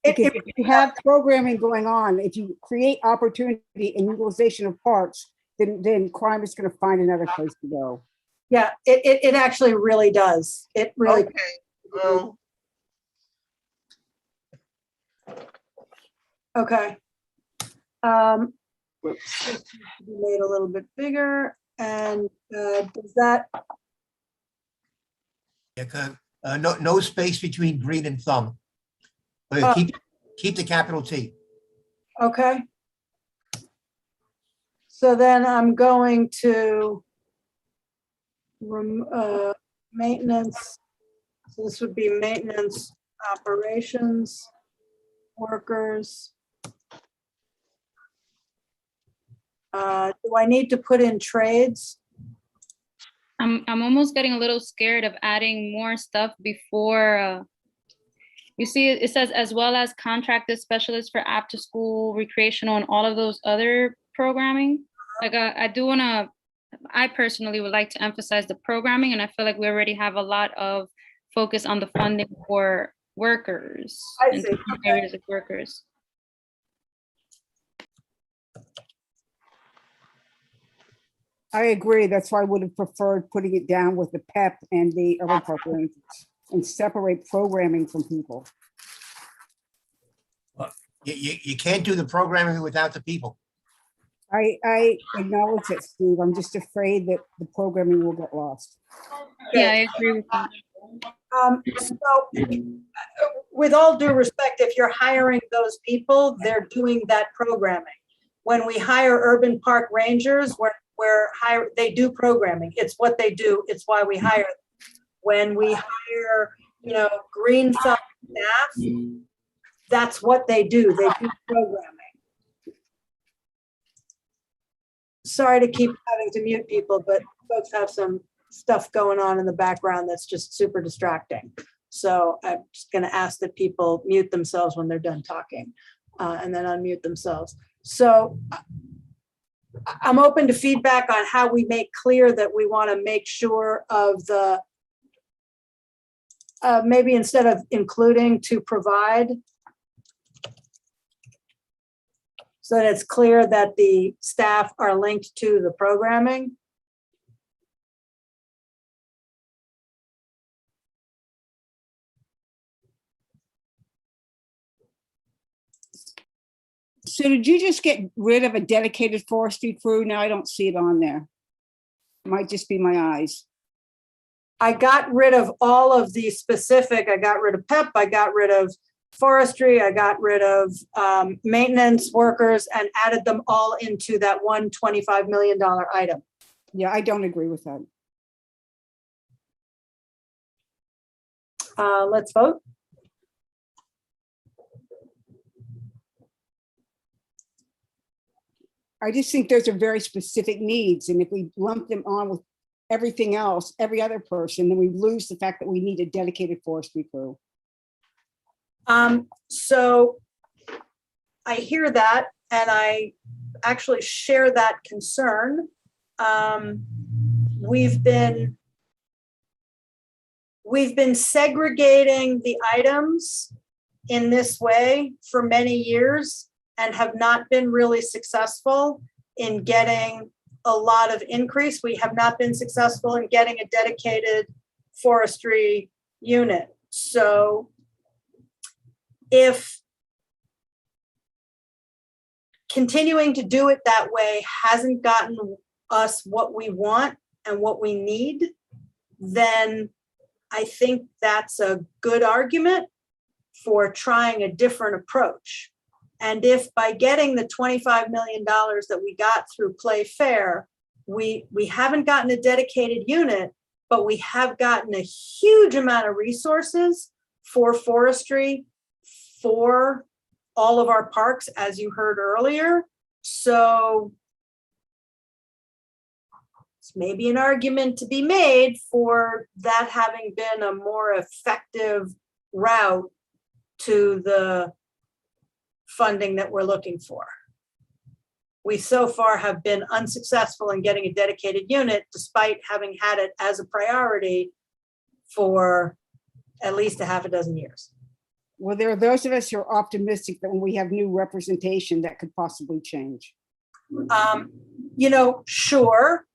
Because if you have programming going on, if you create opportunity and utilization of parks, then crime is going to find another place to go. yeah, it actually really does. It really. Okay, well, Okay. Whoops, this needs to be made a little bit bigger, and does that, No space between green and thumb. Keep the capital T. okay. So then I'm going to maintenance. So this would be maintenance operations, workers. Do I need to put in trades? I'm almost getting a little scared of adding more stuff before. You see, it says as well as contracted specialists for after school, recreational, and all of those other programming. Like I personally would like to emphasize the programming, and I feel like we already have a lot of focus on the funding for workers. I see. Areas of workers. I agree. That's why I would have preferred putting it down with the PEP and the urban park rangers and separate programming from people. You can't do the programming without the people. I acknowledge that, Steve. I'm just afraid that the programming will get lost. Yeah, I agree with that. So with all due respect, if you're hiring those people, they're doing that programming. When we hire urban park rangers, they do programming. It's what they do. It's why we hire them. When we hire, Green Thumb staff, that's what they do. They do programming. Sorry to keep having to mute people, but folks have some stuff going on in the background that's just super distracting. So I'm just going to ask that people mute themselves when they're done talking, and then unmute themselves. So I'm open to feedback on how we make clear that we want to make sure of the, maybe instead of including, to provide. So that it's clear that the staff are linked to the programming. So did you just get rid of a dedicated forestry crew? Now I don't see it on there. Might just be my eyes. I got rid of all of the specific, I got rid of PEP, I got rid of forestry, I got rid of maintenance workers and added them all into that one $25 million item. Yeah, I don't agree with that. Let's vote. I just think those are very specific needs. And if we lump them on with everything else, every other person, then we lose the fact that we need a dedicated forestry crew. So I hear that, and I actually share that concern. We've been we've been segregating the items in this way for many years and have not been really successful in getting a lot of increase. We have not been successful in getting a dedicated forestry unit. So if continuing to do it that way hasn't gotten us what we want and what we need, then I think that's a good argument for trying a different approach. And if by getting the $25 million that we got through Play Fair, we haven't gotten a dedicated unit, but we have gotten a huge amount of resources for forestry, for all of our parks, as you heard earlier. So it's maybe an argument to be made for that having been a more effective route to the funding that we're looking for. We so far have been unsuccessful in getting a dedicated unit despite having had it as a priority for at least a half a dozen years. Well, there are those of us who are optimistic that when we have new representation, that could possibly change. You know, sure,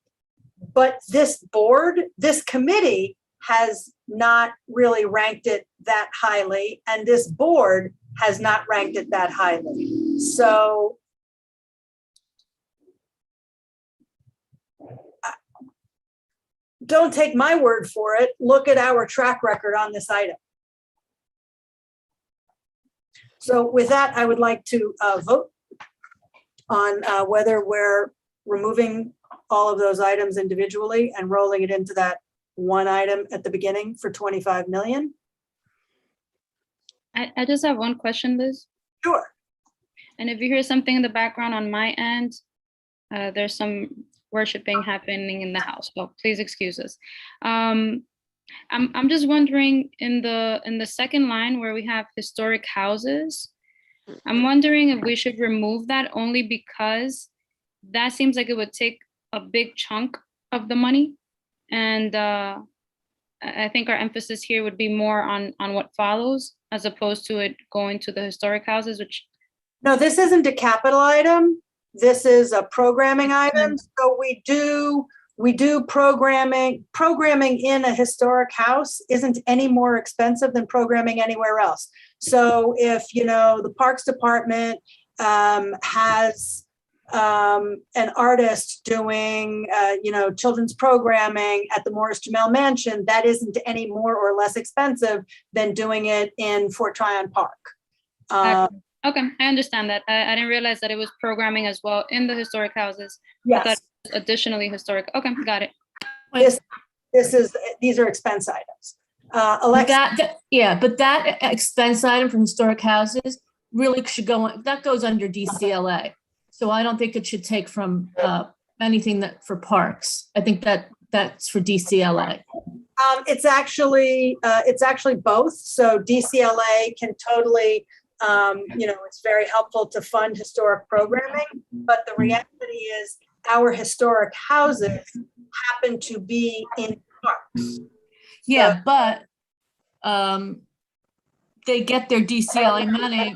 but this board, this committee has not really ranked it that highly, and this board has not ranked it that highly. So don't take my word for it. Look at our track record on this item. So with that, I would like to vote on whether we're removing all of those items individually and rolling it into that one item at the beginning for 25 million. I just have one question, Liz. Sure. And if you hear something in the background on my end, there's some worshiping happening in the house, so please excuse us. I'm just wondering, in the second line where we have historic houses, I'm wondering if we should remove that only because that seems like it would take a big chunk of the money. And I think our emphasis here would be more on what follows as opposed to it going to the historic houses, which. No, this isn't a capital item. This is a programming item. So we do programming. Programming in a historic house isn't any more expensive than programming anywhere else. So if, you know, the Parks Department has an artist doing, you know, children's programming at the Morris Jamel Mansion, that isn't any more or less expensive than doing it in Fort Tryon Park. Okay, I understand that. I didn't realize that it was programming as well in the historic houses. Yes. I thought it was additionally historic. Okay, got it. These are expense items. Alexa. But that expense item from historic houses really should go on, that goes under DCLA. So I don't think it should take from anything that for parks. I think that's for DCLA. It's actually both. So DCLA can totally, you know, it's very helpful to fund historic programming, but the reality is our historic houses happen to be in parks. Yeah, so, but they get their DCLA money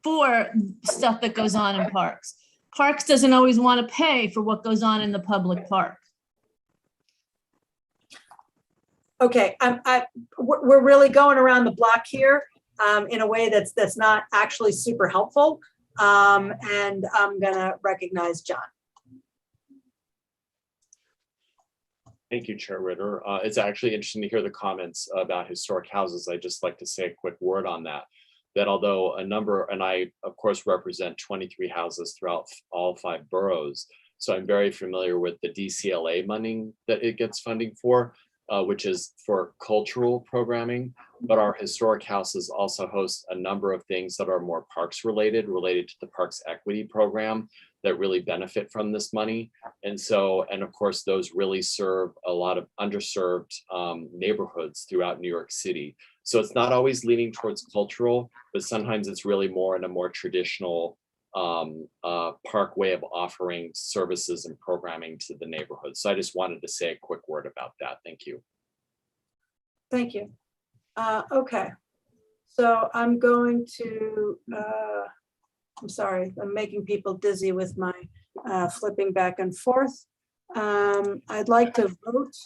for stuff that goes on in parks. Parks doesn't always want to pay for what goes on in the public park. Okay, we're really going around the block here in a way that's not actually super helpful. And I'm gonna recognize John. Thank you, Chair Ritter. It's actually interesting to hear the comments about historic houses. I'd just like to say a quick word on that. That although a number, and I of course represent 23 houses throughout all 5 boroughs, so I'm very familiar with the DCLA money that it gets funding for, which is for cultural programming, but our historic houses also host a number of things that are more parks related to the Parks Equity Program that really benefit from this money. And so, and of course, those really serve a lot of underserved neighborhoods throughout New York City. So it's not always leaning towards cultural, but sometimes it's really more in a more traditional park way of offering services and programming to the neighborhood. So I just wanted to say a quick word about that. Thank you. Thank you. Okay. So I'm going to, I'm sorry, I'm making people dizzy with my flipping back and forth. I'd like to vote.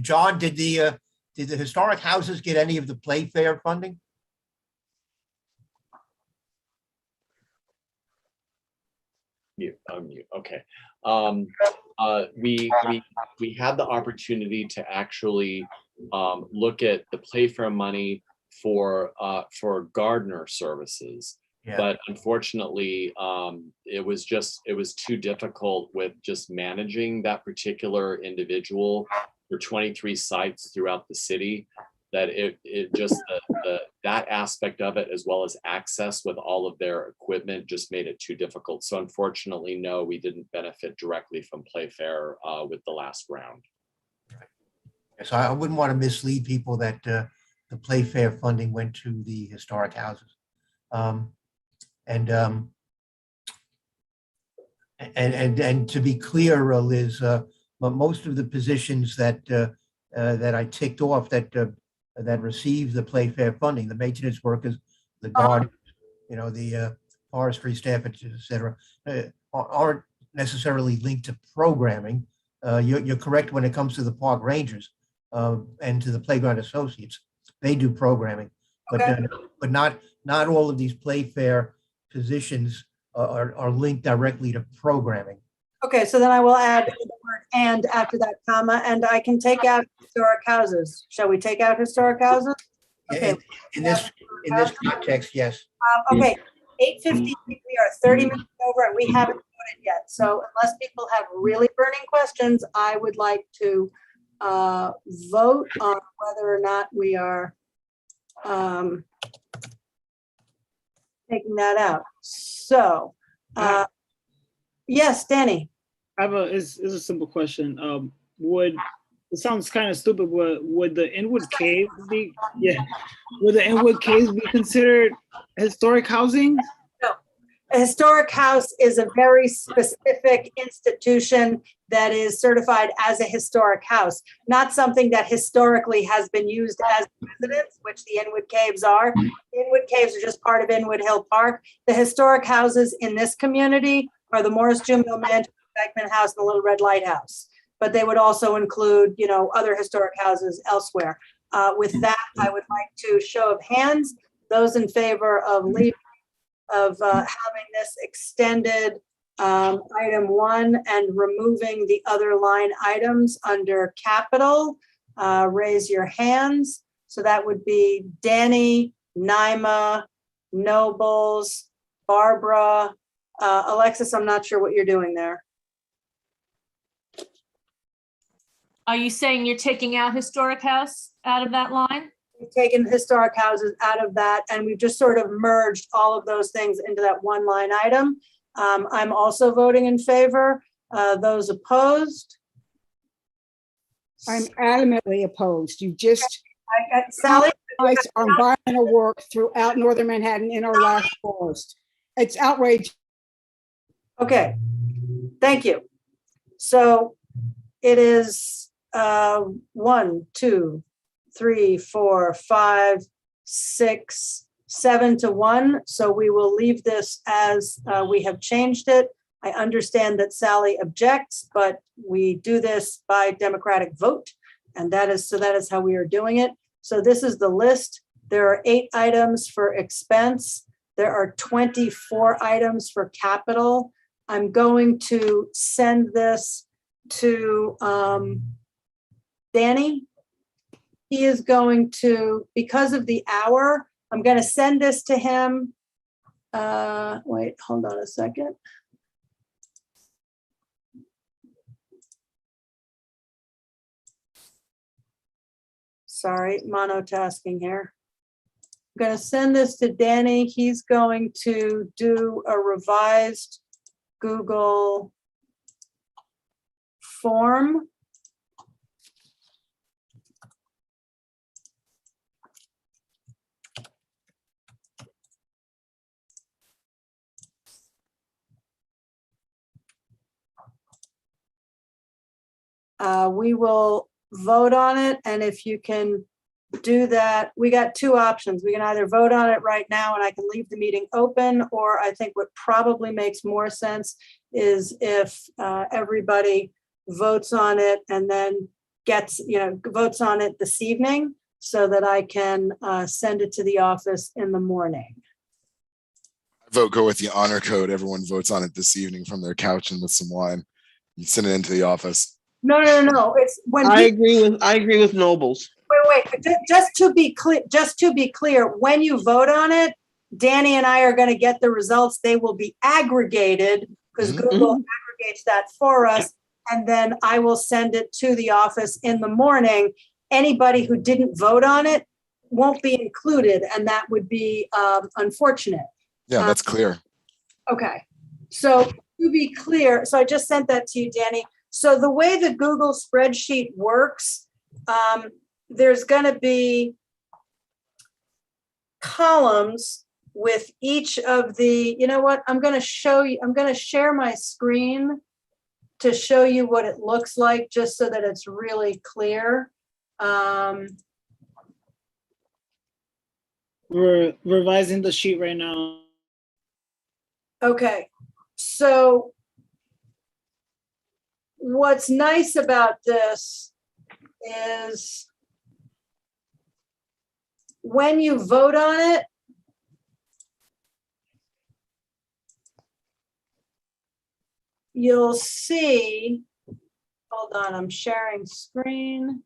John, did the historic houses get any of the Playfair funding? Mute. Okay. We had the opportunity to actually look at the Playfair money for gardener services. Yeah. But unfortunately, it was too difficult with just managing that particular individual for 23 sites throughout the city, that it just that aspect of it, as well as access with all of their equipment, just made it too difficult. So unfortunately, no, we didn't benefit directly from Playfair with the last round. So I wouldn't want to mislead people that the Playfair funding went to the historic houses. And to be clear, Liz, but most of the positions that I ticked off that receive the Playfair funding, the maintenance workers, the guard, the forestry staff, et cetera, aren't necessarily linked to programming. You're correct when it comes to the park rangers and to the playground associates. They do programming, Okay. but not all of these Playfair positions are linked directly to programming. Okay, so then I will add the word "and" after that comma, and I can take out historic houses. Shall we take out historic houses? Okay. In this context, yes. Okay, 8:50, we are 30 minutes over and we haven't voted yet. So unless people have really burning questions, I would like to vote on whether or not we are taking that out. So, yes, Danny. I have it's a simple question. It sounds kind of stupid, but would the Inwood caves be would the Inwood caves be considered historic housing? No. A historic house is a very specific institution that is certified as a historic house, not something that historically has been used as residence, which the Inwood caves are. Inwood caves are just part of Inwood Hill Park. The historic houses in this community are the Morris Jumbo Mansion, Beckman House, and the Little Red Lighthouse. But they would also include, other historic houses elsewhere. With that, I would like to show of hands, those in favor of having this extended item 1 and removing the other line items under capital, raise your hands. So that would be Danny, Naima, Nobles, Barbara. Alexis, I'm not sure what you're doing there. Are you saying you're taking out historic house out of that line? We've taken historic houses out of that, and we've just sort of merged all of those things into that one line item. I'm also voting in favor. Those opposed? I'm adamantly opposed. You just Sally? on environmental work throughout northern Manhattan in our last forest. It's outrageous. Okay, thank you. So it is 1, 2, 3, 4, 5, 6, 7 to 1. So we will leave this as we have changed it. I understand that Sally objects, but we do this by democratic vote. And that is how we are doing it. So this is the list. There are 8 items for expense. There are 24 items for capital. I'm going to send this to Danny. He is going to, because of the hour, I'm going to send this to him. Wait, hold on a second. Sorry, monotasking here. I'm going to send this to Danny. He's going to do a revised Google form. We will vote on it, and if you can do that, we got two options. We can either vote on it right now and I can leave the meeting open, or I think what probably makes more sense is if everybody votes on it and then votes on it this evening so that I can send it to the office in the morning. Vote go with the honor code. Everyone votes on it this evening from their couch and with some wine. You send it into the office. No. It's when I agree with Nobles. Wait. Just to be clear, when you vote on it, Danny and I are going to get the results. They will be aggregated because Google aggregates that for us. And then I will send it to the office in the morning. Anybody who didn't vote on it won't be included. And that would be unfortunate. Yeah, that's clear. Okay. So to be clear, so I just sent that to you, Danny. So the way the Google spreadsheet works, there's going to be columns with each of the, you know what, I'm going to show you, I'm going to share my screen to show you what it looks like, just so that it's really clear. We're revising the sheet right now. Okay, so what's nice about this is when you vote on it, you'll see, hold on, I'm sharing screen.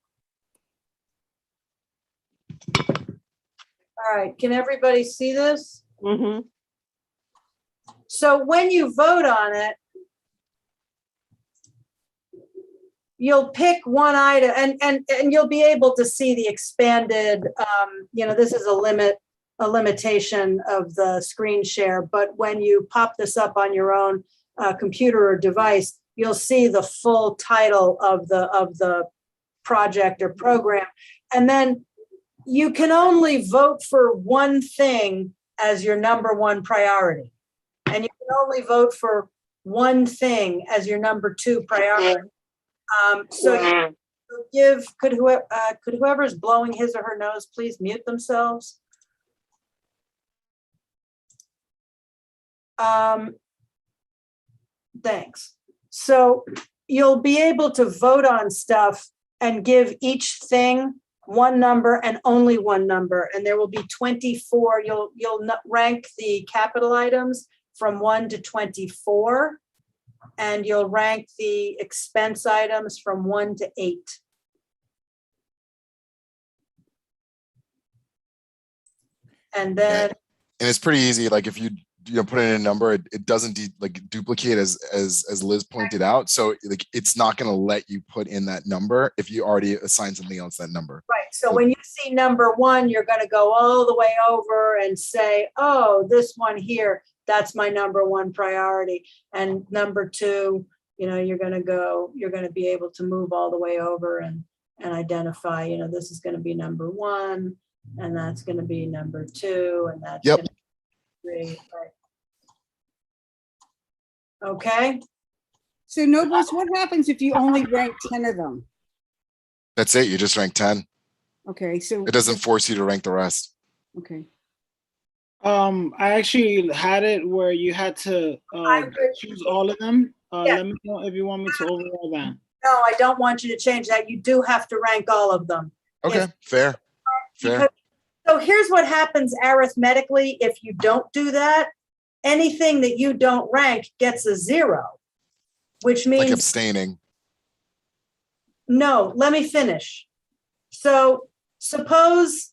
All right, can everybody see this? Mm-hmm. So when you vote on it, you'll pick one item and you'll be able to see the expanded, this is a limitation of the screen share, but when you pop this up on your own computer or device, you'll see the full title of the project or program. And then you can only vote for one thing as your number one priority. And you can only vote for one thing as your number two priority. So you could whoever's blowing his or her nose, please mute themselves. Thanks. So you'll be able to vote on stuff and give each thing one number and only one number. And there will be 24. You'll rank the capital items from 1 to 24. And you'll rank the expense items from 1 to 8. And then, and it's pretty easy. Like if you put in a number, it doesn't duplicate as Liz pointed out. So like it's not going to let you put in that number if you already assign something else that number. Right. So when you see number 1, you're going to go all the way over and say, oh, this one here, that's my number 1 priority. And number 2, you're going to be able to move all the way over and identify, this is going to be number 1, and that's going to be number 2, and that's yep. Gonna be 3. Right. Okay. So Nobles, what happens if you only rank 10 of them? That's it. You just rank 10. Okay. So it doesn't force you to rank the rest. Okay. I actually had it where you had to choose all of them. Yeah. Let me know if you want me to override that. No, I don't want you to change that. You do have to rank all of them. Okay, fair. So here's what happens arithmetically if you don't do that. Anything that you don't rank gets a 0, which means— like abstaining. No, let me finish. So suppose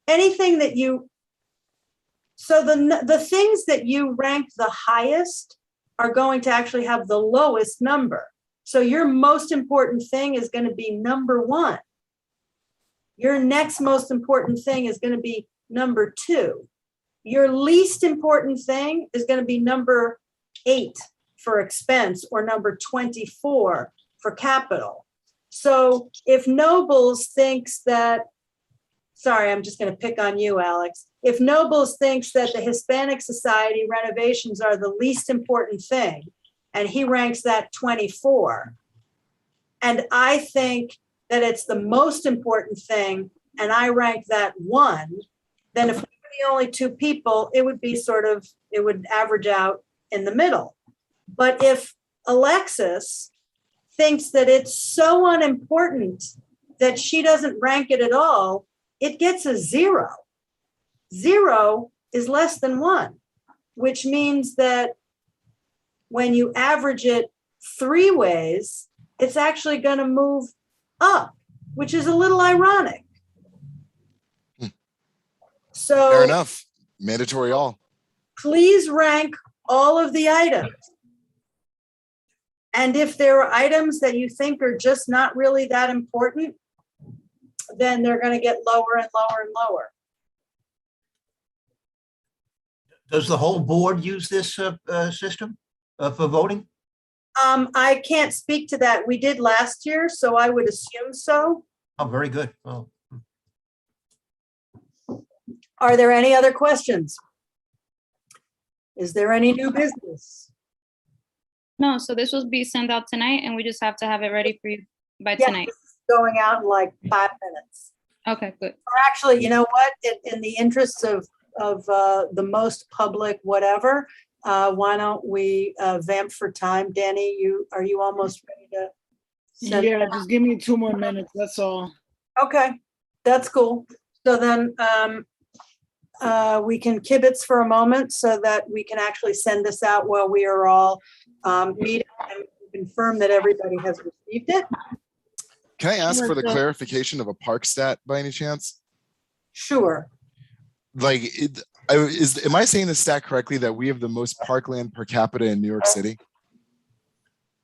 anything that so the things that you rank the highest are going to actually have the lowest number. So your most important thing is going to be number 1. Your next most important thing is going to be number 2. Your least important thing is going to be number 8 for expense or number 24 for capital. So if Nobles thinks that, sorry, I'm just going to pick on you, Alex. If Nobles thinks that the Hispanic Society renovations are the least important thing, and he ranks that 24, and I think that it's the most important thing, and I rank that 1, then if we were the only 2 people, it would be it would average out in the middle. But if Alexis thinks that it's so unimportant that she doesn't rank it at all, it gets a 0. 0 is less than 1, which means that when you average it 3 ways, it's actually going to move up, which is a little ironic. So Fair enough. Mandatory all. Please rank all of the items. And if there are items that you think are just not really that important, then they're going to get lower and lower and lower. Does the whole board use this system for voting? I can't speak to that. We did last year, so I would assume so. Oh, very good. Oh. Are there any other questions? Is there any new business? No, so this will be sent out tonight and we just have to have it ready for you by Yeah, tonight. this is going out in like 5 minutes. Okay, good. Or actually, you know what? In the interests of the most public whatever, why don't we vamp for time? Danny, are you almost ready to send? Yeah, just give me 2 more minutes, that's all. Okay, that's cool. So then we can kibitz for a moment so that we can actually send this out while we are all meeting and confirm that everybody has received it. Can I ask for the clarification of a park stat by any chance? Sure. Like, am I saying the stat correctly that we have the most parkland per capita in New York City?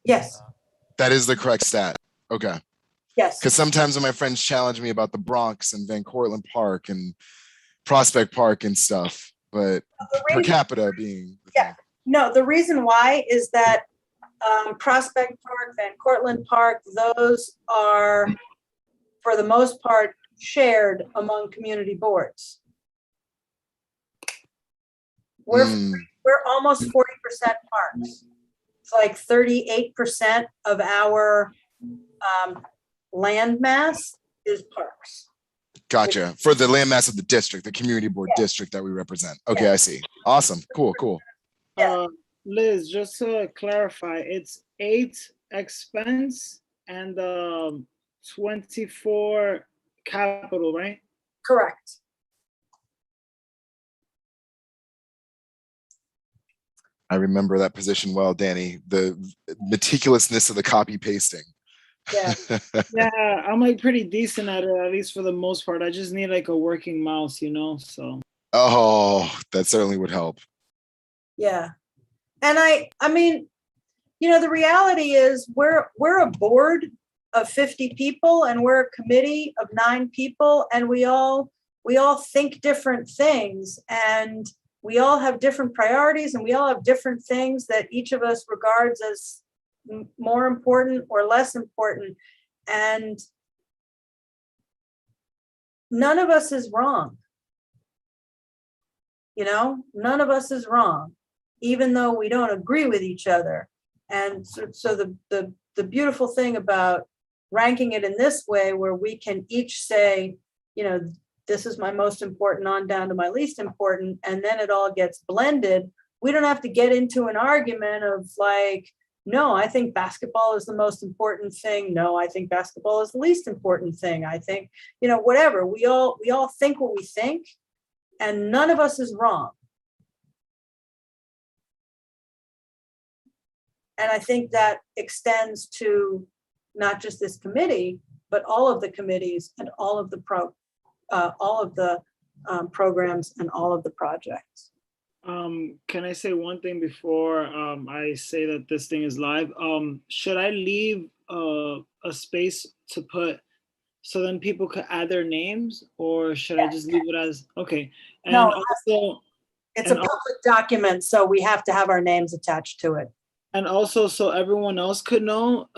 Yes. That is the correct stat. Okay. Yes. Because sometimes when my friends challenge me about the Bronx and Van Cortlandt Park and Prospect Park and stuff, but per capita being. Yeah. No, the reason why is that Prospect Park, Van Cortlandt Park, those are, for the most part, shared among community boards. We're almost 40% parks. It's like 38% of our land mass is parks. Gotcha. For the landmass of the district, the community board district that we represent. Okay, I see. Awesome. Cool, cool. Liz, just to clarify, it's 8 expense and 24 capital, right? Correct. I remember that position well, Danny. The meticulousness of the copy pasting. Yeah. Yeah, I'm like pretty decent at it, at least for the most part. I just need like a working mouse, you know, so. Oh, that certainly would help. Yeah. And I mean, you know, the reality is we're a board of 50 people and we're a committee of 9 people, and we all think different things, and we all have different priorities, and we all have different things that each of us regards as more important or less important. And none of us is wrong. You know, none of us is wrong, even though we don't agree with each other. And so the beautiful thing about ranking it in this way, where we can each say, you know, this is my most important on down to my least important, and then it all gets blended. We don't have to get into an argument of like, no, I think basketball is the most important thing. No, I think basketball is the least important thing. I think, you know, whatever. We all think what we think, and none of us is wrong. And I think that extends to not just this committee, but all of the committees and all of the programs and all of the projects. Can I say one thing before I say that this thing is live? Should I leave a space to put, so then people could add their names, or should I just leave it as, okay? And no, also, it's a public document, so we have to have our names attached to it. And also, so everyone else could know,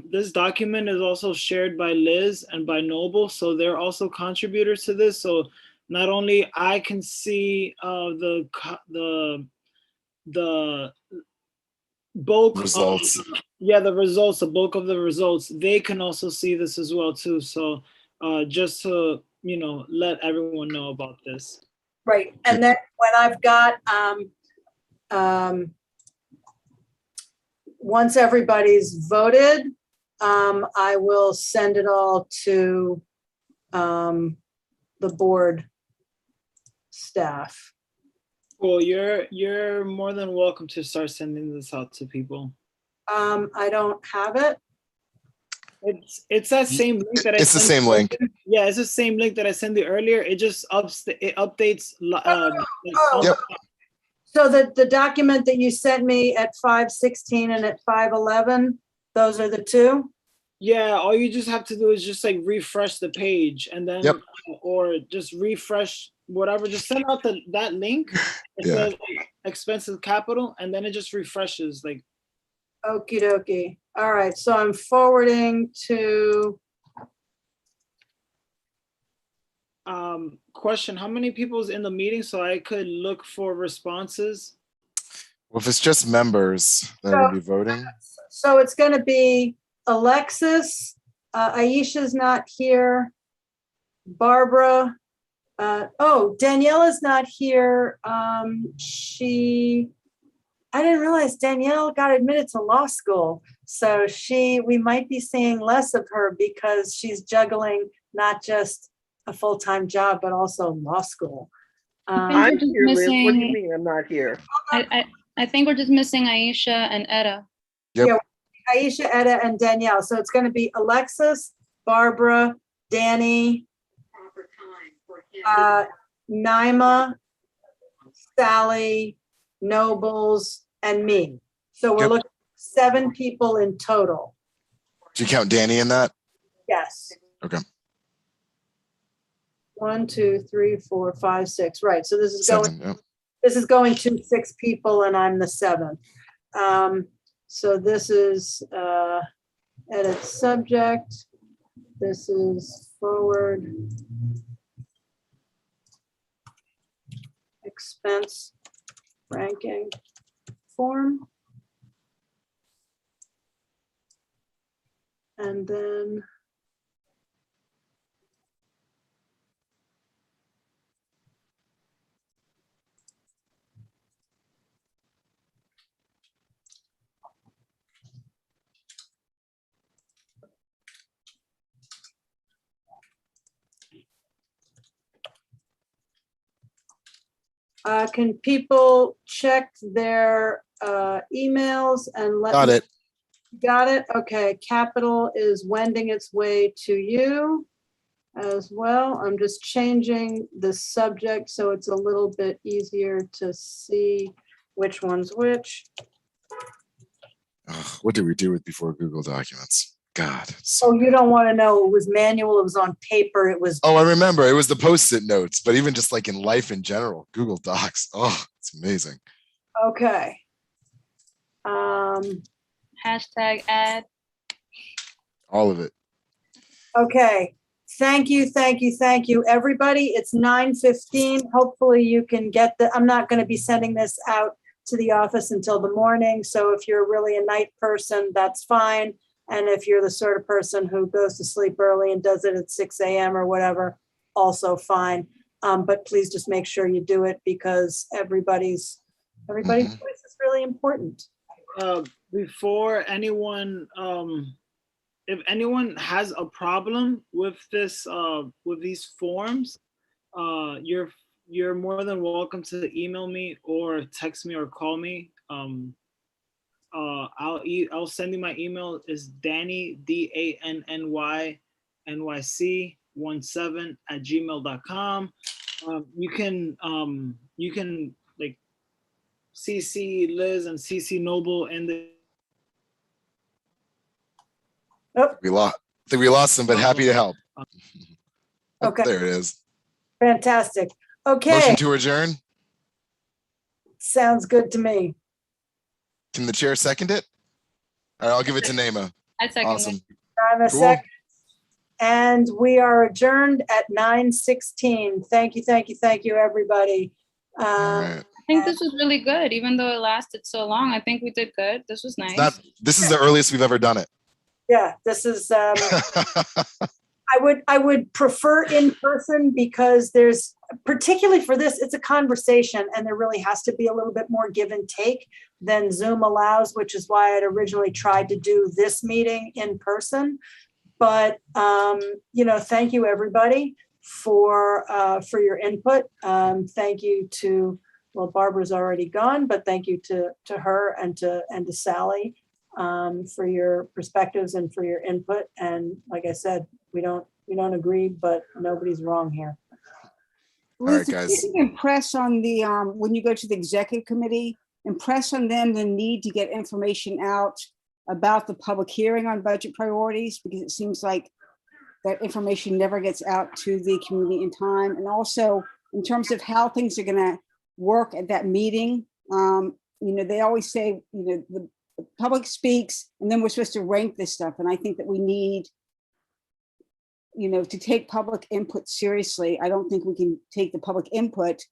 this document is also shared by Liz and by Noble, so they're also contributors to this. So not only I can see the bulk Results. the results, the bulk of the results, they can also see this as well too. So just to, let everyone know about this. Right, and then when I've got, once everybody's voted, I will send it all to the board staff. Well, you're more than welcome to start sending this out to people. I don't have it. It's that same link that I It's the sent same you link. earlier. Yeah, it's the same link that I sent you earlier. It just updates. Yep. So the document that you sent me at 5:16 and at 5:11, those are the two? Yeah, all you just have to do is just like refresh the page and then, or just refresh whatever. Just send out that link. It says expensive capital, and then it just refreshes. Like, okie dokie. All right, so I'm forwarding to. Question: how many people is in the meeting so I could look for responses? Well, if it's just members that will be voting. So it's going to be Alexis, Aisha's not here, Barbara. Daniela's not here. I didn't realize Danielle got admitted to law school. So we might be seeing less of her because she's juggling not just a full-time job, but also law school. I'm here, Liz. What do you mean I'm not here? I think we're just missing Aisha and Etta. Yep. Yeah, Aisha, Etta, and Danielle. So it's going to be Alexis, Barbara, Danny, Naima, Sally, Nobles, and me. So we're looking at 7 people in total. Do you count Danny in that? Yes. Okay. 1, 2, 3, 4, 5, 6. Right. So this is 7, going. This is going to 6 people, and I'm the 7th. So this is edit subject. This is forward expense ranking form. And then can people check their emails and let Got me- it. Got it? Okay, capital is wending its way to you as well. I'm just changing the subject so it's a little bit easier to see which one's which. Ugh, what did we do with before Google Documents? God. Oh, you don't want to know. It was manual. It was on paper. It was. Oh, I remember. It was the Post-it notes, but even just like in life in general, Google Docs. Oh, it's amazing. Okay. Hashtag ad. All of it. Okay. Thank you, thank you, thank you, everybody. It's 9:15. Hopefully you can get I'm not going to be sending this out to the office until the morning. So if you're really a night person, that's fine. And if you're the sort of person who goes to sleep early and does it at 6 a.m. or whatever, also fine. But please just make sure you do it because everybody's voice is really important. Before anyone, if anyone has a problem with this, with these forms, you're more than welcome to email me or text me or call me. I'll send you my email. Is Danny DANNYC17@gmail.com. You can like CC Liz and CC Noble and the. We lost. I think we lost them, but happy to help. Okay. There it is. Fantastic. Okay. Motion to adjourn. Sounds good to me. Can the chair second it? All right, I'll give it to Naima. I second Awesome. I'm a Cool. second. And we are adjourned at 9:16. Thank you, thank you, thank you, everybody. All right. I think this was really good, even though it lasted so long. I think we did good. This was nice. This is the earliest we've ever done it. Yeah, this is, I would prefer in person because there's, particularly for this, it's a conversation and there really has to be a little bit more give and take than Zoom allows, which is why I'd originally tried to do this meeting in person. But, thank you, everybody, for your input. Thank you to, well, Barbara's already gone, but thank you to her and to Sally for your perspectives and for your input. And like I said, we don't agree, but nobody's wrong here. Liz, right, guys. if you can impress on the, when you go to the executive committee, impress on them the need to get information out about the public hearing on budget priorities, because it seems like that information never gets out to the community in time. And also in terms of how things are gonna work at that meeting, they always say, the public speaks and then we're supposed to rank this stuff. And I think that we need, to take public input seriously. I don't think we can take the public input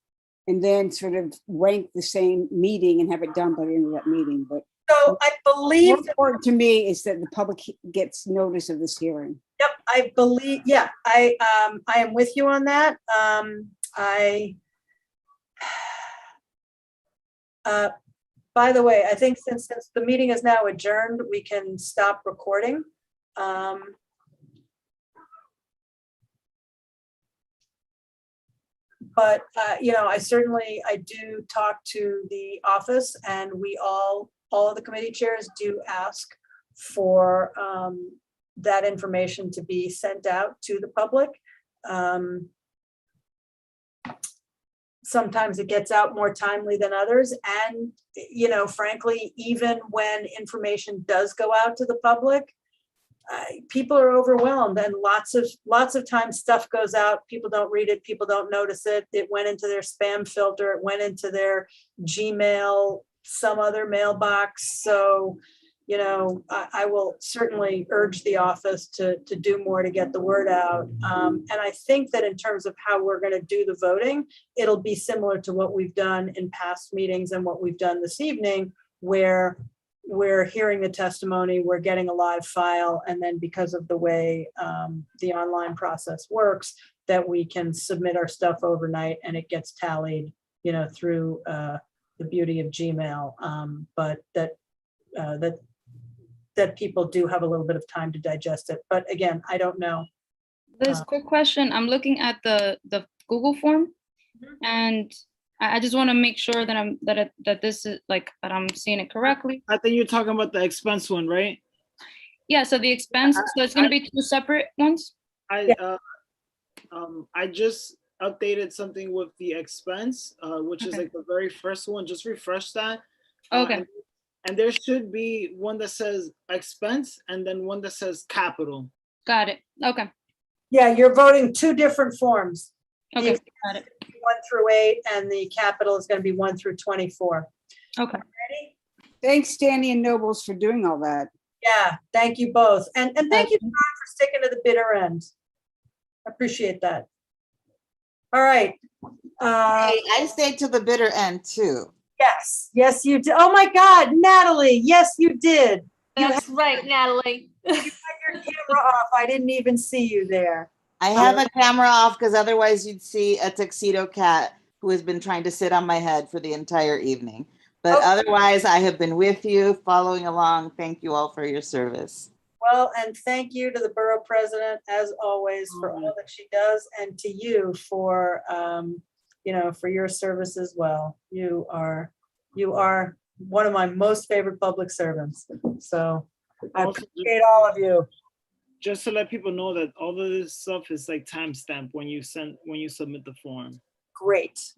and then sort of rank the same meeting and have it done by the end of that meeting. But so I believe what's important to me is that the public gets notice of this hearing. Yep, I believe, yeah, I am with you on that. By the way, I think since the meeting is now adjourned, we can stop recording. But, I do talk to the office, and we all of the committee chairs do ask for that information to be sent out to the public. Sometimes it gets out more timely than others. And, frankly, even when information does go out to the public, people are overwhelmed, and lots of times stuff goes out, people don't read it, people don't notice it. It went into their spam filter, it went into their Gmail, some other mailbox. So, I will certainly urge the office to do more to get the word out. And I think that in terms of how we're going to do the voting, it'll be similar to what we've done in past meetings and what we've done this evening, where we're hearing the testimony, we're getting a live file, and then because of the way the online process works, that we can submit our stuff overnight and it gets tallied, through the beauty of Gmail. But that people do have a little bit of time to digest it. But again, I don't know. Liz, quick question. I'm looking at the Google form, and I just want to make sure that that this is that I'm seeing it correctly. I think you're talking about the expense one, right? Yeah. So the expense. So it's going to be two separate ones. I just updated something with the expense, which is like the very first one. Just refresh that. Okay. And there should be one that says expense and then one that says capital. Got it. Okay. Yeah, you're voting two different forms. Okay. Got it. 1 through 8, and the capital is going to be 1 through 24. Okay. Ready? Thanks, Danny and Nobles, for doing all that. Yeah, thank you both. And thank you, John, for sticking to the bitter end. I appreciate that. All right. I stayed to the bitter end too. Yes, you did. Oh my God, Natalie, yes, you did. That's right, Natalie. You had your camera off. I didn't even see you there. I have a camera off because otherwise you'd see a tuxedo cat who has been trying to sit on my head for the entire evening. But otherwise, I have been with you, following along. Thank you all for your service. Well, and thank you to the borough president, as always, for all that she does, and to you for, for your service as well. You are one of my most favorite public servants. So I appreciate all of you. Just to let people know that all of this stuff is like timestamped when you submit the form. Great.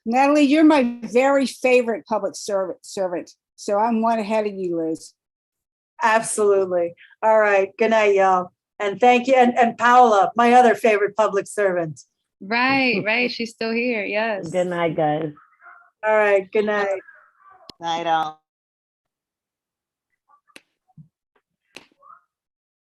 Natalie, you're my very favorite public servant. So I'm one ahead of you, Liz. Absolutely. All right. Good night, y'all. And thank you. And Paola, my other favorite public servant. Right. She's still here. Yes. Good night, guys. All right. Good night. Night all.